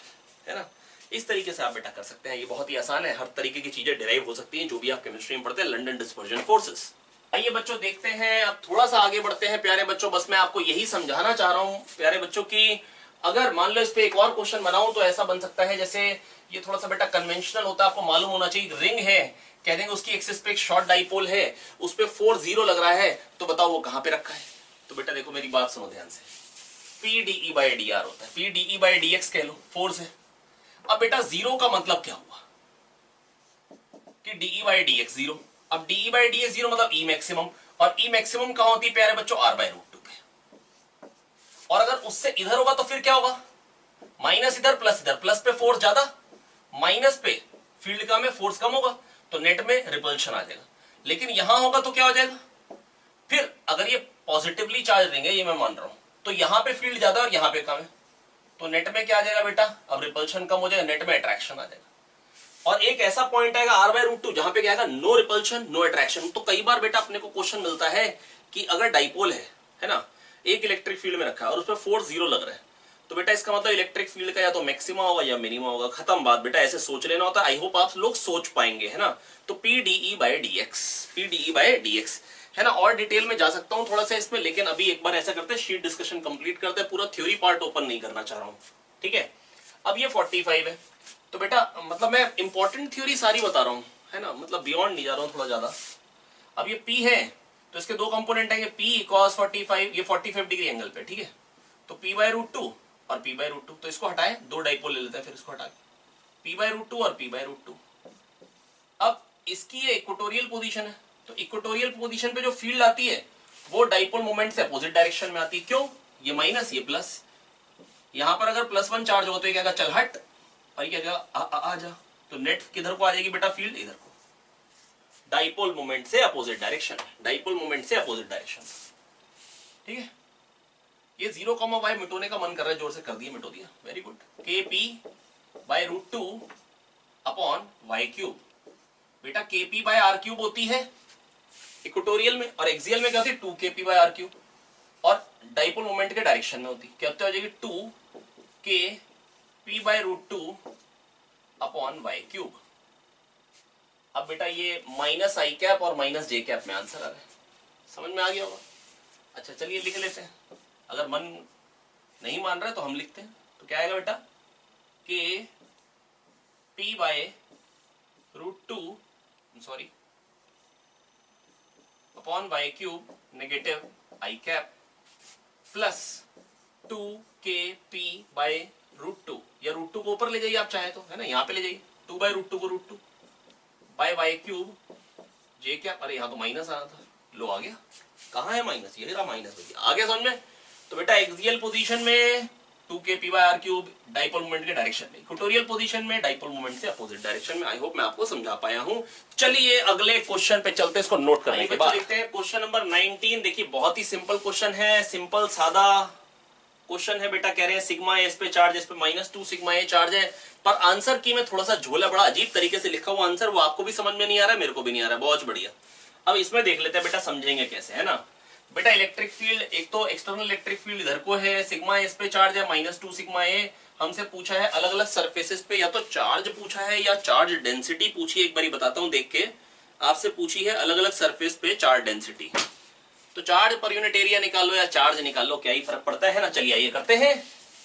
है ना। इस तरीके से आप बेटा कर सकते हैं, ये बहुत ही आसान है, हर तरीके की चीजें डिराइव हो सकती हैं जो भी आप केमिस्ट्री में पढ़ते हैं, लंडन डिस्पर्जन फोर्सेस। आइए बच्चों देखते हैं, अब थोड़ा सा आगे बढ़ते हैं प्यारे बच्चों। बस मैं आपको यही समझाना चाह रहा हूं प्यारे बच्चों की, अगर मान लो इस पे एक और क्वेश्चन बनाऊं तो ऐसा बन सकता है, जैसे ये थोड़ा सा बेटा कन्वेंशनल होता है, आपको मालूम होना चाहिए, रिंग है, कह देंगे उसकी एक्सिस पे एक शॉर्ट डाइपोल है, उस पे 4 0 लग रहा है, तो बताओ वो कहां पे रखा है। तो बेटा देखो मेरी बात सुनो ध्यान से, P DE by D r होता है, P DE by d x कह लो, फोर्स है। अब बेटा 0 का मतलब क्या हुआ, कि डीई बाई डी एक्स 0। अब डीई बाई डी एक्स 0 मतलब ई मैक्सिमम, और ई मैक्सिमम कहां होती है प्यारे बच्चों, r/√2 पे। और अगर उससे इधर होगा तो फिर क्या होगा, माइनस इधर, प्लस पे फोर्स ज्यादा, माइनस पे फील्ड का में फोर्स कम होगा, तो नेट में रिपल्शन आ जाएगा। लेकिन यहां होगा तो क्या हो जाएगा, फिर अगर ये पॉजिटिवली चार्ज देंगे, ये मैं मान रहा हूं, तो यहां पे फील्ड ज्यादा और यहां पे कम है, तो नेट में क्या आ जाएगा बेटा, अब रिपल्शन कम हो जाएगा, नेट में अट्रैक्शन आ जाएगा। और एक ऐसा पॉइंट आएगा r/√2 जहां पे क्या आएगा, नो रिपल्शन नो अट्रैक्शन। तो कई बार बेटा अपने को क्वेश्चन मिलता है कि अगर डाइपोल है ना, एक इलेक्ट्रिक फील्ड में रखा है और उस पर फोर्स 0 लग रहा है, तो बेटा इसका मतलब इलेक्ट्रिक फील्ड का या तो मैक्सिमा होगा या मिनिमा होगा, खत्म बात बेटा, ऐसे सोच लेना होता है। आई होप आप लोग सोच पाएंगे, है ना। तो P DE by d x, P DE by d x, है ना। और डिटेल में जा सकता हूं थोड़ा सा इसमें, लेकिन अभी एक बार ऐसा करते हैं, शीट डिस्कशन कंप्लीट करते हैं, पूरा थ्योरी पार्ट ओपन नहीं करना चाह रहा हूं, ठीक है। अब ये 45 है, तो बेटा मतलब मैं इंपॉर्टेंट थ्योरी सारी बता रहा हूं, है ना, मतलब बियॉन्ड नहीं जा रहा हूं थोड़ा ज्यादा। अब ये P है तो इसके दो कंपोनेंट आएंगे, P cos 45, ये 45 डिग्री एंगल पे, ठीक है, तो P/√2 और P/√2, तो इसको हटाएं, दो डाइपोल ले लेते हैं, फिर इसको हटा के P/√2 और P/√2। अब इसकी ये इक्वेटोरियल पोजीशन है, तो इक्वेटोरियल पोजीशन पे जो फील्ड आती है वो डाइपोल मोमेंट से अपोजिट डायरेक्शन में आती है। क्यों, ये माइनस ये प्लस, यहां पर अगर +1 चार्ज होगा तो ये क्या चल हट, और ये क्या आ जा, तो नेट किधर को आ जाएगी बेटा, फील्ड इधर को, डाइपोल मोमेंट से अपोजिट डायरेक्शन, डाइपोल मोमेंट से अपोजिट डायरेक्शन, ठीक है। ये 0, y मिटोने का मन कर रहा है, जोर से कर दिया, मिटो दिया, very good. kp/√2 upon y³ बेटा kp/r³ होती है इक्वेटोरियल में, और एक्सियल में क्या होती है 2kp/r³, और डाइपोल मोमेंट के डायरेक्शन में होती है, क्या हो जाएगी 2kp/√2 अपॉन y³। अब बेटा ये -i कैप और -j कैप में आंसर आ रहा है, समझ में आ गया होगा। अच्छा चलिए लिख लेते हैं, अगर मन नहीं मान रहा है तो हम लिखते हैं, तो क्या आएगा बेटा, kp/√2 sorry upon y³ negative i cap plus 2kp/√2, या √2 को ऊपर ले जाइए आप चाहे तो, है ना, यहाँ पे ले जाइए, 2/√2 को √2 बाय y³ j कैप, अरे यहाँ तो माइनस आना था, लो आ गया, कहाँ है माइनस, ये रहा माइनस भैया, आ गया समझ में। तो बेटा एक्सियल पोजीशन में 2kp/r³ डाइपोल मोमेंट के डायरेक्शन में, इक्वेटोरियल पोजीशन में, डाइपोल मोमेंट से अपोजिट डायरेक्शन में। आई होप मैं आपको समझा पाया हूं। चलिए अगले क्वेश्चन पे चलते हैं, इसको नोट करने के बाद देखते हैं क्वेश्चन नंबर 19। देखिए बहुत ही सिंपल क्वेश्चन है, सिंपल सादा क्वेश्चन है बेटा। कह रहे हैं सिग्मा ए इस पे चार्ज, इस पे -2 सिग्मा ए चार्ज है, पर आंसर की में थोड़ा सा झोला, बड़ा अजीब तरीके से लिखा हुआ आंसर, वो आपको भी समझ में नहीं आ रहा है, मेरे को भी नहीं आ रहा है। बहुत बढ़िया। अब इसमें देख लेते हैं बेटा, समझेंगे कैसे, है ना बेटा। इलेक्ट्रिक फील्ड, एक तो एक्सटर्नल इलेक्ट्रिक फील्ड इधर को है, सिग्मा इस पे चार्ज है -2 सिग्मा ए। हमसे पूछा है अलग अलग सरफेसेस पे या तो चार्ज पूछा है या चार्ज डेंसिटी पूछी है। एक बार बताता हूं देख के, आपसे पूछी है अलग अलग सरफेस पे चार्ज डेंसिटी। तो चार्ज पर यूनिट एरिया निकालो या चार्ज निकालो, क्या ही फर्क पड़ता है ना। चलिए आइए करते हैं।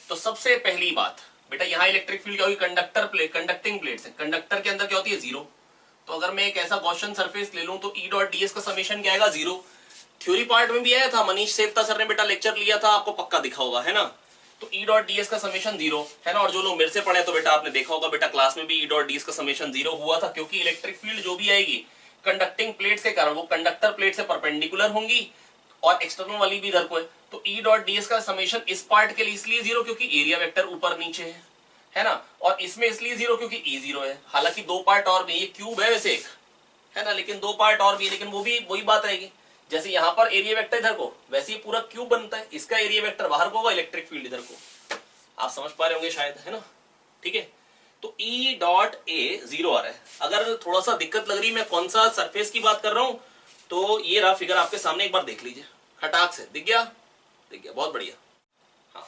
तो सबसे पहली बात बेटा, यहाँ इलेक्ट्रिक फील्ड क्या होगी, कंडक्टर प्लेट, कंडक्टिंग प्लेट है। कंडक्टर के अंदर क्या होती है, 0। तो अगर मैं एक ऐसा गॉसियन सरफेस ले लूं तो E.ds का समेशन क्या आएगा, 0। थ्योरी पार्ट में भी आया था, मनीष सेवता सर ने बेटा लेक्चर लिया था, आपको पक्का दिखा होगा, है ना। तो E.ds का समेशन 0 है ना। और जो लोग मेरे से पढ़े तो बेटा आपने देखा होगा बेटा क्लास में भी E.ds का समेशन 0 हुआ था, क्योंकि इलेक्ट्रिक फील्ड जो भी आएगी कंडक्टिंग प्लेट के कारण वो कंडक्टर प्लेट से परपेंडिकुलर होंगी और एक्सटर्नल वाली भी इधर को है। तो E.ds का समेशन इस पार्ट के लिए इसलिए 0 क्योंकि एरिया वेक्टर ऊपर नीचे है ना। और इसमें इसलिए 0 क्योंकि E 0 है। हालांकि दो पार्ट और भी, ये क्यूब है वैसे एक, है ना, लेकिन दो पार्ट और भी है, लेकिन वो भी वही बात रहेगी। जैसे यहाँ पर एरिया वेक्टर इधर को, वैसे ही पूरा क्यूब बनता है, इसका एरिया वेक्टर बाहर को होगा, इलेक्ट्रिक फील्ड इधर को। आप समझ पा रहे होंगे शायद, है ना। ठीक है, तो E.A 0 आ रहा है। अगर थोड़ा सा दिक्कत लग रही मैं कौन सा सरफेस की बात कर रहा हूं, तो ये रहा फिगर आपके सामने, एक बार देख लीजिए। खटाक से दिख गया, दिख गया, बहुत बढ़िया। हाँ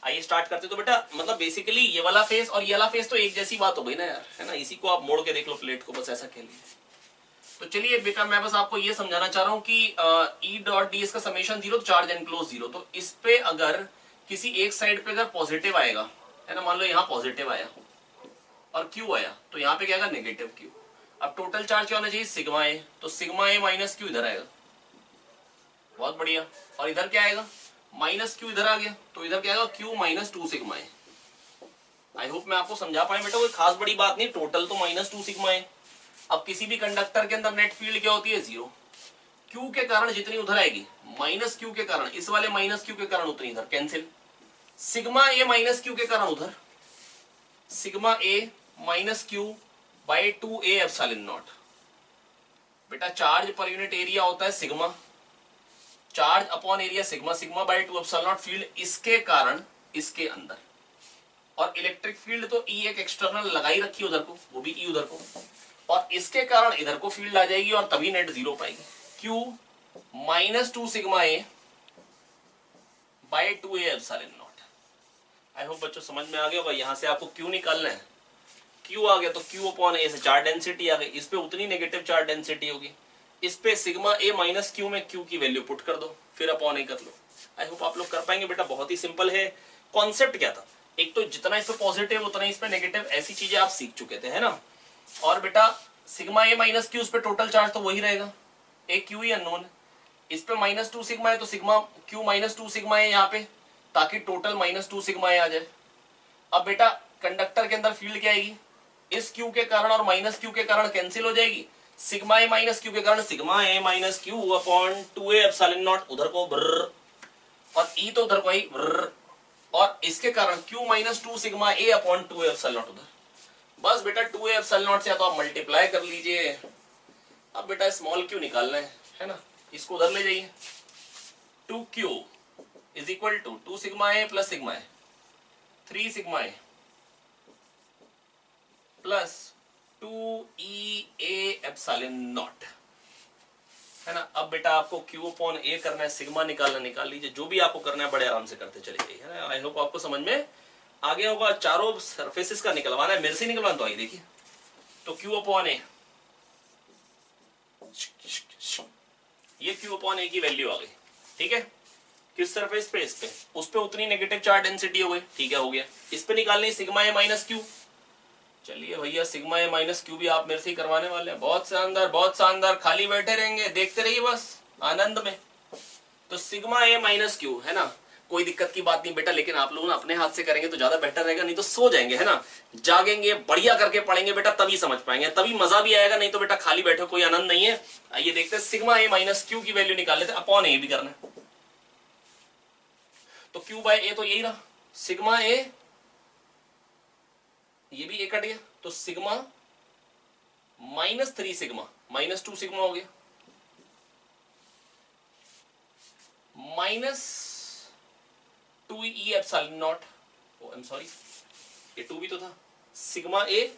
आइए स्टार्ट करते। तो बेटा मतलब बेसिकली ये वाला फेस और ये वाला फेस तो एक जैसी बात हो गई ना यार, है ना। इसी को आप मोड़ के देख लो प्लेट को, बस ऐसा कह लीजिए। तो चलिए बेटा मैं बस आपको ये समझाना चाह रहा हूं कि E.ds का समेशन 0, तो चार्ज एनक्लोज 0। तो इस पे अगर किसी एक साइड पे अगर पॉजिटिव आएगा, है ना, मान लो यहाँ पॉजिटिव आया और Q आया, तो यहाँ पे क्या आएगा, नेगेटिव Q। अब टोटल चार्ज क्या होना चाहिए, सिग्मा ए। तो सिग्मा ए माइनस Q इधर आएगा, बहुत बढ़िया। और इधर क्या आएगा, -Q इधर आ गया, तो इधर क्या आएगा, Q -2 सिग्मा ए। आई होप मैं आपको समझा पाए बेटा, कोई खास बड़ी बात नहीं, टोटल तो -2 सिग्मा ए। अब किसी भी कंडक्टर के अंदर नेट फील्ड क्या होती है, 0। Q के कारण जितनी उधर आएगी, -Q के कारण, इस वाले -Q के कारण उतनी इधर, कैंसिल। सिग्मा ए -Q के कारण उधर, sigma A -Q/2a epsilon not. बेटा चार्ज पर यूनिट एरिया होता है sigma, charge upon area sigma, सिग्मा/2 एप्सिलॉन नॉट फील्ड इसके कारण इसके अंदर। और इलेक्ट्रिक फील्ड तो E एक एक्सटर्नल लगाई रखी उधर को, वो भी E उधर को, और इसके कारण इधर को फील्ड आ जाएगी और तभी नेट 0 पाएगी। Q -2 sigma a by 2a epsilon naught. I hope बच्चों समझ में आ गया होगा। यहां से आपको Q निकालना है, Q आ गया तो Q अपॉन ए से चार्ज डेंसिटी आ गई, इस पे उतनी नेगेटिव चार्ज डेंसिटी होगी, इस पे सिग्मा ए -Q में Q की वैल्यू पुट कर दो, फिर अपॉन ए कर लो। आई होप आप लोग कर पाएंगे बेटा, बहुत ही सिंपल है। कॉन्सेप्ट क्या था, एक तो जितना इस पे पॉजिटिव उतना इस पे नेगेटिव, ऐसी चीजें आप सीख चुके थे, है ना। और बेटा सिग्मा ए -Q, उस पे टोटल चार्ज तो वही रहेगा, एक Q ही अननोन। इस पे -2 सिग्मा है तो सिग्मा Q -2 सिग्मा है यहाँ पे, ताकि टोटल -2 सिग्मा ए आ जाए। अब बेटा कंडक्टर के अंदर फील्ड क्या आएगी, इस Q के कारण और -Q के कारण कैंसिल हो जाएगी। सिग्मा ए -Q के कारण sigma A -Q upon 2a epsilon not उधर को ब्रर, और E तो उधर को ही ब्रर, और इसके कारण Q -2 sigma a upon 2a epsilon not उधर। बस बेटा 2a एप्सिलॉन नॉट से या तो आप मल्टीप्लाई कर लीजिए। अब बेटा स्मॉल q निकालना है ना, इसको उधर ले जाइए। 2q is equal to 2 sigma a plus sigma a, 3 sigma a plus 2e a epsilon naught, है ना। अब बेटा आपको Q अपॉन A करना है, सिग्मा निकालना, निकाल लीजिए। जो भी आपको करना है बड़े आराम से करते चले जाइए, है ना। आई होप आपको समझ में आ गया होगा। चारों सरफेसेस का निकलवाना है, मेरे से निकलवाना, तो आइए देखिए। तो Q अपॉन A, ये Q अपॉन A की वैल्यू आ गई, ठीक है। किस सरफेस पे, इस पे, उस पे उतनी नेगेटिव चार्ज डेंसिटी हो गई, ठीक है, हो गया। इस पे निकालनी सिग्मा ए -Q। चलिए भैया सिग्मा ए -Q भी आप मेरे से ही करवाने वाले हैं। बहुत शानदार, बहुत शानदार, खाली बैठे रहेंगे, देखते रहिए बस आनंद में। तो सिग्मा ए -Q, है ना, कोई दिक्कत की बात नहीं बेटा, लेकिन आप लोग ना अपने हाथ से करेंगे तो ज्यादा बेटर रहेगा, नहीं तो सो जाएंगे, है ना। जागेंगे, बढ़िया करके पढ़ेंगे बेटा, तभी समझ पाएंगे, तभी मजा भी आएगा, नहीं तो बेटा खाली बैठो कोई आनंद नहीं है। आइए देखते हैं, सिग्मा ए -Q की वैल्यू निकाल लेते, अपॉन ए भी करना है। तो Q/A तो यही रहा, सिग्मा ए, ये भी ए कट गया, तो सिग्मा -3 सिग्मा -2 सिग्मा हो गया, -2e epsilon naught, oh I am sorry ये 2 भी तो था, sigma a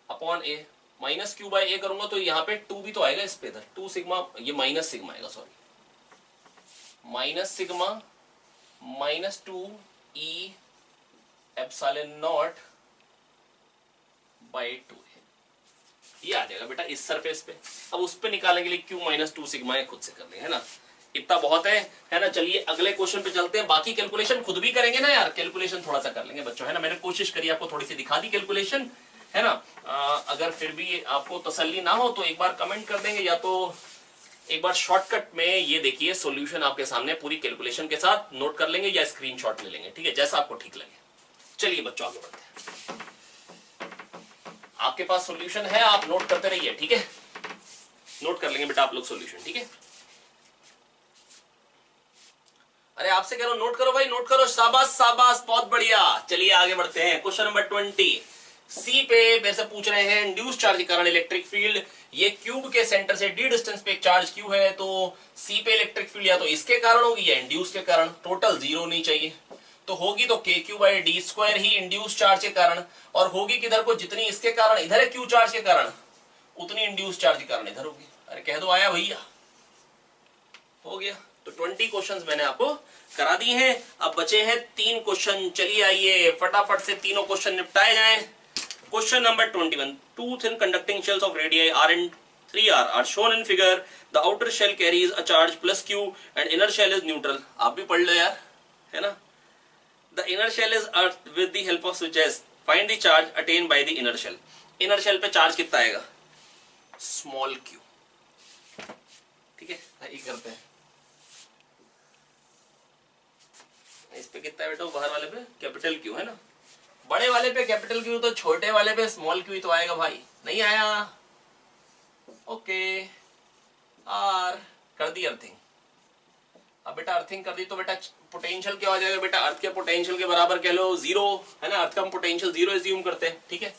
upon a, minus q by a करूंगा तो यहाँ पे 2 भी तो आएगा इस पे, इधर 2 सिग्मा, ये माइनस सिग्मा आएगा, sorry minus sigma -2e epsilon naught by 2, ये आ जाएगा बेटा इस सरफेस पे। अब उस पे निकालने के लिए क्यू -2 सिग्मा है, खुद से कर लेंगे, है ना, इतना बहुत है ना। चलिए अगले क्वेश्चन पे चलते हैं, बाकी कैलकुलेशन खुद भी करेंगे ना यार, कैलकुलेशन थोड़ा सा कर लेंगे बच्चों, है ना, मैंने कोशिश करी आपको थोड़ी सी दिखा दी कैलकुलेशन, है ना। अगर फिर भी आपको तसल्ली ना हो तो एक बार कमेंट कर देंगे, या तो एक बार शॉर्टकट में ये देखिए सॉल्यूशन आपके सामने पूरी कैलकुलेशन के साथ नोट कर लेंगे या स्क्रीनशॉट ले लेंगे, ठीक है, जैसा आपको ठीक लगे। चलिए बच्चों आगे बढ़ते हैं, आपके पास सॉल्यूशन है, आप नोट करते रहिए, ठीक है, नोट कर लेंगे बेटा आप लोग सॉल्यूशन, ठीक है। अरे आपसे कह रहा हूं नोट करो भाई, नोट करो, शाबाश शाबाश, बहुत बढ़िया। चलिए आगे बढ़ते हैं, क्वेश्चन नंबर 20। सी पे मेरे से पूछ रहे हैं इंड्यूस चार्ज के कारण इलेक्ट्रिक फील्ड, ये क्यूब के सेंटर से डी डिस्टेंस पे एक चार्ज क्यू है, तो सी पे इलेक्ट्रिक फील्ड या तो इसके कारण होगी या इंड्यूस के कारण, टोटल 0 होनी चाहिए, तो होगी तो के Q by D square he induce charge के कारण, और होगी किधर को, जितनी इसके कारण इधर है क्यू चार्ज के कारण, उतनी इंड्यूस चार्ज के कारण इधर होगी। अरे कह दो आया भैया, हो गया। तो 20 क्वेश्चंस मैंने आपको करा दिए हैं, अब बचे हैं 3 क्वेश्चन। चलिए आइए फटाफट से तीनों क्वेश्चन निपटाए जाएं। Question number 21, two thin conducting shells of radii r and 3r are shown in figure. The outer shell carries a charge plus q and inner shell is neutral. आप भी पढ़ लो यार, है ना। The inner shell is earthed with the help of switches. Find the charge attained by the inner shell. Inner shell पे charge कितना आएगा, small q, ठीक है, ये करते हैं। इस पे कितना है बेटा, बाहर वाले पे कैपिटल क्यू, है ना, बड़े वाले पे कैपिटल क्यू, तो छोटे वाले पे स्मॉल क्यू तो आएगा भाई, नहीं आया, ओके, आर कर दी अर्थिंग। अब बेटा अर्थिंग कर दी तो बेटा पोटेंशियल क्या हो जाएगा बेटा, अर्थ के पोटेंशियल के बराबर कह लो 0, है ना, अर्थ का हम पोटेंशियल 0 एज्यूम करते हैं, ठीक है।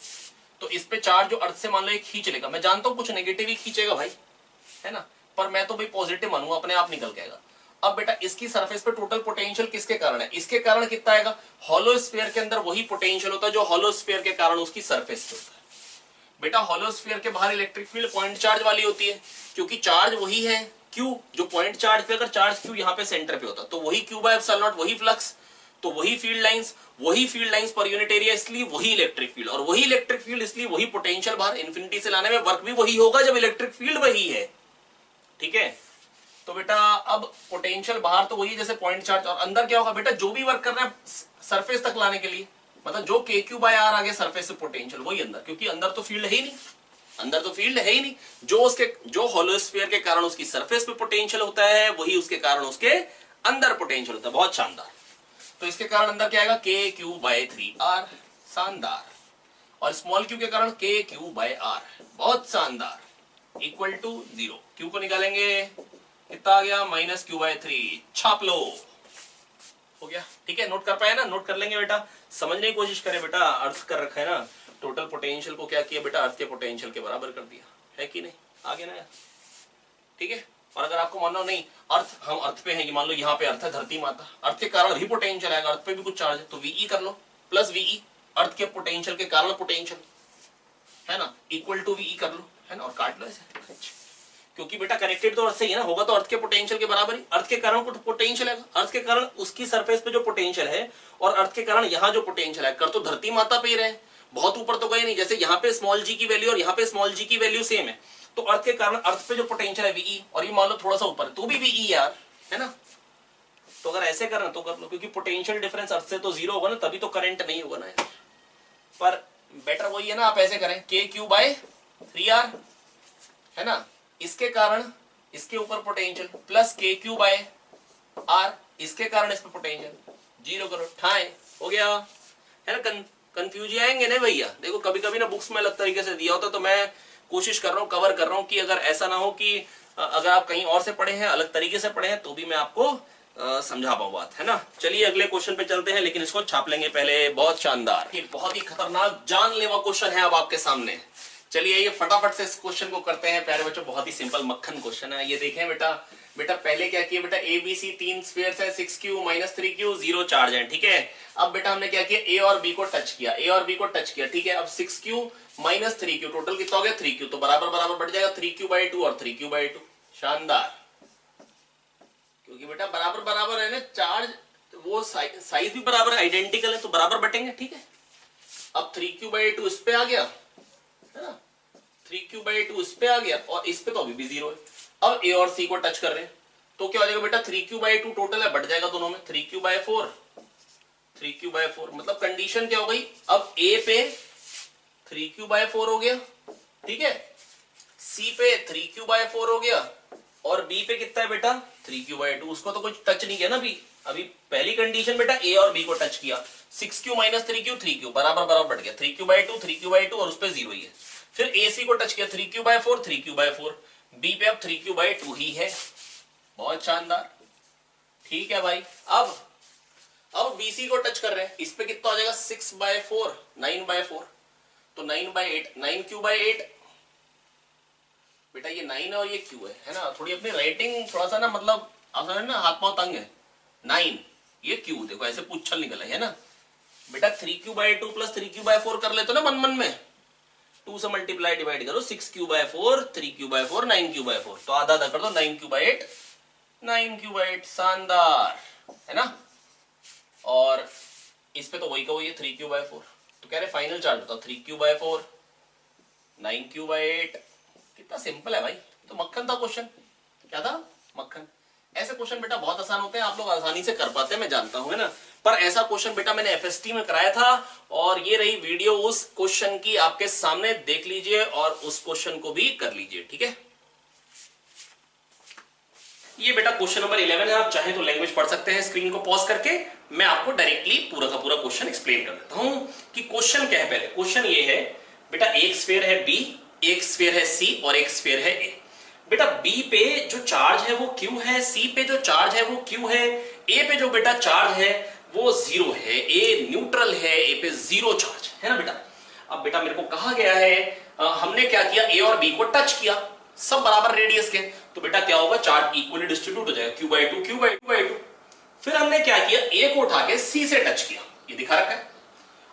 तो इस पे चार्ज जो अर्थ से मान लो ये खींच लेगा, मैं जानता हूं कुछ नेगेटिव ही खींचेगा भाई, है ना, पर मैं तो भाई पॉजिटिव मानूंगा, अपने आप निकल जाएगा। अब बेटा इसकी सरफेस पे टोटल पोटेंशियल किसके कारण है, इसके कारण कितना आएगा, हॉलो स्फीयर के अंदर वही पोटेंशियल होता है जो हॉलो स्फीयर के कारण उसकी सरफेस पे होता है। बेटा हॉलो स्फीयर के बाहर इलेक्ट्रिक फील्ड पॉइंट चार्ज वाली होती है, क्योंकि चार्ज वही है क्यू, जो पॉइंट चार्ज पे, अगर चार्ज क्यू यहाँ पे सेंटर पे होता तो वही क्यू बाय एप्सिलॉन नॉट, वही फ्लक्स, तो वही फील्ड लाइंस पर यूनिट एरिया, इसलिए वही इलेक्ट्रिक फील्ड, और वही इलेक्ट्रिक फील्ड इसलिए वही पोटेंशियल बाहर इन्फिनिटी से लाने में वर्क भी वही होगा जब इलेक्ट्रिक फील्ड वही है, ठीक है। तो बेटा अब पोटेंशियल बाहर तो वही जैसे पॉइंट चार्ज, और अंदर क्या होगा बेटा, जो भी वर्क कर रहा है सरफेस तक लाने के लिए, मतलब जो के क्यू बाय आर आगे सरफेस से पोटेंशियल वही अंदर, क्योंकि अंदर तो फील्ड है ही नहीं, अंदर तो फील्ड है ही नहीं, जो हॉलोस्फीयर के कारण उसकी सरफेस पे पोटेंशियल होता है वही उसके कारण उसके अंदर पोटेंशियल होता है। बहुत शानदार। तो इसके कारण अंदर क्या आएगा, के क्यू बाय 3r, शानदार, और स्मॉल क्यू के कारण के क्यू बाय आर, बहुत शानदार, इक्वल टू 0। क्यू को निकालेंगे, कितना आ गया, -q/3, छाप लो, हो गया, ठीक है। नोट कर पाए ना, नोट कर लेंगे बेटा, समझने की कोशिश करें बेटा, अर्थ कर रखा है ना, टोटल पोटेंशियल को क्या किया बेटा, अर्थ के पोटेंशियल के बराबर कर दिया है कि नहीं, आगे ना यार, ठीक है। और अगर आपको मानना नहीं अर्थ, हम अर्थ पे हैं, मान लो यहाँ पे अर्थ है, धरती माता, अर्थ के कारण भी पोटेंशियल आएगा, अर्थ पे भी कुछ चार्ज है, तो वीई कर लो, प्लस वीई, अर्थ के पोटेंशियल के कारण पोटेंशियल, है ना, इक्वल टू वीई कर लो, है ना, और काट लो ऐसे, क्योंकि बेटा कनेक्टेड तो अर्थ से ही है ना, होगा तो अर्थ के पोटेंशियल के बराबर ही, अर्थ के कारण पोटेंशियल है, अर्थ के कारण उसकी सरफेस पे जो पोटेंशियल है, और अर्थ के कारण यहाँ जो पोटेंशियल है, कर तो धरती माता पे ही रहे, बहुत ऊपर तो गए नहीं, जैसे यहाँ पे स्मॉल जी की वैल्यू और यहाँ पे स्मॉल जी की वैल्यू सेम है, तो अर्थ के कारण अर्थ पे जो पोटेंशियल है वीई, और ये मान लो थोड़ा सा ऊपर तो भी वीई यार, है ना। तो अगर ऐसे करना तो कर लो, क्योंकि पोटेंशियल डिफरेंस अर्थ से तो 0 होगा ना, तभी तो करंट नहीं होगा ना यार। पर बेटर वही है ना, आप ऐसे करें, के क्यू बाय 3r, है ना, इसके कारण इसके ऊपर पोटेंशियल, प्लस के क्यू बाय आर, इसके कारण इस पे पोटेंशियल 0 करो, ठाए, हो गया, है ना। कंफ्यूज आएंगे ना भैया, देखो कभी कभी ना बुक्स में अलग तरीके से दिया होता, तो मैं कोशिश कर रहा हूँ, कवर कर रहा हूँ कि अगर ऐसा ना हो कि अगर आप कहीं और से पढ़े हैं, अलग तरीके से पढ़े हैं, तो भी मैं आपको समझा पाऊं बात, है ना। चलिए अगले क्वेश्चन पे चलते हैं, लेकिन इसको छाप लेंगे पहले। बहुत शानदार, ये बहुत ही खतरनाक जानलेवा क्वेश्चन है अब आपके सामने। चलिए ये फटाफट से इस क्वेश्चन को करते हैं प्यारे बच्चों। बहुत ही सिंपल मक्खन क्वेश्चन है। ये देखें बेटा, पहले क्या किया बेटा, ए बी सी तीन स्फीयर्स है, 6q - 3q, 0 चार्ज है, ठीक है। अब बेटा हमने क्या किया, ए और बी को टच किया, ठीक है। अब 6q - 3q, टोटल कितना हो गया 3q, तो बराबर बराबर बढ़ जाएगा 3q/2 और 3q/2। शानदार, क्योंकि बेटा बराबर बराबर है ना, चार्ज वो साइज भी बराबर है, आइडेंटिकल है, तो बराबर बटेंगे, ठीक है। अब 3q/2 इस पे आ गया, है ना, 3q/2 इस पे आ गया, और इस पे तो अभी भी 0 है। अब ए और सी को टच कर रहे हैं, तो क्या हो जाएगा बेटा, 3q/2 टोटल है, बढ़ जाएगा दोनों में 3q/4, मतलब कंडीशन क्या हो गई, अब ए पे 3q/4 हो गया, ठीक है, सी पे 3q/4 हो गया, और बी पे कितना है बेटा 3q/2। उसको तो कुछ टच नहीं किया ना अभी पहली कंडीशन बेटा ए और बी को टच किया, 6q - 3q 3q बराबर बराबर बढ़ गया, 3q/2 और उस पे 0 ही है। फिर ए सी को टच किया, 3q/4, बी पे अब 3q/2 ही है। बहुत शानदार, ठीक है भाई। अब बीसी को टच कर रहे हैं, इस पे कितना हो जाएगा 6/4, 9/4, तो 9/8, 9q/8 बेटा, ये 9 है और ये q है ना। थोड़ी अपनी राइटिंग थोड़ा सा ना, मतलब आप समझ ना, हाथ पांव तंग है। 9 ये q, देखो ऐसे पुच्छल निकला है ना बेटा। 3q/2 + 3q/4 कर लेते हो ना मन मन में, 2 से मल्टीप्लाई डिवाइड करो, 6q/4, 3q/4, 9q/4, तो आधा आधा कर दो, 9q/8, 9q/8। शानदार, है ना। और इस पे तो वही का वही है 3q/4, तो कह रहे फाइनल चार्ज बताओ, 3q/4, 9q/8। कितना सिंपल है भाई, तो मक्खन था क्वेश्चन। क्या था, मक्खन। ऐसे क्वेश्चन बेटा बहुत आसान होते हैं, आप लोग आसानी से कर पाते हैं, मैं जानता हूं, है ना। पर ऐसा क्वेश्चन बेटा मैंने एफएसटी में कराया था, और ये रही वीडियो उस क्वेश्चन की, आपके सामने देख लीजिए और उस क्वेश्चन को भी कर लीजिए, ठीक है। ये बेटा क्वेश्चन नंबर 11 है। आप चाहे तो लैंग्वेज पढ़ सकते हैं स्क्रीन को पॉज करके, मैं आपको डायरेक्टली पूरा का पूरा क्वेश्चन एक्सप्लेन कर देता हूं कि क्वेश्चन क्या है। पहले क्वेश्चन ये है बेटा, एक स्फीयर है बी, एक स्फीयर है सी और एक स्फीयर है ए। बेटा बी पे जो चार्ज है वो क्यू है, सी पे जो चार्ज है वो क्यू है, ए पे जो बेटा चार्ज है वो 0 है, ए न्यूट्रल है, ए पे 0 चार्ज है ना बेटा। अब बेटा मेरे को कहा गया है, हमने क्या किया, ए और बी को टच किया, सब बराबर रेडियस के, तो बेटा क्या होगा, चार्ज इक्वली डिस्ट्रीब्यूट हो जाएगा, q/2। फिर हमने क्या किया, ए को उठा के सी से टच किया, ये दिखा रखा है।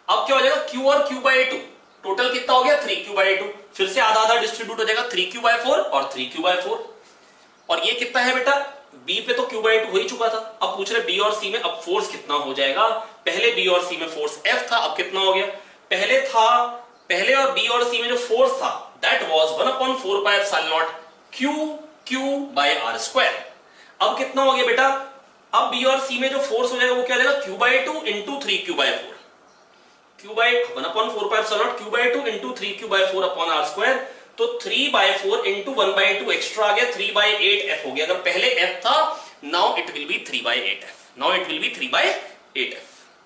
अब क्या हो जाएगा, q और q/2, टोटल कितना हो गया 3q/2, फिर से आधा आधा डिस्ट्रीब्यूट हो जाएगा, 3q/4 और 3q/4। और ये कितना है बेटा, b पे तो q/2 हो ही चुका था, अब पूछ रहे b और c में अब फोर्स कितना हो जाएगा। पहले b और c में फोर्स F था, अब कितना हो गया, पहले और b और c में जो फोर्स था दैट वाज 1/4πε0 q/r²। अब कितना हो गया बेटा, अब b और c में जो फोर्स हो जाएगा वो क्या हो जाएगा, q/2 × 3q/4, q/1/4πε0 q/2 × 3q/4/r², तो 3/4 × 1/2 एक्स्ट्रा आ गया, 3/8f हो गया। अगर पहले f था, now it will be 3/8f।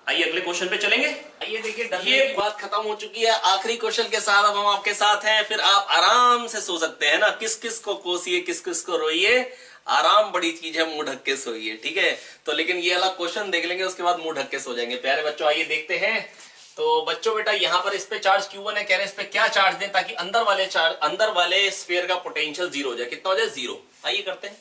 आइए अगले क्वेश्चन पे चलेंगे। आइए देखिए, ये बात खत्म हो चुकी है, आखिरी क्वेश्चन के साथ अब हम आपके साथ हैं, फिर आप आराम से सो सकते हैं ना। किस किस को कोसिए, किस किस को रोइए, आराम बड़ी चीज है, मुंह ढक के सोइए, ठीक है। तो लेकिन ये वाला क्वेश्चन देख लेंगे, उसके बाद मुंह ढक के सो जाएंगे। प्यारे बच्चों आइए देखते हैं। तो बच्चों बेटा यहाँ पर इस पे चार्ज q1 है, कह रहे हैं इस पे क्या चार्ज दें ताकि अंदर वाले स्फीयर का पोटेंशियल 0 हो जाए। कितना हो जाए, 0। आइए करते हैं।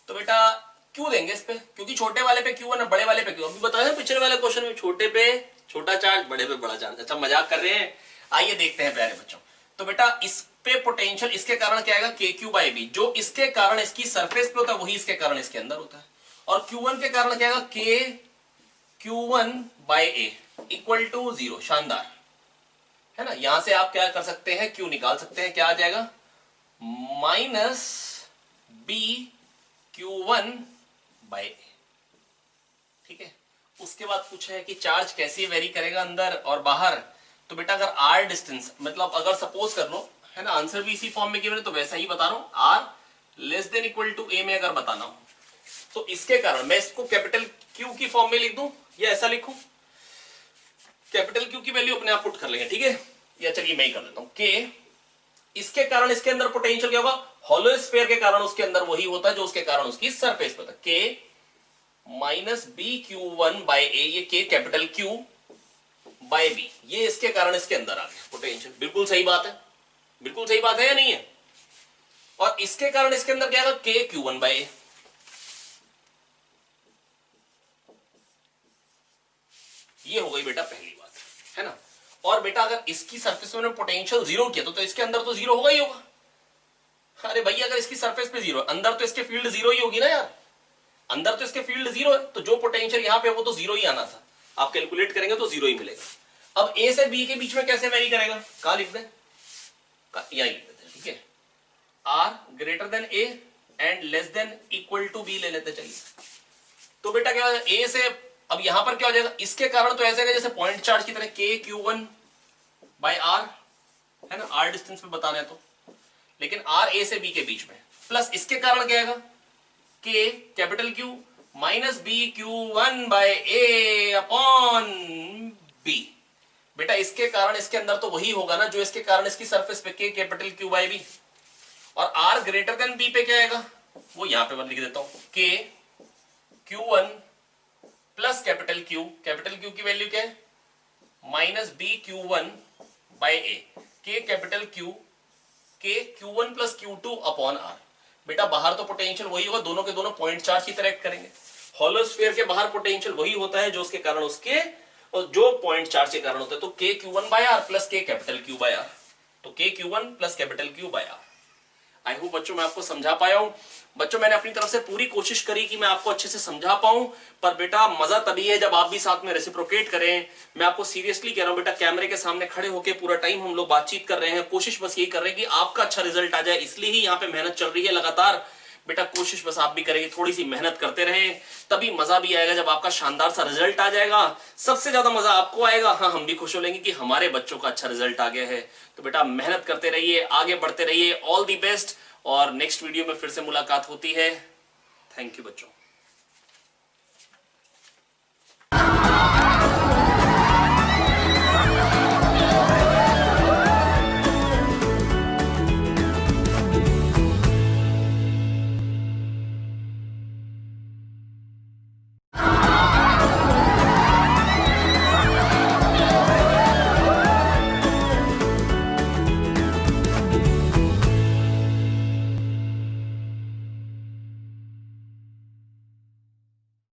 तो बेटा क्यों देंगे इस पे, क्योंकि छोटे वाले पे q1 है, बड़े वाले पे q। अभी बताया पिछले वाले क्वेश्चन में, छोटे पे छोटा चार्ज, बड़े पे बड़ा चार्ज। अच्छा मजाक कर रहे हैं, आइए देखते हैं प्यारे बच्चों। तो बेटा इस पे पोटेंशियल इसके कारण क्या आएगा, kq/b, जो इसके कारण इसकी सरफेस पे होता है वही इसके कारण इसके अंदर होता है। और q1 के कारण क्या आएगा, kq1/a = 0। शानदार, है ना। यहां से आप क्या कर सकते हैं, q निकाल सकते हैं, क्या आ जाएगा, -bq1/a, ठीक है। उसके बाद पूछा है कि चार्ज कैसे वेरी करेगा अंदर और बाहर। तो बेटा अगर r डिस्टेंस, मतलब अगर सपोज कर लो, है ना, आंसर भी इसी फॉर्म में गिवन है तो वैसा ही बता रहा हूं, r <= a में अगर बताना हो तो इसके कारण मैं इसको कैपिटल Q की फॉर्म में लिख दूं या ऐसा लिखूं, कैपिटल Q की वैल्यू अपने आप पुट कर लेंगे, ठीक है। या चलिए मैं ही कर देता हूं, K इसके कारण इसके अंदर पोटेंशियल क्या होगा, होलो स्फीयर के कारण उसके अंदर वही होता है जो उसके कारण उसकी सरफेस पे होता है, K minus b q one by a, ये k capital q bye B, ये इसके कारण इसके अंदर आ गया पोटेंशियल। बिल्कुल सही बात है, बिल्कुल सही बात है या नहीं है? और इसके कारण इसके अंदर क्या आएगा, के क्यू वन बाय ए। ये हो गई बेटा पहली बात, है ना। और बेटा अगर इसकी सरफेस में पोटेंशियल जीरो किया तो इसके अंदर तो जीरो होगा ही होगा। अरे भैया अगर इसकी सरफेस पे जीरो, अंदर तो इसके फील्ड जीरो ही होगी ना यार, अंदर तो इसके फील्ड जीरो है, तो जो पोटेंशियल यहां पे वो तो जीरो ही आना था। आप कैलकुलेट करेंगे तो जीरो ही मिलेगा। अब ए से बी के बीच में कैसे वेरी करेगा, कहां लिख दें, यहां लिख देते हैं, ठीक है। R greater than a and less than equal to b ले लेते चलिए। तो बेटा क्या ए से, अब यहां पर क्या हो जाएगा, इसके कारण तो ऐसे जैसे पॉइंट चार्ज की तरह के क्यू वन बाय आर, है ना, आर डिस्टेंस पे बताना है तो, लेकिन आर ए से बी के बीच में, प्लस इसके कारण क्या आएगा, k capital q minus b q one by a upon b. बेटा इसके कारण इसके अंदर तो वही होगा ना जो इसके कारण इसकी सरफेस पे, के कैपिटल क्यू बाय बी। और आर ग्रेटर देन बी पे क्या आएगा, वो यहां पे मैं लिख देता हूं, k q one plus capital q की वैल्यू क्या है, minus b q one by a, k capital q, k q one plus q two upon r. बेटा बाहर तो पोटेंशियल वही होगा, दोनों के दोनों पॉइंट चार्ज की तरह एक्ट करेंगे। हॉलो स्फीयर के बाहर पोटेंशियल वही होता है जो उसके कारण उसके, और जो पॉइंट चार्ज के कारण होता है। तो के q one by r plus k capital q by r, तो के q one plus capital q by r. I hope बच्चों मैं आपको समझा पाया हूं। बच्चों मैंने अपनी तरफ से पूरी कोशिश करी कि मैं आपको अच्छे से समझा पाऊं, पर बेटा मजा तभी है जब आप भी साथ में रेसिप्रोकेट करें। मैं आपको सीरियसली कह रहा हूं बेटा, कैमरे के सामने खड़े होकर पूरा टाइम हम लोग बातचीत कर रहे हैं, कोशिश बस यही कर रहे हैं कि आपका अच्छा रिजल्ट आ जाए, इसलिए ही यहाँ पे मेहनत चल रही है लगातार। बेटा कोशिश बस आप भी करेंगे, थोड़ी सी मेहनत करते रहे, तभी मजा भी आएगा जब आपका शानदार सा रिजल्ट आ जाएगा। सबसे ज्यादा मजा आपको आएगा, हाँ हम भी खुश हो लेंगे कि हमारे बच्चों का अच्छा रिजल्ट आ गया है। तो बेटा मेहनत करते रहिए, आगे बढ़ते रहिए, ऑल दी बेस्ट। और नेक्स्ट वीडियो में फिर से मुलाकात होती है। थैंक यू बच्चों।